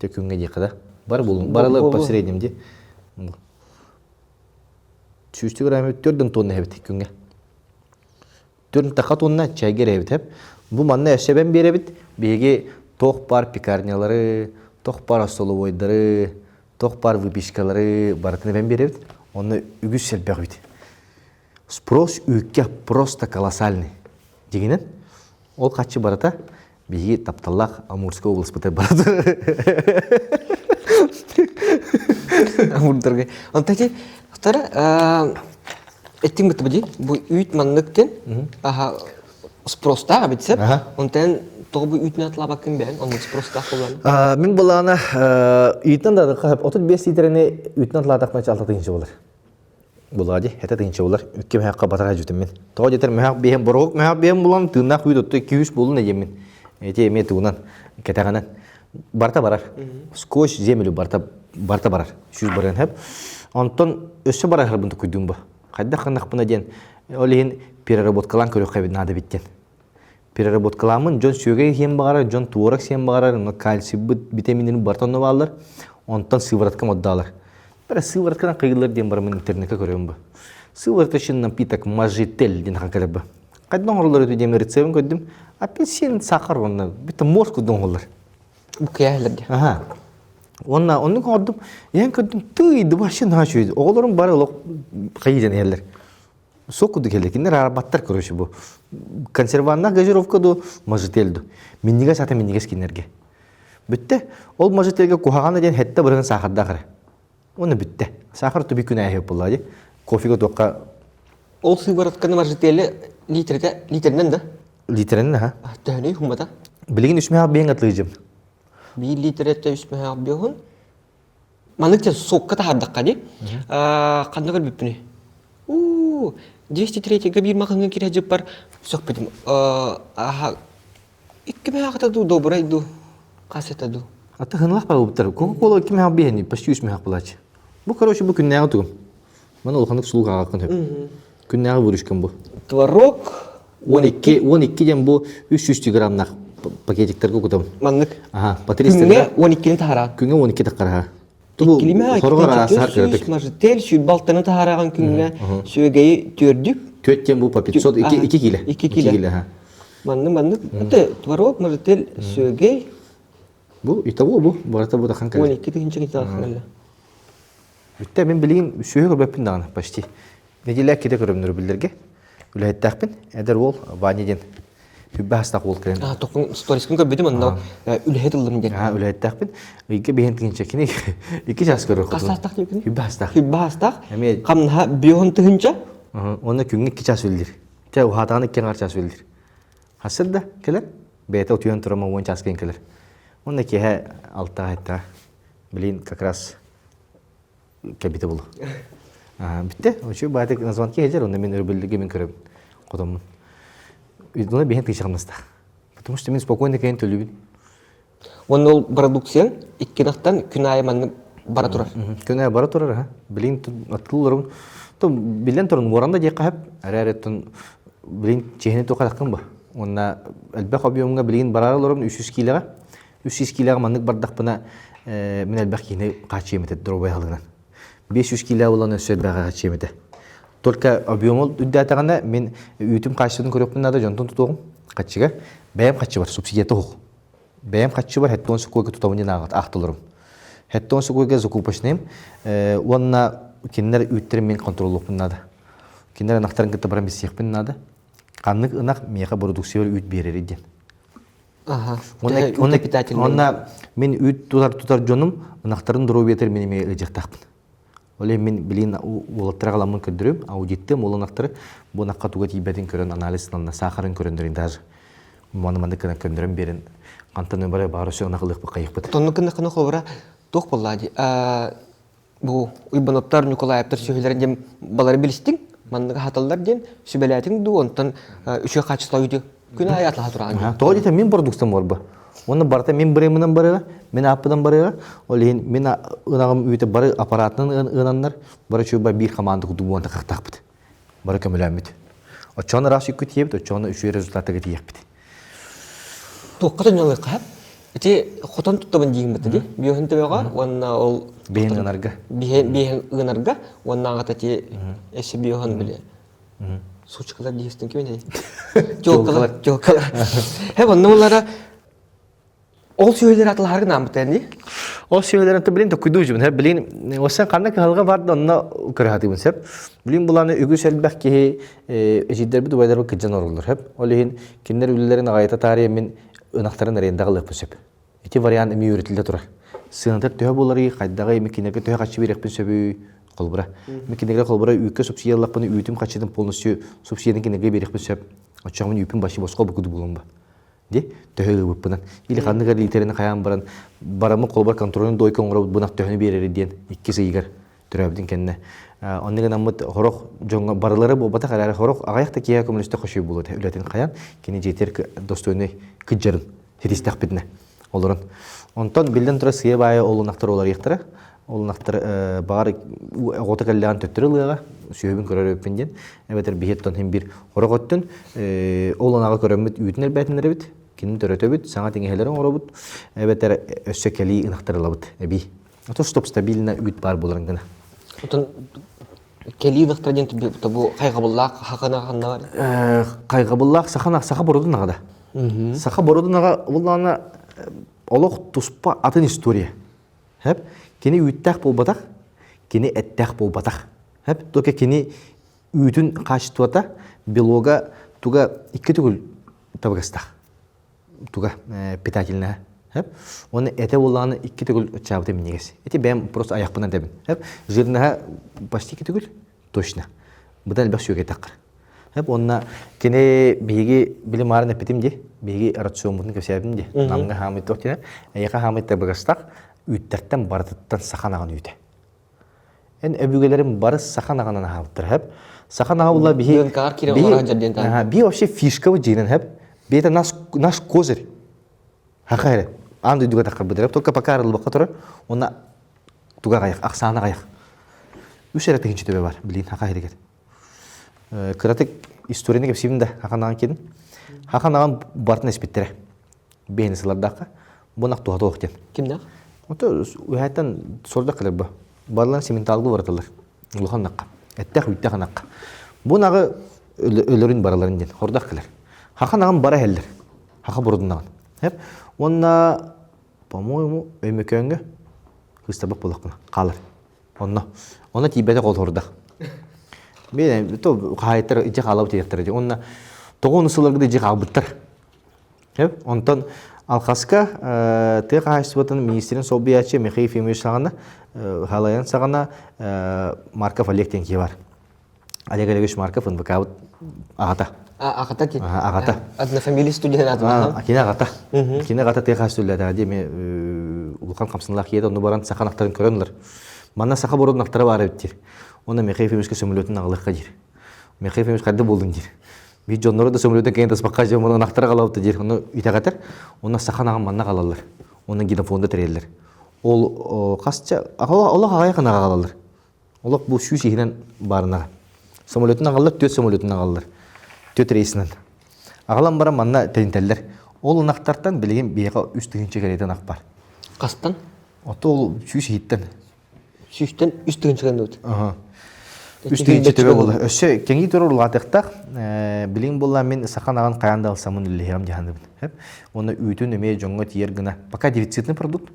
Төкінге деқіда. Бары болың. Барылы по среднемде. 100 грамм ехет 4 тонна ехет күнге. 4 тақа тонна чайгер ехет. Бұл манна әшебен беребет. Беге тоқ бар пекарнялары, тоқ бар столовойдары, тоқ бар выпечкалары барытыны бен беребет. Оны үгіз сәлбәқ бит. Спрос үйікке просто колоссальный. Дегенен, ол қатшы барыта, беге тапталлақ Амурская область бұтай барады. Амурдарға. Онтаки, ұқтары, әттің бұты бұды, бұл үйт манлықтен спроста бітсіп, онтан тоғы бұл үйтін атыла бақын бән, оның спроста қоланы. Мен болағына үйтін да 35 литрені үйтін атыла атақпен чалта тыңшы болар. Болады, әті тыңшы болар. Үтке мәхаққа батарға жүтім мен. Тоғы жетер мәхақ бейін бұрғық, мәхақ бейін болан тыңнақ үйді отты 200 болын әдем мен. Әте әме туғынан, кәтәғанан. Барта барар. Скош земелю барта барар. 100 баран әп. Онтон өсі барар харбынды көйдің ба. Қайда қандақ бұна ден. Олеген переработкалан көрі қайбет нады біттен. Переработкаламын жон сөге хем бағарар, жон туорак сем бағарар, кальций витаминерін бартонны бағалар, онтан сываратқа моддалар. Бәрі сывараткадан қиғылар ден барамын интернетке көрем ба. Сываратка үшін напиток мажитель ден қақалар ба. Қайдан ғырлар өте демі рецебін көддім, апельсин сақар онна, біті морс көддің ғылар. Бұл кияхілерде. Онны көрдім, ең көддім, түйді башы нашы өйді. Оғыларым бары қайыден әлер. Соку дегелдекинер арбаттар көрөшү бу. Консерванна газировка ду мажителду. Минниге сата минниге скинерге. Бүтте. Ол мажителге кухаганы ден хетте бирин сахарда кара. Оны бүтте. Сахар туби күнә хеп булады. Кофега тоққа. Ол сываратканы мажителе литрден да? Литрден ха. Тәне хумата. Билеген үсмә бен атлыжым. 1 литрдә үсмә бен. Маныкта сокка тахардакка ди. Кандай бипне? 203 габир маханга кире жып бар. Сок битим. Иккеме хакта добрый ду. Касета ду. Ата хынлах бар уптар. Кока-кола ким хаб бехни, почти 3 мех плач. Бу короче бу күннәгә тугым. Мана ул ханып сулга акын хөп. Күннәгә бурышкан бу. Творог 12 ден бу 300 граммнак пакетиктер кукутам. маннык. Ага, по 300 Күнгә грамм. 12 тахара. Күнгә 12 таққара. Ту Килиме хоргор арасы ар кердик. Мажтел şu балтаны тахараган күнгә сөйгәй төрдүк. 4 ден бу по 500 2 кило. 2 кило. ха. Маннык. Это творог мажтел сөйгәй Бу итабу бу. Барата бу тахан кал. 12 тигинче тахарга. Үтте мен билейм сүйө көрбөппүн дагы почти. Неделя кете көрөмнөр билдерге. Үләйттәкпин. Эдер ол ваниден. Хүббастак ол керен. Токун сторискин көрбөдүм анда үлһет ылдым ден. Үләйттәкпин. Үйгө бehen тигинче кини 2 час көрөк. Кастак дегин. Хүббастак. Хиббастак. Эме Камна бион тигинче. оны күнгө 2 час билдир. Те ухатаны 2 час билдир. Хасырда келер. Бете отуян турама 10 час кен келер. Оны кеһе алта айтта. Блин, как раз кабита болу. Битте, очу баатык названки хежер, онда мен өрбөлдүгө мен көрөм. Котомун. Үйдүнө бehen тыйшамыста. Потому что мен спокойно кейин төлүбүн. Оны ол продукциян иккенактан күн айманны бара турар. Күнө бара турар, ха. Блин, атылларым. То билен турун моранда же кап, арареттен блин чехне то калаккан ба. Онна албак объемга блин бараларым 300 килога. 300 килога маннык бардакпына мен албак кийне качемете дробай алган. 500 кило болан өсөбага качемете. Только объемол үддәтәгәндә мен үтүм качтын көрөпмөн нада жонтон тутугум. Качыга бәям качы бар, субсидия тох. Бәям качы бар, хәттон сукойга тутабын нагат ахтылырым. Хәттон сукойга закупашнем. Онна киндер үттерим мен контроллукмын нада. Киндер нактарын кытта барам бисекпин нада. Каннык ынак мияка продукция үт берер иден. Ага. Онна мен үт тутар жоным нактарын дуру бетер менеме ыжыктакпын. Оле мен билин улаттыра каламын көндүрөм, аудиттем уланактары бу накка туга тийбетин көрөн анализдан сахарын көрөндөрүн даже. Маны көндүрөм берин. Кантан өмөрө бары сыгынакылык кайыкпыт. Тоннукын хобра тох боллади. Бу уйбаноптар Николаевтар сөйлөрүн дем балары билистин. Манныга хаталлар ден сүбелетин ду онтан үшө качылайды. Күн аятла турган. Тоғы дете мен продуктам бар ба. Оны барта мен биреминен барыга, мен аппадан барыга, олен мен ынагым үйте бары аппаратынан ынаннар, бары чөба бир команда кудугунда кактакпыт. Бары көмөлөмүт. Очоны рас үкүт ебит, очоны үшө результаты кетиеппит. Токкатын жолы кап. Эти хотон туттабын дигин бетти. Биохын тебега, онна ол Бehen ынарга. Биhen ынарга, онна гатати эше биохын биле. Сучкалар диестен кеме? Жокалар. Хе онна улара ол сөйлер атылар гына битенди. Ол сөйлерин билин да куйдужун, хе билин, осан кандай халга барды онна көрөтүбүн сеп. Билин буланы үгүс элбек ки эжидер бит байдар кыжан орулдар хеп. Олин киндер үллерин агайта тарихи мен ынактарын ренде кылып сеп. Эти вариант эми үйрөтүлдө турар. Сыгынтыр төһө болары кайдагы мекенеге төһө качы берекпин сөбү колбура. Мекенеге колбура үйкө субсидиялаппын үтүм качыдын полностью субсидияны кинеге берекпин сөп. Очогун үйпүн башы боско букуду булунба. Ди төһө буппынан. Или кандыгар литерин каян баран барамы колбура контролун дойкон гора бунак төһөнү берери диен 2 сыйгар төрөбүдүн кенне. Оннеген аммыт хорох жонга барылары болбата карары хорох агайыкта кия көмөлөстө кошуй болот. Үлөтин каян кини жетер достойный кыжжарын христиахпитне. Олорун. Онтон билден тура сыя бай олунактар олар яктыра. Олунактар баары гота каллан төттүрүлгага сүйөбүн көрөрөппүн ден. Эбетер бихеттон хем бир хороготтун олунага көрөмүт үтүнөр бетинер бит. Кини төрөтөбүт, саңа теңелерин оробут. Эбетер өссөкели ынактарылабыт. Эби. Ото стоп стабильно үт бар боларын гына. Отон кели ынактарден бу кайгабыллак хакына ханна. Кайгабыллак саха бородун нагада. Саха бородун нага буллана олох туспа атын история. Хеп, кини үттәк болбатак, кини эттәк болбатак. Хеп, тока кини үтүн качтуата белога туга 2 түгүл табагастак. Туга питательная. Хеп, оны эте булланы 2 түгүл чабыты минегес. Эти бем просто аяқпынан дебин. Хеп, жирнаha почти 2 түгүл точно. Будан бак сүйөге такыр. Hep onna kene bigi bilim arın epitim di, bigi arasyon mutun kesebim di. Namga hamit tohtine, ayaka hamit tabagastak, ütterten barıttan sakanağın üte. En öbügelerin barı sakanağından hamıttır hep. Sakanağı ulla bihi. Kar kire olarak jadden tan. Bir o şey fişka bu cinin hep. Bir de nas kozer. Хакайры. Анды дуга такка быдырып, только пока арылы баққа тұрар, оны туга қаяқ, ақсаны қаяқ. Үш әрі тегінші төбе бар, білейін, хакайры кет. Кыратык историяны кеп сивінде хақанаған кедін. Хақанаған бартын эспеттері. Бейіні сылардаққа, бұнақ туғаты оқтен. Кимдақ? Ота уйхаттан сордақ кілер бұ. Барлан сементалғы баратылар. Улухан наққа. Әттәқ үттәқ наққа. Бұнағы өлерін бараларын ден. Хордақ кілер. Хақанаған бара әлдер. Хақа бұрудынаған. Онна, по-моему, өймекөңгі қыстабақ болаққына. Қалыр. Онна тибәді қол хордақ. Мен қайттар жақ алау тейектір. Онна тоғын ұсыларғыда жақ албыттар. Онтан алқасқа тек қайшыбатын министерін собиячы Михаил Ефимович сағана, Халаян сағана Марков Олег тенке бар. Олег Олегович Марков НВК ағата. Ағата кен? Ағата. Адына фамилия студиян атына? Кені ағата. Кені ағата тек қайшыбылады. Әдеме ұлқан қамсынлақ еді, оны баран сақан ақтарын көрінлер. Манна сақа бұрудың ақтары бар өттер. Оны Михаил Ефимовичке сөмілетін ағылыққа жер. Михаил Ефимович қарды болдың жер. Біз жонлары да сөмілетін кейін таспаққа жер, оны ақтары қалауыпты жер. Оны үйтәғатыр, оны сақан ағын манна қалалар. Оның генофонда тірелілер. Ол қасыча, олақ ағай қанаға қалалар. Олақ бұл шүй сейінен барынаға. Сөмілетін ағалар, төт сөмілетін ағалар. Төт рейсінен. Ағалан бара манна тәйінтәлілер. Ол ұнақтартан білеген бейға үстігінші кәрейден ақ бар. Қастан? Оты ол шүй сейіттен. Шүйістен үстігінші өт. Үстігінші төбе болды. Өші, кенгі түрі ұлғатықтақ, білген болла мен сақан ағын қаянда алсамын үлігем жағандыбын. Оны үйтін өме жоңғы тиер гына. Пока дефицитный продукт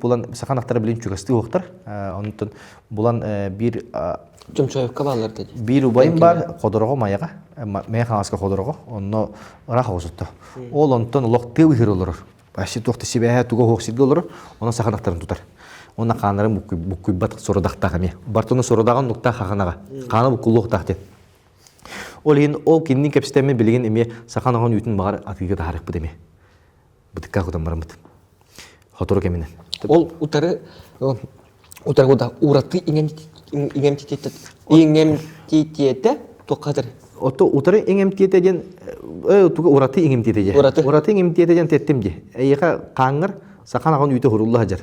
болан сақан ақтары білген чүгісті оқтар. Онытын болан бір... Жомчоевка балар деді. Bir ubayım var, kodoroğu mayağa, meyhanasqa kodoroğu, onu rax oğuzuttu. Ol ondan olaq tığ hır olur. Başı toxtu sibəyə tuğa hoxsilgi olur, ona saxanaqtarını tutar. Ona qanların bu bat sorudaqtağı me. Bartonu sorudağın nokta xaqanağa. Qanı bu kulluqtaqdı. Олин ол кинни кепстеме билген эме саханаган үтүн багар атыга тарих бу деме. Бутыкка кудан барамыт. Хотору кеминен. Ол утаргода ураты ингемтитете токадыр. Ото утары ингемтитеден туга ураты ингемтитеде. Ураты ингемтитеден теттимди. Эйга каңгыр саханаган үтө хурулла жар.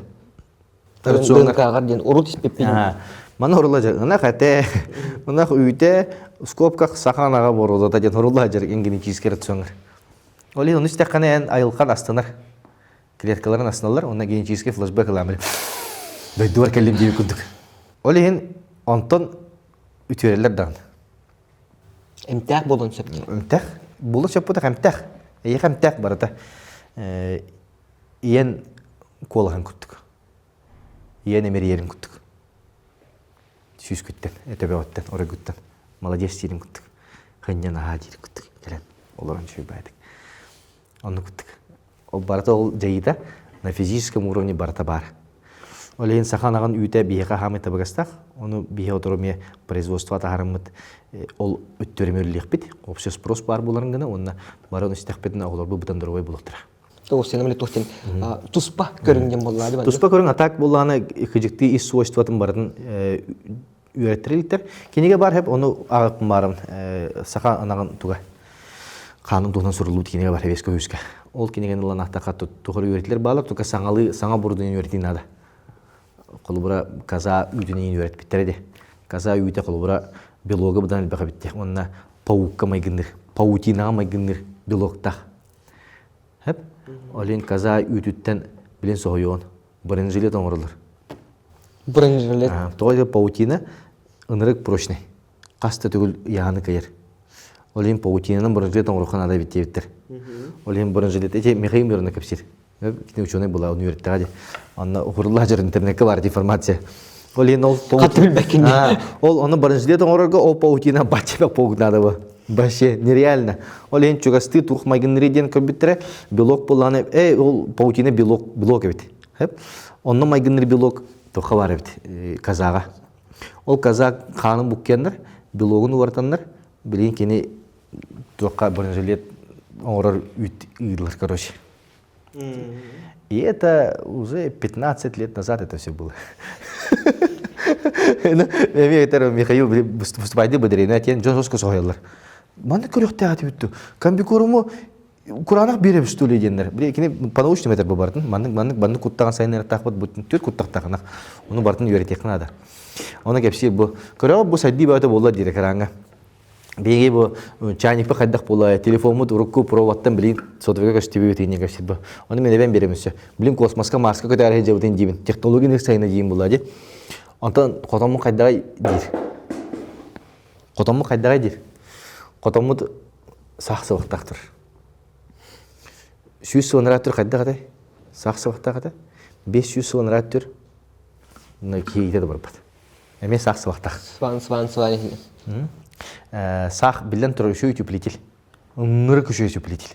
Тарыцуңар кагарден урут испеппин. Мана хурулла жар. Ана хате. Мана үтө скопках саханага борулда жан хурулла жар ингенический рацион. Олин оны истекканен айылкан астынар. Клеткаларын астыналар, онна генетический флешбек аламыр. Дойдуар келим деп күндүк. Олин онтон үтөрелер дан. Эмтак болон септи. Эмтак? Булы чаппыта эмтак. Эйе эмтак барата. Иен колган күттүк. Иен эмериерин күттүк. Сүз күттен, этебе оттен, ора күттен. Молодец дирин күттүк. Ханьян аадир күттүк. Келен. Олорон чөйбайдык. Онну күттүк. Ол барата ол жайыда на физическом уровне барата бар. Олен саханаган үйте бияга хамы табагастак, оны бия отуруме производство тахарымыт ол өттөрөмөрлүк бит. Общий спрос бар буларын гана, онна барон истекпетин оглор бу бутан дөрөй булуктура. То сен эмне тохтен туспа көрүнгөн боллады ба. Туспа көрүн атак булланы кыжыкты ис свойстватын барын үйрөттүрүлтөр. Кенеге бар хеп оны агып барын саханаган туга канун туган сурулуу кенеге бар хебеске үскө. Ол кенеген улан атака тухыр үйрөтүлөр балар, тука саңа бурдун үйрөтүн ада. Колубура каза үйдүнен үйрөт биттерди. Каза үйдө колубура белогы будан элбега битти. Онна паукка майгындыр, паутина майгындыр белогта. Хеп, олен каза үйдүттен билен сойон, биринжилет оңорлор. Биринжилет. Той паутина ынырык прочный. Каста түгүл яаны кайыр. Олен паутинанын биринжилет оңорхан ада битти биттер. Олен биринжилет эже мехимерне кепсир. Кини ученый была университете. Она ухурла жер интернетке бар информация. Олин ол паутина. Ол оны биринчиден оңорго ол паутина бачып погнады бу. Вообще нереально. Олин чугасты тухмайгынриден компьютере белок буланы. Ол паутина белок бит. Хеп. Онны майгынры белок тоха бар бит казага. Ол казак ханым буккендер, белогун вартандар. Билин кини тока биринчилет оңорор үтлөр короче. И это уже 15 лет назад это все было. Михаил выступайды бөдірейін әтен жон жосқы соғайлар. Маны көріқті әті бүтті. Комбикорумы Kuranaq bir üstü leyenler. Bir ikini panauşni meter bu bartın. Mandık kuttağın sayınları takbat bütün tür kuttaq taqınaq. Onu bartın öğretekін ada. Ona kepsi bu. Kora bu saydi bağda bolla dire karanga. Begi bu çaynikpe kaydaq bolla telefonmu durukku provattan bilin sotuvega göstübü öteyine kepsi bu. Onu mene ben beremizse. Bilin kosmoska Marska kötär heje öteyin dibin. Teknoloji ne sayına dibin bolladı. Ondan kotamı kaydağa dir. Kotamı kaydağa dir. Kotamı saqsı vaqtaqtır. 100 sonrattır kaydağa da. Saqsı vaqtaqda. 500 sonrattır. Ne kiyide de barbat. Eme saqsı vaqtaq. Svan. Saq bilen tur şu tüplitil. Onları köşe tüplitil.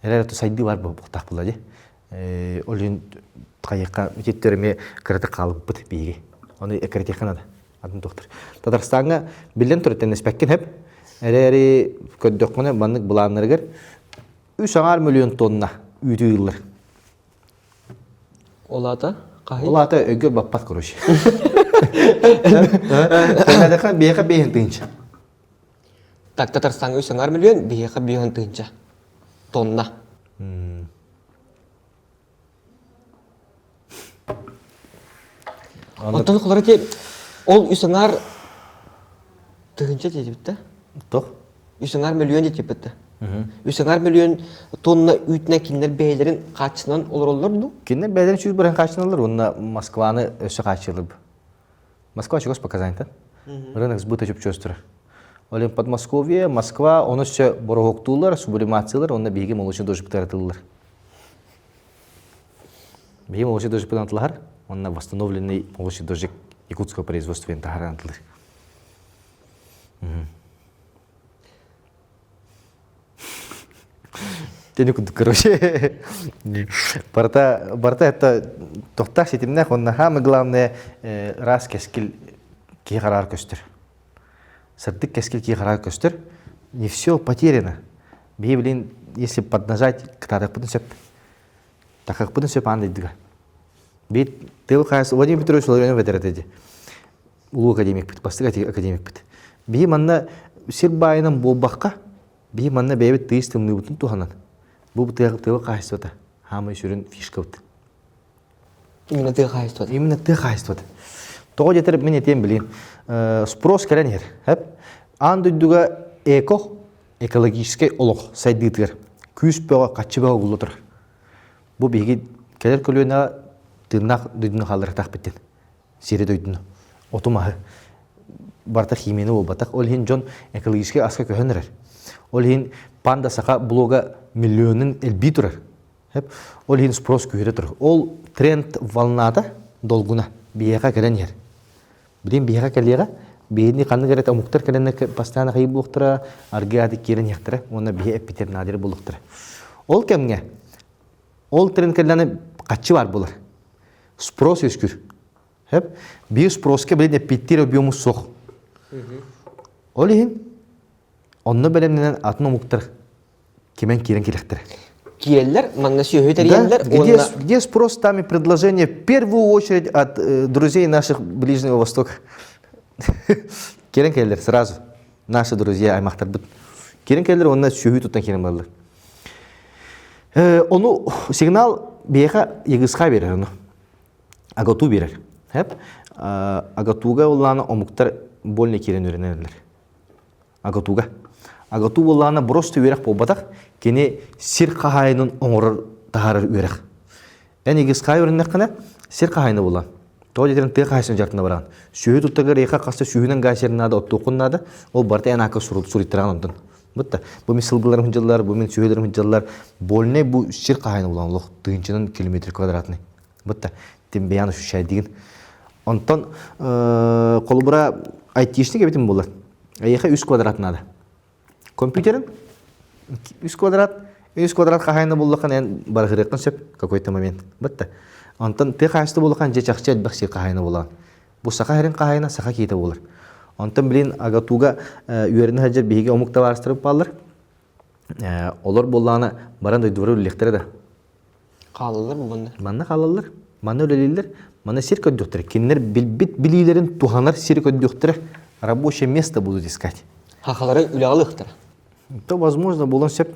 Eğer tu saydı var bu vaqtaq buladı. Olun qayıqa jetterime kırıtı kalıp bit bigi. Onu ekretekana da. Adın doktor. Tatarstanga bilen tur tenes pekken hep. Eğer köddökmene bandık bulanlarıgır. 3 milyon tonna ütü yıllar. Olata qahi. Olata ögör bappat kuruş. Kenadaka biyaka beyin tınç. Tak Tatarstan'a 3 milyon biyaqa biyan tınca. Tonna. Ondan sonra ki ol 3 tınca dedi bitti. Toh. 3 milyon dedi bitti. 3 milyon tonna ütne kinler beylerin kaçından olurdu? Kinler beylerin 100 biran kaçınılır. Onunla Moskva'nı ösü kaçırılır. Москва чего показать-то? Рынок сбыта чөп чөстүр. Олен Подмосковье, Москва, оны все борогоктулар, сублимациялар, онда биги молочный дождь таратылар. Биги молочный дождь таратылар, онда восстановленный молочный дождь якутского производства таратылар. Тенек короче. Барта это тохтах сетимнах, он самое главное раз кескил кихарар көстер. Сыртык кескил кихарар көстер. Не все потеряно. Блин, если поднажать, так потом все, так как потом все пандай дыга. Бит ты выходишь, Владимир Петрович Владимир Петрович, улу академик бит, постык академик бит. Би манна сирбайынан болбаққа, би манна бейбит тыйстымны бутын туханан. Bu tığ kayıstı. Hamı sürün fişka ut. Именно tığ kayıstı. Именно tığ kayıstı. Тоғы жетер мен етем білейін. Спрос керен ер. Hep андыдыға экологический олық сайдыдығыр. Күс бөға, қатшы бөға ұлы Bu бейгі келер көлуіне тырнақ дөйдіні қалдырық тақ біттен. Сері дөйдіні. Отымағы. Барта химияны ол батақ. Ол хин жон экологический асқа көхенірер. Ол хин панда сақа блога миллионын элби турар. Ол хин спрос күйері тұр. Ол тренд волнада долгуна бияға келен ер. Білен бияға келеға, бейінні қаны керет амуқтар келені постоянно қайы болуқтыра, арғы ады керен яқтыра, оны бия эппетер надері болуқтыра. Ол кәмге, ол тренд келені қатшы бар болар. Спрос өскүр. Бейі спроске білен эппеттер өбиомыз соқ. Ол хин онны бәлемнен атын амуқтар кемен керен келектір. Киеллер, манна сүйөтер Да, еллер. где спрос, там и предложение в первую очередь от друзей наших Ближнего Востока. Керен келлер сразу. Наши друзья аймақтар бұд. Керен келлер, онна сүйөй тұттан керен балылар. Оны сигнал бейқа егісқа берер, оны. Агату берер. Агатуға оланы омуқтар больный керен өренерлер. Агатуға. Агату болланы просто үйрек болбадақ, кені сир қағайының оңырыр тағарыр үйрек. Ән егіз қай өріннек қана сир қағайны болан. Тоғы жетерін тіғ қайсының жартына бараған. Сүйі тұттағыр еқа қасты сүйінің қайсерінады, отты оқынады, ол барта ән ақы сұриттыраған ондан. Бұтта, бұл мен сылғыларым хынжалар, бұл мен сүйелерім хынжалар, болне бұл сир қағайны болан, олық дүйінчінің километр квадратны. Бұтта, тембияны шүшай деген. Онтан қолыбыра айтишіне кебетім болар. Еқа 3 квадратнады. Компьютерин 3 квадрат қағайны болуқан ән барғырықын сөп какой-то момент. Бітті. Онтан ты қайысты болуқан же чақшы әдбәқ сер қағайны болуған. Бұл сақа әрін қағайна сақа кейті болыр. Онтан білін агатуға үйеріні әжер бейге омықта барыстырып балыр. Олар болуғаны баран дойдывары өліліктері да. Қалылыр бұл бұнда? Манна қалылыр, манна өлелілер, манна сер көддіқтірі. Кенлер білейлерін туғанар сер көддіқтірі рабочее место будут искать. Хақалары үлі алықтыр. То возможно булан сеп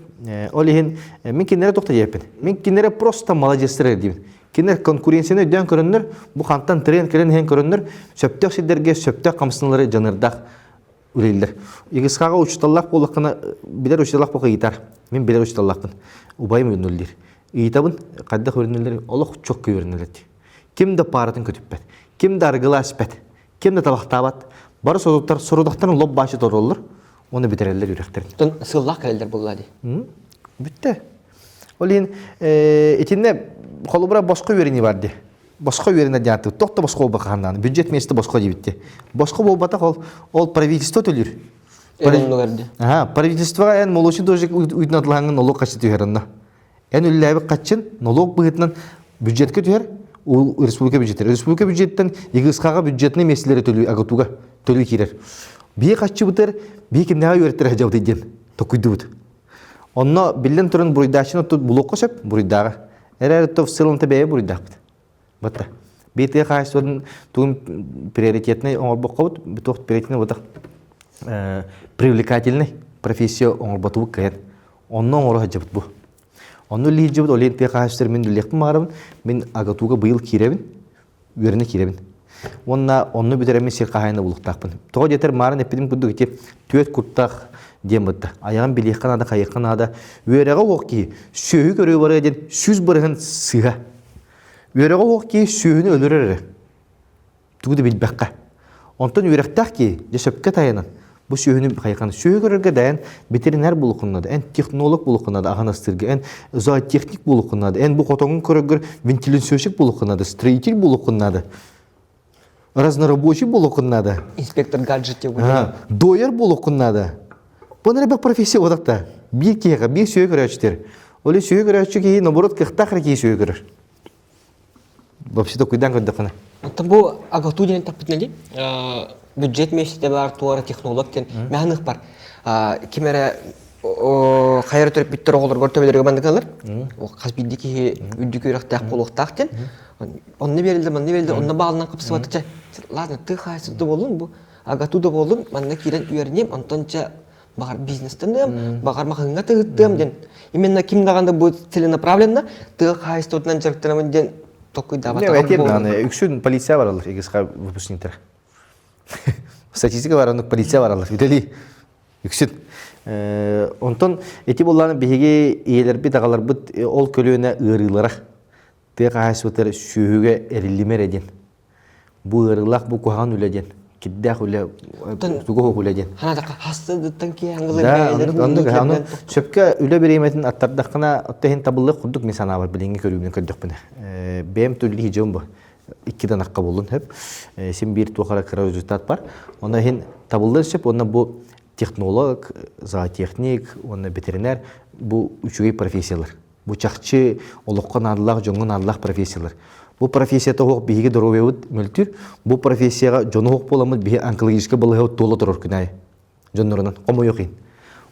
олихин мен кинере токта жепин. Мен кинере просто молодецтер дибин. Кинер конкуренцияны өйдөн көрөннөр, бу хантан трен келен хен көрөннөр, сөптөк сидерге сөптөк камсынлары жанырдак үлелдер. Игискага учталлак болакына билер учталлак болка гитар. Мен билер учталлакпын. Убайым өнүлдер. Итабын кадда көрөнөлөр олох чок көрөнөлөр. Кимде паратын көтүппет. Кимде аргыласпет. Кимде табактабат. Бары содуктар сорудактан лоб башы тороллор. Оны битерелер үректер. Тон сыллак келдер буллады. Бүтте. Олин этинне холубра боско верини барды. Боско верине жатты. Токто боско бакандан. Бюджет месте боско дибитте. Боско болбата ол правительство төлүр. Правительство эн молочи тоже уйднатланган налог качты түйөрүнө. Эн үлләбе качын налог быгытнан бюджетке түйөр. Ул республика бюджети. Республика бюджеттен игыскага бюджетный меселери төлү агатуга төлү кирер. Бие каччы бутер, бие кимнага үйрөттөр жабыт иден. Токуйдубут. Онно билен турун буйдашын тут блокко сеп буйдага. Эрәртов сылынты бәе буйдакпыт. Бата. Бите кайсыдын тун приоритетный оңорбоккобут, биток приоритетный бата. Привлекательный профессия оңорботу кайын. Онно оңоро жабыт бу. Онно лижибут оленте кайсыр мен дилек марым, мен агатуга быйыл киребин, үрне киребин. Онно битереме сер кайына булуктакпын. Тоо жетер марын эпидим күдү кете төт куттак дембытта. Аян билekkan ада кайыккан ада үереге окки сүйү көрө бары ден сүз бырыгын сыга. Үереге окки сүйүнү өлөрөр. Тугуду билбекка. Онтон үректак ки жешепке таянан. Бу сүйүнү кайыккан сүйү көрөргө дайын ветеринар булукунда, эн технолог булукунда, аганастырга, эн зоотехник булукунда, эн бу котоңун көрөгөр вентиляциячик булукунда, строитель булукунда. Разнорабочий булукунда. Инспектор гаджет деп. Доер булукунда. Бунар бек профессия одакта. Bir kere bir söğü görüyorlar. Öyle söğü görüyorlar ki naborot kırkta kırk söğü görür. Вообще-то куйдан коддакана. Та бу агату деген таппытнели. Бюджет месте бар, туара технолог тен механик бар. Кемере хайыр төрөп биттер оголор көртөбөлөргө бандыкалар. Каз биддики үдүк үрөктак болуктак тен. Онны берилди, онны багылынан кыпсып атча. Ладно, ты хайсыды болун бу. Агату да болун, манда кирен үйөрнем, антонча багар бизнестен, багар маханга тыгыттым ден. Именно ким даганда бу целенаправленно, ты хайстотнан жарктырам ден токуй дабат. Үксүн полиция бар алар, эгиска выпускниктер. Статистика бар, аны полиция бар алар. Бидели үксүн. Онтон эти болланы беге иелер бит агалар бит ол көлөөнө ырылара. Ты хайсотер сүйүгө эрилимер еден. Бу ырылак бу куган үледен. Киддах үле тугу үледен. Хана хастадыттан ки аңгылы бәйлер. Сөпкө үле береметін аттардақына оттахин табылы курдук мен сана бар билинге көрүүнү көрдөкпүн. Бем түрлі хижем бу. 2 данакка болун хеп. Сен бир тугара кыра результат бар. Оны хин табылды сөп, оны бу технолог, зоотехник, оны ветеринар, бу үчүгөй профессиялар. Бу чакчы, олоккон арлак, жоңгон арлак профессиялар. Бу профессията хок биге доровеут мөлтүр. Бу профессияга жону хок боламыт би онкологический балыгы толо турар күнай. Жоннорунан комо йокин.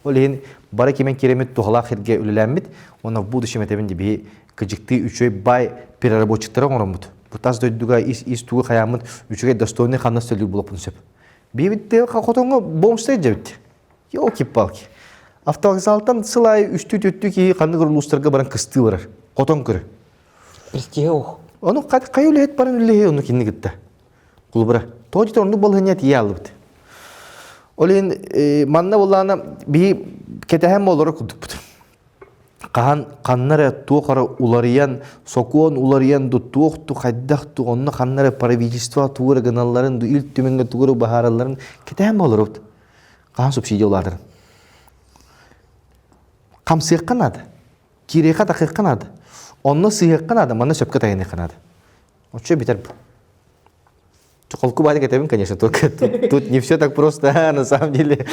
Ол ен бара кемен керемет тухала херге үлеләмит. Оны бу дишеметебинде би кыжыкты үчөй бай переработчиктер оңромут. Бу таз дөйдүгө ис тугу хаямыт үчөй достойный ханна сөйлү болуп сөп. Би битте котоңго бомстай жебит. Ёлки-палки. Автовокзалдан сылай үстү-төттү ки канды курулуштарга баран кысты барар. Котоң көрө. Престиге ох. Onu kayılayet paran üllehe onu kinni gitti. Kulubra. Toğcita onu balhanyat iyi alıbıdı. Oleyin manna bollağına bir ketehem olarak kuduk budu. Kanlara tuğara ulariyan, sokuğun ulariyan du tuğtu, haydaqtu, onu kanlara pravительства tuğra gınalların, du ilk tümenge tuğra baharaların ketehem olarak budu. Kahan subsidi olarların. Kam sıyıqqan adı. Kireka takıqqan adı. Onu sıyıqqan adı, manna söpke tayınıqqan adı. Oçça biter bu. Чоколку бади кетебин, конечно, только тут не все так просто, на самом деле.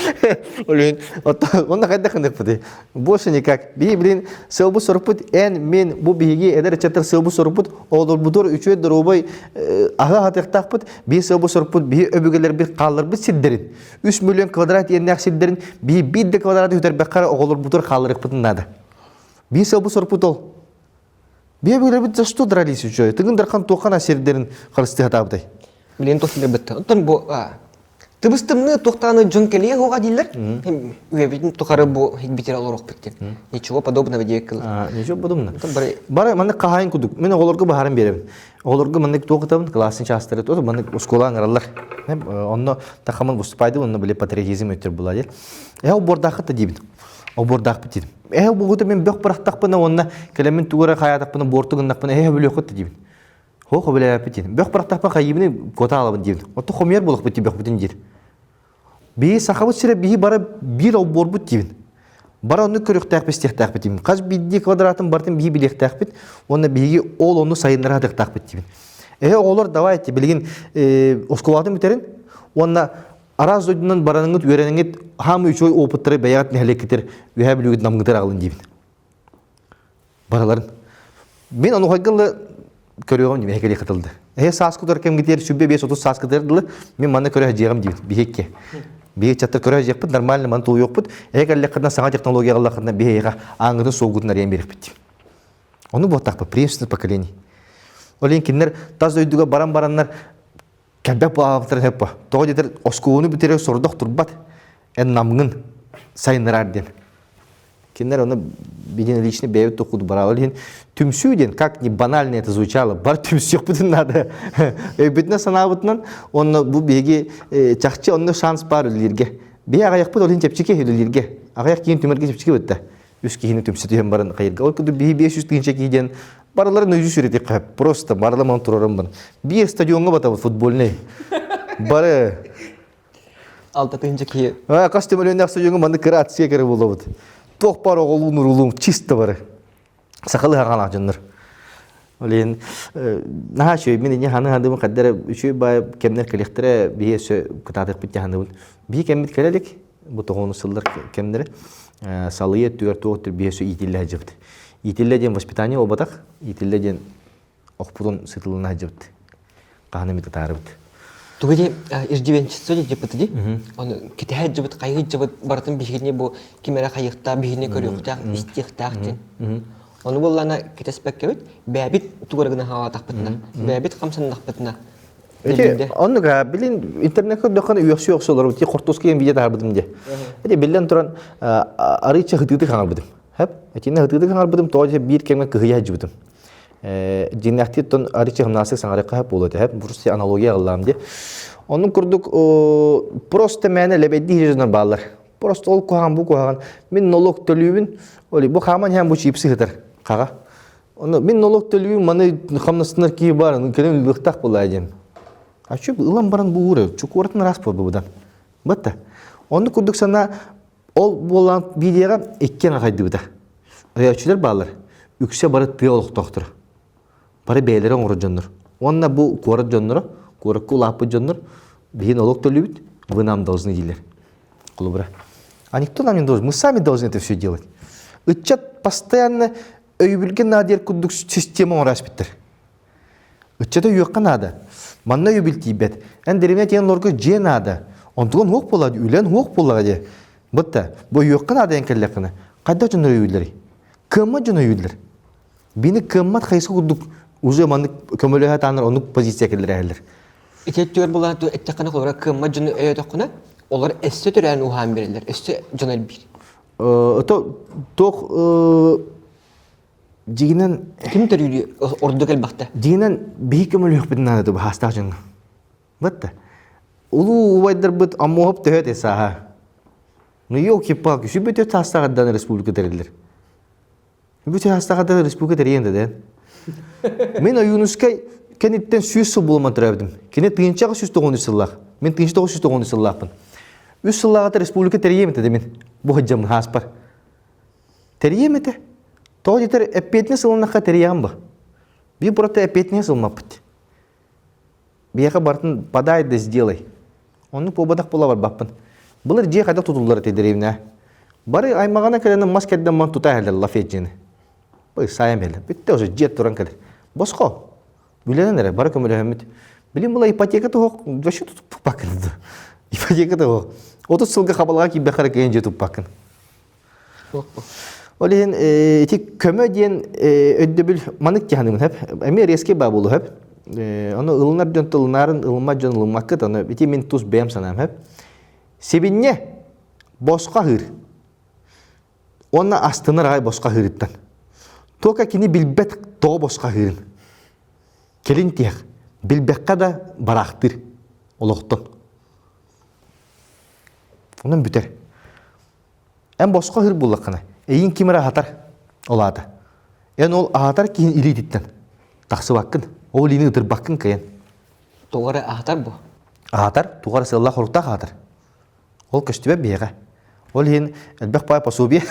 Он кайда кандай пути. Больше никак. Би, блин, сылбу сорпут, мен бу биги эдер чатыр сылбу сорпут, олор бутор үчөй дробой ага хатыктакпыт, би сылбу сорпут, би өбүгелер бир калырбы силдерин. 3 миллион квадрат ернак силдерин, би бидде квадрат үтөр баккар олор бутор калырыкпытын нада. Би сылбу сорпут ол. Би өбүгелер бит за что дрались үчөй? Тыгын даркан токан асердерин кырысты хатабыдай. Билен тохилер битти. Онтон бу Тыбыстымны тоқтаны жонкеле хоға дейлер. Үебетін тоқары бұл хекбетер алырық бітті. Ничего подобного дейік кыл. Ничего подобного. Бары маны қағайын күдік. Мен оғылырғы бағарын беремін. Оғылырғы маны тоқытамын, классын частыры тоты, маны школаң аралар. Онны тақамын бұстыпайды, онны біле патриотизм өттер болады. Әу бордақы та дейбін. О бордақ бітеді. Әу бұғыды мен бөк бірақтақпына, онна кәлемін туғыра қаятақпына, бортығындақпына, әу біле өқытты дейбін. Хоқ біле бітеді. Бөк бірақтақпа қайымыны көта алабын дейбін. Отты қомер болық бітті бөк бітін дейді. Бейі сақабыт сірі бейі бара бір ау бор бұт дейбін. Бара оны көрік тәқпес тәқ бит дейбін. Қаз бидді квадратын бартын бейі білек тәқ бит, оны бейге ол оны сайынларға тәқ бит дейбін. Олар давай әтті білген осколатын бітерін, оны араз ойдынан бараныңыт, өреніңіт, хамы үш ой опыттыры бәяғат нәхелек кетер, өйә білугіт намғытыр ағылын дейбін. Бараларын. Мен оны қойғылы көріғым дейбін, әкелі қытылды. Сас күтір кем кетер, сүбе 5-30 сас кетерділі, мен маны көрі жеғым дейбін, бейекке. Бейек чаттыр көрі жеқпіт, нормальный маны тұлы жоқпыт, әкелі қырдан саңа технологияғылы қырдан бейеға аңғытын соғытын әрен беріп бітті. Оны бұқтақ ба, преемственность поколений. Олен кендер таз өйдіға баран-баранлар кәбәк бағаптырын әп ба. Тоғы детер оскуыны бітерек сордық тұрбат, ән намғын сайыныр арден. Кендер оны биден личный бәйбіт тоқуды бара. Олен түмсүйден, как не банально это звучало, бар түмсүйек бүтін надо. Өйбітіне санабытынан, оны бұл бейге чақчы оны шанс бар өлілерге. Бей ағаяқ бұд олен тепчеке өлілерге. Ағаяқ кейін түмерге тепчеке бітті. Үз кейіні түмсі түйен барын қайырға. Ол күді бей 500 түйінше кейден бараларын өзі сүреті қайып. Просто бараламан тұрарым бұн. Бей стадионға батабы футболный. Бары. Алты түйінше кейі. Қастым өлінақ стадионға манды кірі атсия кірі болды бұд. Тоқ бар оғылуын ұрылуын чисто бары. Сақалы қаған ақжынлар. Олен, наға шөй, мен ене ханы хандымын қаддары үшөй бай кемнер кәлектірі бейе сө күтатық бітті хандымын. Бейе кәммет кәлелік, бұл тоғыны сылдар кемнері, салые түгер тоғыттыр бейе сө итілі әжіпті. Итілі ден воспитание обатақ, итілі ден оқпұтын сытылына әжіпті. Қағаны меті тары біті. Тугеде иждивенчество деп бітіде, оны кете әжіпті, қайғы жібіт бартын бейгіне бұл кемері қайықта, бейгіне көріқтақ, істиқтақ ден. Оны боллана кетеспек кебет, бәбит тугыргына хава тақпытына, бәбит қамсандақ бітіна. Оны білін интернетке дөққан үйекші олар, қортосқа ен видео тағар бідім де. Білден тұран арыча ғытыды қаңар бідім. Әтені ғытыды қаңар бідім, тоғы бір кемге күйе әжі бідім. Жиннәқті тұн арыча ғымнасық саңарыққа әп болады, бұрысты аналогия ғылам де. Оның күрдік просто мәні ләбәдді хижінер бағалар. Просто ол қоған, бұл қоған. Мен налог төлуін, бұл қаман хәм бұл чипсі ғытыр. Қаға. Мен налог төлуін, маны қамнасынар кейі бар, кәлем лықтақ бұл әдем. Ачу ұлан баран бұл ұры, чүк орытын рас бұл бұдан. Бұтты. Оны күрдік сана, ол болған видеоға еккен ағайды бұда. Өйәчілер бағалар, үксе бары тыя олық тоқтыр. Бары бәйлері оңыры жоныр. Онына бұл қоры жоныры, қорыққы ұлапы жоныр, бейін налог төлуін, вы нам должны делер. Клубра. А никто нам не должен. Мы сами должны это все делать. Учат постоянно өйбілген надер күндік система он распиттір. Учата үйеққа надо. Манна өйбілті бет. Әндеріне тен лорғы же надо. Онтығын оқ болады, үйлен оқ болады. Бұтта, бұл үйеққа надо әнкелләқіні. Қайда жоныр өйбілдері? Кымма жон өйбілдер? Бені кыммат қайсы күндік уже манны көмөлі хатаныр, оның позиция келдер әлдер. Итеттігер болған әттіққаны қолыра кымма жон өйдіққына олар әсте түрән ұған берілер, әсте жонар бір. Тоқ жегінен... Кім түрілі орды кәл бақты? Жегінен бейі көмөлі өкпетін надады бұл хастақ жонға. Бұтты. Улу ұвайдар бұд амуғып төхет әсаға. Ну еу кеппақ, үші бөтет хастағадан республика тәрелдер. Бөтет хастағадан республика тәрейенді дән. Мен ойынышкай кенеттен сүйіз сыл болман тұрабдым. Кенет тыйыншаға 190 сыллақ. Мен тыйыншаға 190 сыллақпын. 3 сыллағата республика тәрейеметі де мен. Бұл жамын хаспар. Тәрейеметі. Тоғы жетер әппетіне сылынаққа тәрейеғым ба. Би бұрата әппетіне сылмап бұд. Бияқа бартын падайды сделай. Оның побадақ бола бар бақпын. Бұлар же қайдақ тұтылдары тедерейміне. Бары аймағана кәлені мас кәдден ман тұта әлі лафет жені. Бұл сайым әлі. Бітті уже жет тұран кәдір. Босқо. Бүленен әрі, бары көмілі әмет. Білем бұла ипотека тұғық, вообще тұтып бақынды. Ипотека тұғық. 30 сылға қабалға ки бәқары кәйін жетіп бақын. Олеген, көмі дейін өдді біл маңық кеханымын әп. Әме резке ба болу әп. Onu ılnar dönt ılnarın ılma jön ılmakıt onu biti min tuz bem sanam hep. Sebinne bosqa hır. Onna astını ray bosqa hırıttan. Toka kini bilbet to bosqa hırın. Kelin tiyaq. Bilbekka da baraqtır. Oloqton. Onun büter. En bosqa hır bullaqana. Eyin kimira hatar olada. En ol ahatar kihin ili ditten. Taqsı bakkın. O lini ıtır bakkın kayan. Toğara ahtar bu. Ahatar, tuğara sığAllah horukta ahatar. Ol köstübe biyaga. Ol hin elbek pay pasubiye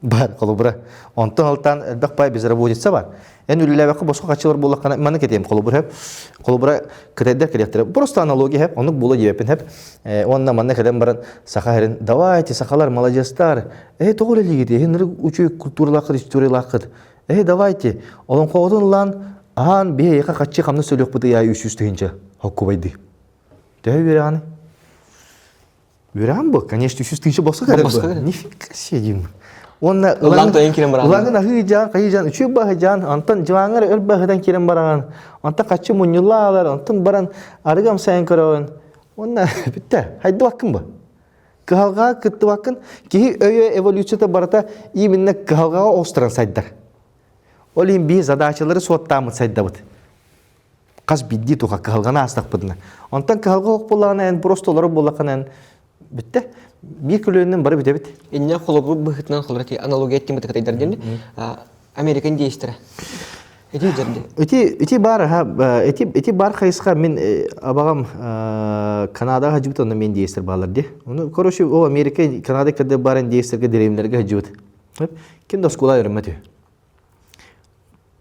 bar kolubura. Ondan altan elbek pay bizara boğutsa var. En ülüle bakı bosqa kaçılır bullaqana. Manı keteyim kolubura hep. Kolubura kıtayder kelektere. Просто аналогия hep. Onluk bulu jebepin hep. Onna manna kedem baran saqa herin. Давайте, сақалар, молодецтар. Тоғыл елі кеді. Хенрі учу культуралақыд, историялақыд. Давайте. Олон қоғытын лан аан бе еқа қатчы қамны сөйлек бұды яй үсі хинча. Хокку байды. Дәй вераны. Веран бұл, конечно, үсі хинча босқа кәрі бұл. Нифика седим. Онна улаңын ахы жан, қайы жан, үчі бағы жан, антан жуаңыр өл бағыдан керен бараған. Антан қатчы мұнюлла алар, антан баран арығам сайын көрауын. Онна бітті, хайды баққын бұл. Кыхалға кытты баққын, кейі өйі эволюцията барата именно кыхалғаға остыран сайдар. Ол ең бей задачалары соттамын сайда бұд. Қаз бидді туға кыхалғана астақ бұдына. Антан кыхалға оқ болағына ән, просто олары болақына ән. Бітті. Bir különün bari bite bit. Inne kolobu bıhıtnan kolorati analogi ettiğim de kadar derdi. Amerikan değiştire. Eti derdi. Eti bar ha eti bar kayıska min abagam Kanada hacıbıt onu min değiştir bağlar diye. Onu koroşu o Amerika Kanada kadar barın değiştirge dereyimlerge hacıbıt. Kim de skola öğrenmedi.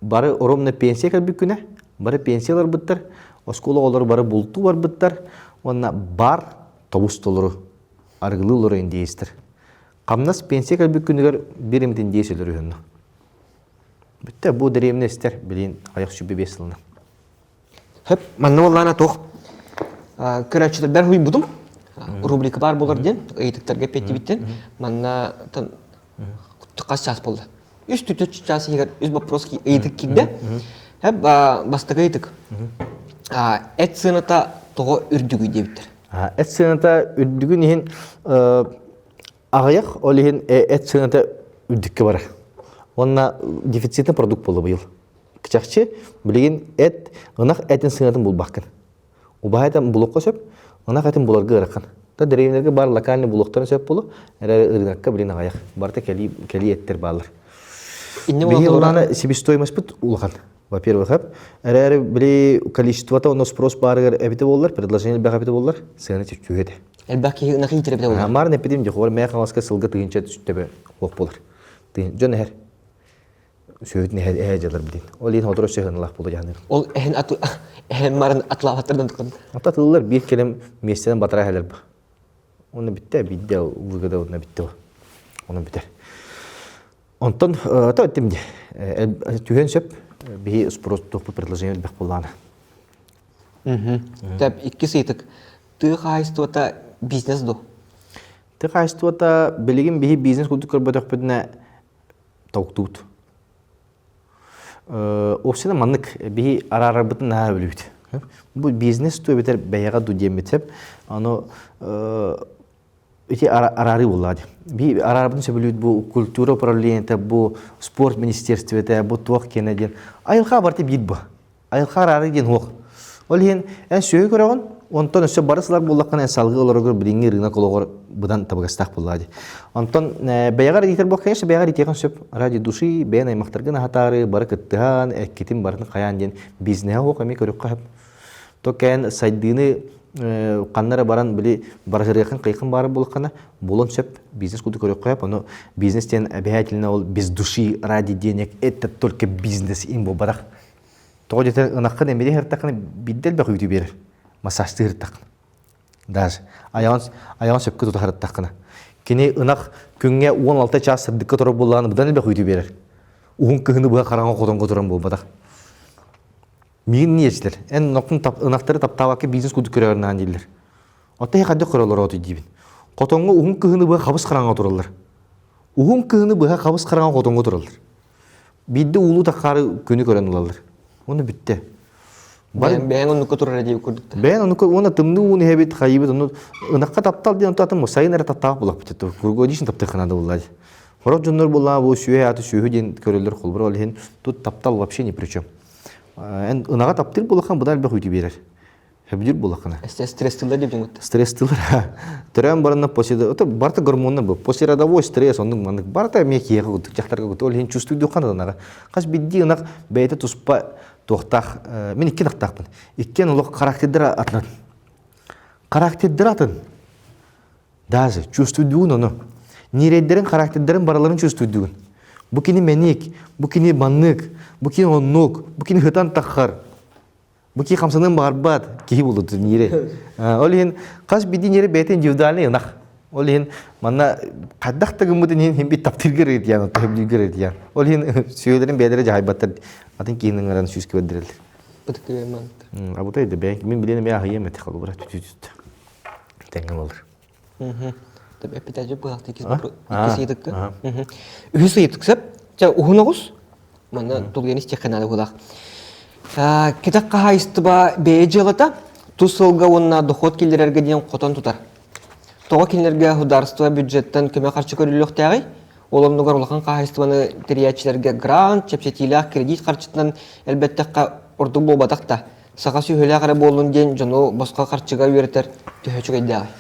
Bari oromna pensiya kal bir güne. Bari pensiyalar bittir. O skola olur bari bultu var bittir. Ona bar tavus doluru. Argılı olur en değiştir. Kamnas pensiya kal bir günler birimden değişilir yönü. Bitti bu dereyimini ister bilin ayak şüphe besilini. Hep manna vallana toq. Kıraçılar ben huy budum. Rubrika bar bolar den. Eğitiklerge petti bitten. Manna tan kaç ças boldu. Üst ças yeger üst вопрос eğitik kibde. Hep bastık eğitik. Et sınıta toğu ürdügü diye bitter. Et sınıta ürdügü nihin ağayak olihin et sınıta ürdükü var. Onna дефицитный продукт болу быйыл. Кычакчы билеген эт, ынак этин сыңатын булбаккын. Убайдан булукка сөп, ынак этин буларга ыраккан. Та деревнерге бар локальный булуктарын сөп болу, рынокка билин аяк. Барта кели еттер балар. Быйыл аны себестоимость бит улган. Во-первых, әрі біле количествота оны спрос барығыр әбіті болылар, предложение бәқ әбіті болылар, сығаны тек күйеді. Әлбәкі нақи етер әбіті болылар? Марын әпетем де қоғыр, мәе қаңасқа сылғы тығынша түстебе оқ болыр. Жон әр. Сөйетін әе жалар білден. Ол ең отыру сөйгінлақ болды жағыныр. Ол әхін марын атлаваттардан тұқын? Ататылылар бір келем местеден батыра әлер бұл. Оны бітті, бітті, ұғыда оны бітті. Оны бітер. Онтан, та өттім де, түйен сөп, бей спрос тоқпы предложение бәқ болғаны. Тәп, икі сейтік, тұғы қайыстуата бизнес до? Тұғы қайыстуата білеген бей бизнес күлді көрбөт өкпедіне тауқтуыд. Опсена маннык бей арарабытын наға өлігді. Бұл бизнес туы бетер бәйяға дудем бетсеп, аны өте арары болады. Бей арарабытын сөбілуді бұл культура управлениеті, бұл спорт министерстветі, бұл туақ кенеден. Айылға барты бейд бұл. Айылға арары ден оқ. Ол ең ән сөйі көріғын, онтан өсі барысылар болаққан ән салғы оларға біліңі рына қолығыр бұдан табығастақ болады. Онтан бәйғар етер бұл, конечно, бәйғар етеғін сөп ради души, бәйін аймақтарғын ағатары, бары күттіған, әккетін барын қаян ден бизнеға оқ әме көріп қағып. Ток ән сайдыны қаннары баран білі барғырғын қайқын бары болыққана, болын сөп бизнес күді көріп қағып, оны бизнестен әбәйтіліне ол без души ради денег, это только бизнес им бұл барақ. Тоғы жетер ұнаққын әмеде хәрттақын биддел бәқ үйті берір. Масажды хәрттақын. Даже аяғын сөпкі тұты хәрттақына. Кені ұнақ күнге 16 час сырдыққа тұрып болағаны бұдан әлбәқ үйті берір. Уғын күхіні бұға қараңға қотонға тұрын бұл бадақ. Мейін не ешілер? Ән ұнақтары таптаваке бизнес күді көрерінен дейлер. Отта еқады құралар оты дейбін. Қотонға уғын күхіні бұға қабыс қараңға тұралар. Уғын күхіні бұға қабыс қараңға қотонға тұралар. Бидді ұлы таққары күні көрен олалар. Оны бітті. Бәң онны көтөрөр дип күрдүк. Бен оны тымны уны хебит хайбит оны ынакка таптал дигән татым сайын ара таптап булак бит. Курго дишин тапты ханада буллар. Хорот жоннор булла бу сүйе аты сүйе ден көрөлөр кулбур ол хен тут таптал вообще ни при чем. Эн ынага таптыл булакан будан бек үти берер. Хебдир булакана. Стресстылар дип дигән. Стресстылар. Төрәм барына после это барта гормонны бу. После родовой стресс онның мандык барта меки ягы жактарга ол хен чувствует ханада. Кас бидди ынак бейте туспа тоқтақ, мен ikki нақтақпын. Ikki ұлық характердер атынан. Характердер атын. Даже чувствуйдуын оны. Нерейдерін, характердерін бараларын чувствуйдуын. Бұ кені мәнек, бұ кені баннық, бұ кені оннық, бұ кені хытан таққар. Бұ кені қамсанын бағарбат. Кейі болуды нере. Ол ең, қас биді нере бәйтен жевдалыны ынақ. Ол ең, манна қаддақтығын мұдын ең бет таптыргер еді ян, тәбілгер еді ян. Ол ең, сөйлерін бәдері жайбаттар. Атын кейінің араны сүйіске өдірелді. Бұтықы манты. Абутайды, мен білені мен ағы еметі қалу бұра түт. Тәңгім олыр. Таби әпетәжі бұғақты ikisi едікті. Үхісі едіксіп, ұғын оғыз, мана тұлғені стек қанады бұлақ. Кетақ қағайысты ба бәйе жылыта, тұс сылға онына дұхот келдерерге дейін қотан тұтар. Тоға келдерге хударство бюджеттен көме қарчы көрілік тәғай, олымдығар олақан қағайыстываны тіриячілерге грант, чепсетилях, кредит қарчытынан әлбәттіққа ұрдық болбадақта. Саға сүйелі ағары болуын дейін жону босқа қарчыға үйретер түйәчік әйдіғай.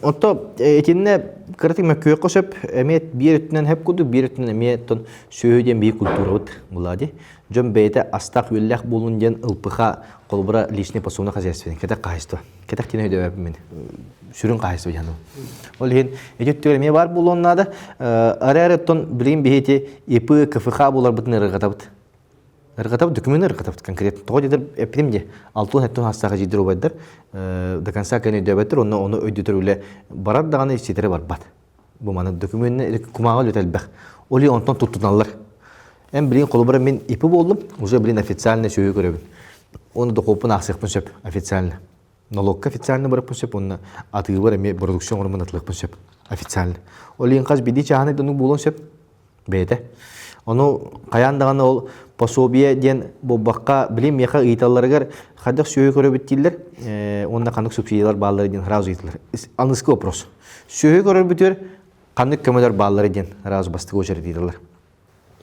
Отто, етінне кіртік мәккөй қосып, әмет бір өттінен әп көді, бір өттінен әмет сөйден бей культура өт бұлады. Жон бәйті астақ өлләқ болуын дейін ұлпыға қолбыра личный посуына хозяйственен. Кетақ қағайыстыва. Кетақ тені өйді өпімен. Сүрін қағайыстыва яну. Ол ең, әдеттігер ме бар болуыннады. Ары-ары тон білейін бейті епі кіфіға болар бұтын ұрғатабыд. Ұрғатабыд, документ ұрғатабыд конкретно. Тоғы дедір әпірімде 6-7 астаға жидір өбайдыр. До конца кәне өйді өбайдыр, оны өйдетір өлі барар дағаны істетері бар бат. Бұл маны документіне күмаға өтәл бәқ. Олы онтан тұттыналар. Әм білейін қолыбыра мен епі болдым, уже білейін официально сөйі көребін. Оны да қопын ақсықпын сөп, официально. Налогка официально барыппын сөп, оны атығыбыр әме продукцион орымын атылықпын сөп, официально. Ол ең қаз бейді чағаны дұның болуын сөп, бейді. Оны қаяндағаны ол пособия ден болбаққа білейін меқа ұйталарығар қадық сөйі көребіт дейілер, онда қандық субсидиялар балылары ден разу ұйталар. Аңызғы вопрос. Сөйі көребітер қандық көмелер балылары ден разу бастығы өшері дейділер.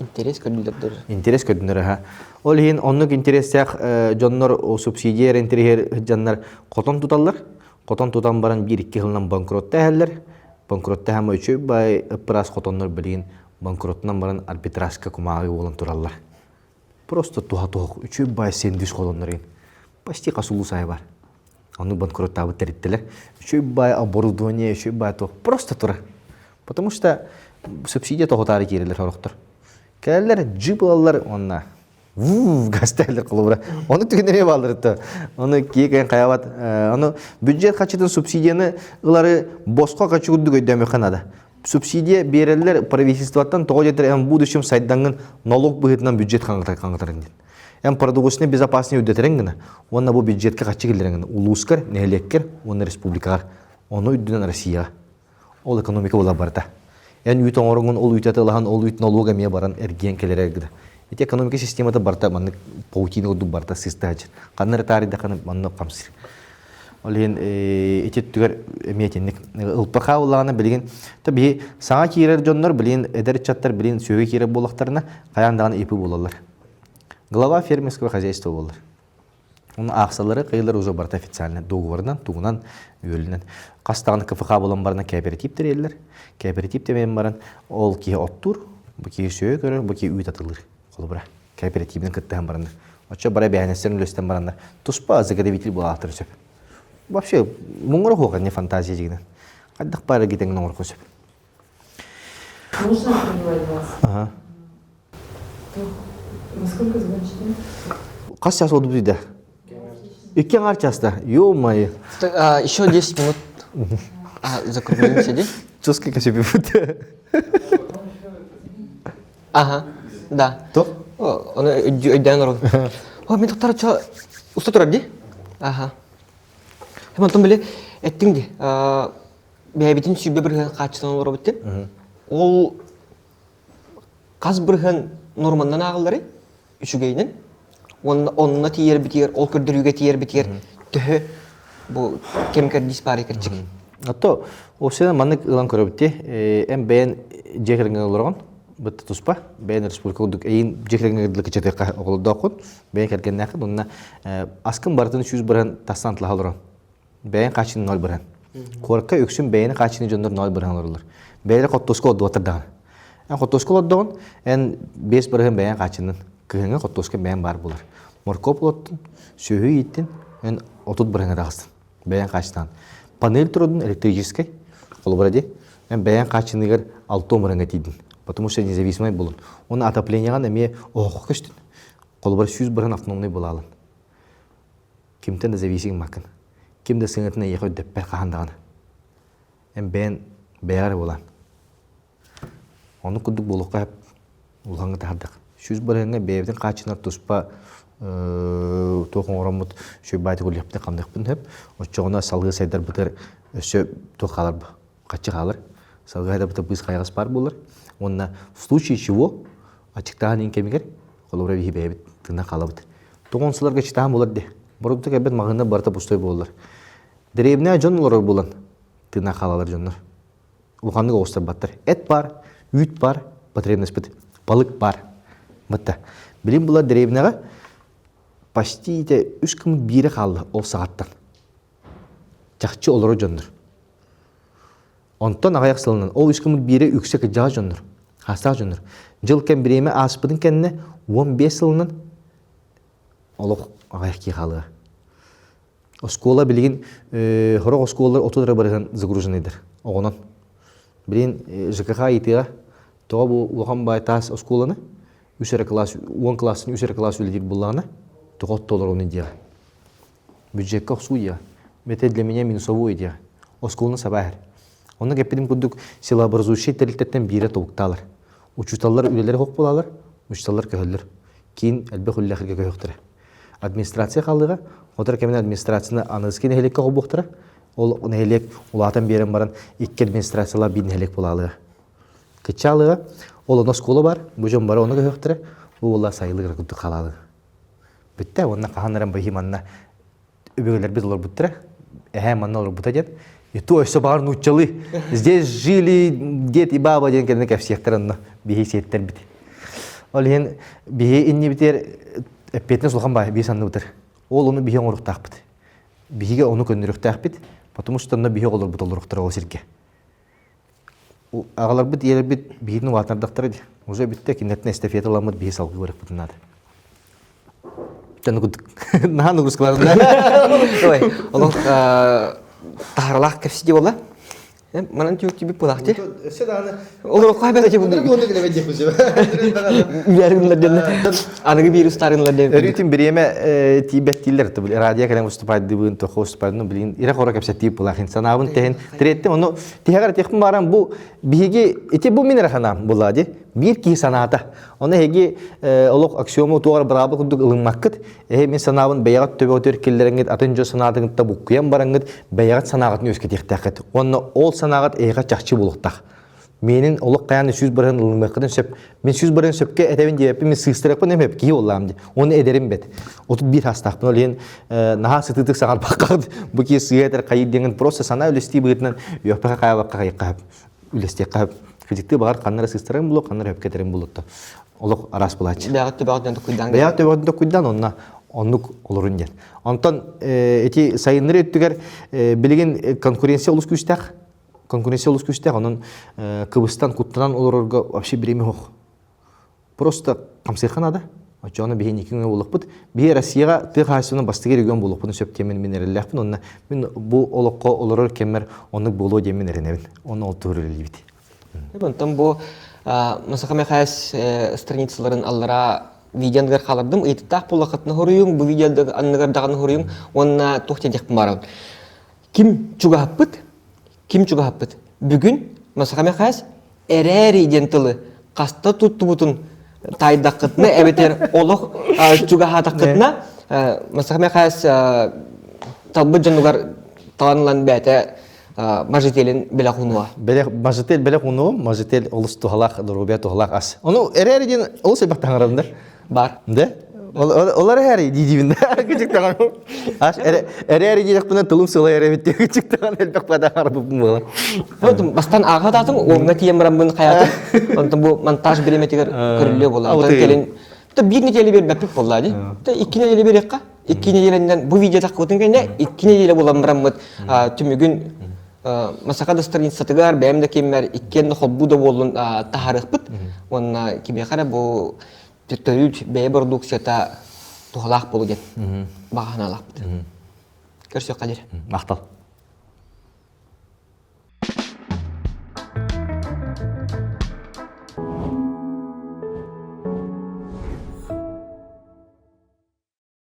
Интерес көділдірдір. Интерес көділдір, ха. Ол ең онық интерес-сәқ жоннор субсидия рентерігер жаннар қотон тұталар. Қотон тұтан баран 1-2 жылынан банкротта әлілер. Банкротта әмі өчі бай ұппырас қотонлар білейін банкроттынан баран арбитражка күмағы олын тұралар. Просто туға-туғық өчі бай сендіс қотонлар ең. Почти қасулу сай бар. Оны банкроттабы тәріттілер. Өчі бай оборудование, өчі бай туғық. Просто тұра. Потому что субсидия тоғытары керелер орықтыр. Кәлелер джип алалар онна. Гастайлер қылыбыра. Оны түгенере балдырытты. Оны кейкен қаябат. Оны бюджет қачытын субсидияны ұлары босқа қачы күрді көйдәмі қанады. Субсидия берелер правительствоттан тоғы жетер әм будущем сайддаңын налог бұғытынан бюджет қаңғытарын ден. Әм продовольственный безопасный өдетерін онна бұл бюджетке қачы келдерін улускар, нәлеккер, оны республикағар. Оны үддінен Россияға. Ол экономика ола барда. Ән үйт оңырыңын ол үйтәті лаған ол үйт налога мия баран әрген келер әргіді. Эти экономика системата барда, манны паутина ұды барда сыстағыр. Қаннары тарида қаны манны қамсыр. Ол ең эти түгер әметенік ұлпақа олағына білген. Таби саңа кейрер жонлар білген әдір чаттар білген сөйге кейрер болақтарына қаяндағаны епі болалар. Глава фермерского хозяйства болар. Оның ақсалары қиылар уже барда официально договорынан, туғынан, өлінен. Қастағын КФХ болан барына кооперативтер елілер. Кооператив темен баран ол кей оттур, бұл кей сөйі көрір, бұл кей үйт атылыр. Қолы бұра. Кооперативдің күттіған барында. Отча бара бәйінестерін үлестен баранда. Туспа загадовитель бұл ақтыр сөп. Вообще, мұңыр қоған не фантазия жегінен. Қаддық бары кетеңін оңыр қосып. Можно перебивать вас? Ага. Насколько звончите? Қас час олды бұйда? Үккен ар часта? Ё-майы. Еще 10 минут. Закруглимся, да? Чёски кәсіп өпіді. Ага, да. То? Оны өйдән ұрын. Мен тұқтары ча ұста тұрар, де? Ага. Хемантон біле, әттің де, бәйбетін сүйбе бірген қачыдан ұры бітті. Ол қаз бірген норманнан ағылдары, үшігейінен, онна тиер битер, ол көрдөрүгө тиер битер. Төһө бу кемкер диспари керчик. Ато осена маннык ылан көрөбүтти. Эм бен жекеринге олоргон. Бытты туспа. Бен республикалык эйин жекеринге дилке оголдокун. Бен кергеннәк онна аскын бардын 100 баран тастантла халырын. Бен качын 0 баран. Корка өксүн бен качыны жондор 0 баран олорлар. Бен коттоско оддотардан. Коттоско оддон эн 5 баран бен качынын кыгыңа коттоско бен бар булар. Моркоп лоттун, сүйү иттин, эн 30 баран дагыстын. Бен качтан. Панель турдун электрический. Колбради. Мен бен качыныгар 6 баранга тидин. Потому что независимый болун. Он отопление гана ме ох көстүн. Колбар 100 баран автономный болалын. Кимтен независимый макын. Кимде сыңытына ехо деппер кахандаганы. Эм бен беяр болан. Оны кудук болукка улганга тардык. 100 баранга беевден качынар туспа тоқын орамут шөйбайты көлепте камдыкпын деп. Очогуна салгы сайдар бытыр өсө тоқалар бу. Качы калыр. Салгы сайдар бытыр быз кайгас бар болар. Онна в случае чего ачыктаан кемигер колора бихи бебит тына калабыт. Тогонсуларга читаан болар де. Боротук эбет магында барта пустой болар. Древне жонлор болан тына калалар жонлор. Улганды остар баттар. Эт бар, үт бар, потребность бит. Балык бар. Мытта. Билим булар древнега почти 3 кым бире калды ол сагаттан. Жакчы олоро жонлор. Онтон ағаяқ сылынан ол 3 кым бире үксек жаа жонлор. Хастақ жонлор. Жыл кен биреме аспыдын кенне 15 сылынан олық ағаяқ ки қалыға. Оскола білген, хорог осколалар 30 лира барыған загружен едір. Оғынан. Білген ЖКХ етіға, тоға бұл оған байтас осколаны, 10 классын 3 класс өледік бұллағына, тоға $30 оны деға. Бюджетка осу деға. Мете для меня минусовую деға. Осколаны сабағыр. Оны кепедім күндік силообразующий тәрілтеттен бире тоғықталар. Учуталар үлелері хоқ болалар, учуталар көхілдір. Кейін әлбек үлләхірге көхіқтірі. Администрация қалдыға, отыр кәмен администрацияны анығызкен әлекке хоқ бұқтыры. Ол нәйлек, улатан берен баран 2 администрациялар бейін әлек болалыға. Кітчалыға, ол оны сколы бар, бұжын бары оны көхіқтірі, бұл олар сайылығыр күнді қалалыға. Бітті, онына қағанларан бахиманна өбегілер біз олар бұттыры, манна олар бұта дед. И то все бар нучалы. Здесь жили дед и баба, ден кеден кәфсияқтар онына бейі сеттер біті. Ол ен бейі инне бітер әппетіне сұлған бай, бейі санны бұтыр. Ол оны бейі оңырықтақ біті. Бейіге оны көндіріктақ біті, потому что оны бейі олар бұт олырықтыр ол серке. Ағалар біт, елер біт, бейінің ватнардақтар еді. Уже бітті, кенеттіне эстафета ламыд бейі салғы көрік бұтынады. Тәні күдік. Наған ұғырысқыларында. Ой, олық тахарлах кепсиде бола. Манан тюк тебе пулахте. Олар кай бәдә җибу. Үйләргәнләрдән аныгы вирус тарынлардан. Ритм биреме тибеттилер тибел радио калам уступайды дибен то хостпадны билин ира хора кепсети пулахин санабын тен третте оны тигәр техм барам бу биге эти бу минер ханам булади бир ки саната. Оны heги олок аксиому тугар барабы кудук ылынмаккыт. Мен санабын бәягат төбө өтөр киллереңгет атын жо санадыңытта бу куян бараңгыт бәягат санагатын өскө тектакыт. Оны ол санагат эйга чакчы булуктак. Менин олық қаяны 100 баран ылынмақыдын сөп. Мен 100 баран сөпке әтәвен дейіппен мен сығыстырақпын әмеп кей олам де. Оны әдерім бәді. 31 хастақпын олен наға сытытық сағар баққағыд. Бұл кей сығайтар қайыр деген просто сана үлесті бұғытынан өйіппіға қайабаққа қайып үлесте қайып. Күдікті бағар қаннары сығыстырын бұлы, қаннары өпкетерін бұлытты. Олық арас бұлачы. Бәғат төбәғаттен құйдан. Бәғат төбәғаттен құйдан онына онлық олырын ден. Онтан әти сайыныры өттігер білеген конкуренция олыс күштәқ. Конкуренция улус күстәк, онын Кыбыстан куттанан олорорга вообще береме хох. Просто камсырхан ада. Очоны бейін екіңе олық бұд. Бейі Россияға тық хайсының бастығыр еген болық бұдың сөп темен мен әрілләқпін. Онына мен бұл олыққа олорор кемер онық болу демен әрінәбін. Оны ол тұғыр әлі біді. Онтан бұл мысақаме қайс страницаларын аллара видеондығыр қалардым. Етіттақ бұл ақытны хорuyum, бұл видеондығы аннығырдағын хорuyum. Онына тоқтен дек барауын. Ким чуға хаппыд? Ким чуга хаппыт? Бүгін масақаме қайс әрәр идентілі қаста тұттыбытын тайдақытны әбетер олық чуга хатақытына масақаме қайс талбыт жануғар таланылан бәті мажетелін бәлі құнуа. Мажетел бәлі құнуа, мажетел олыс тұғалақ, дұрубия тұғалақ ас. Оны әрәр иден олыс әбәк таңырарында? Бар. Де? Олар әрі дейдеймін да, күчіктіған. Әрі дейдек бұна тұлым сұлай әрі бітте күчіктіған әлбәк бада арбыбым бола. Бастан аға датым, оңға тиемірам бұны қаятым. Онтан бұл монтаж береметігер көрілі бола. Bir nedeli bir bepik bolladı. Da 2 nedeli bir yakka. 2 nedelinden bu video takıldığın gene 2 nedeli bulamıramıd. Tüm gün masaka dostların satıgar benim de kimler 2 hobbu da bolun taharıqpıt. Ona kimi kara bu tütüyüt bey produksiyata tohlaq bolu get. Bağanalaq. Görüşürüz Kadir. Maqtal.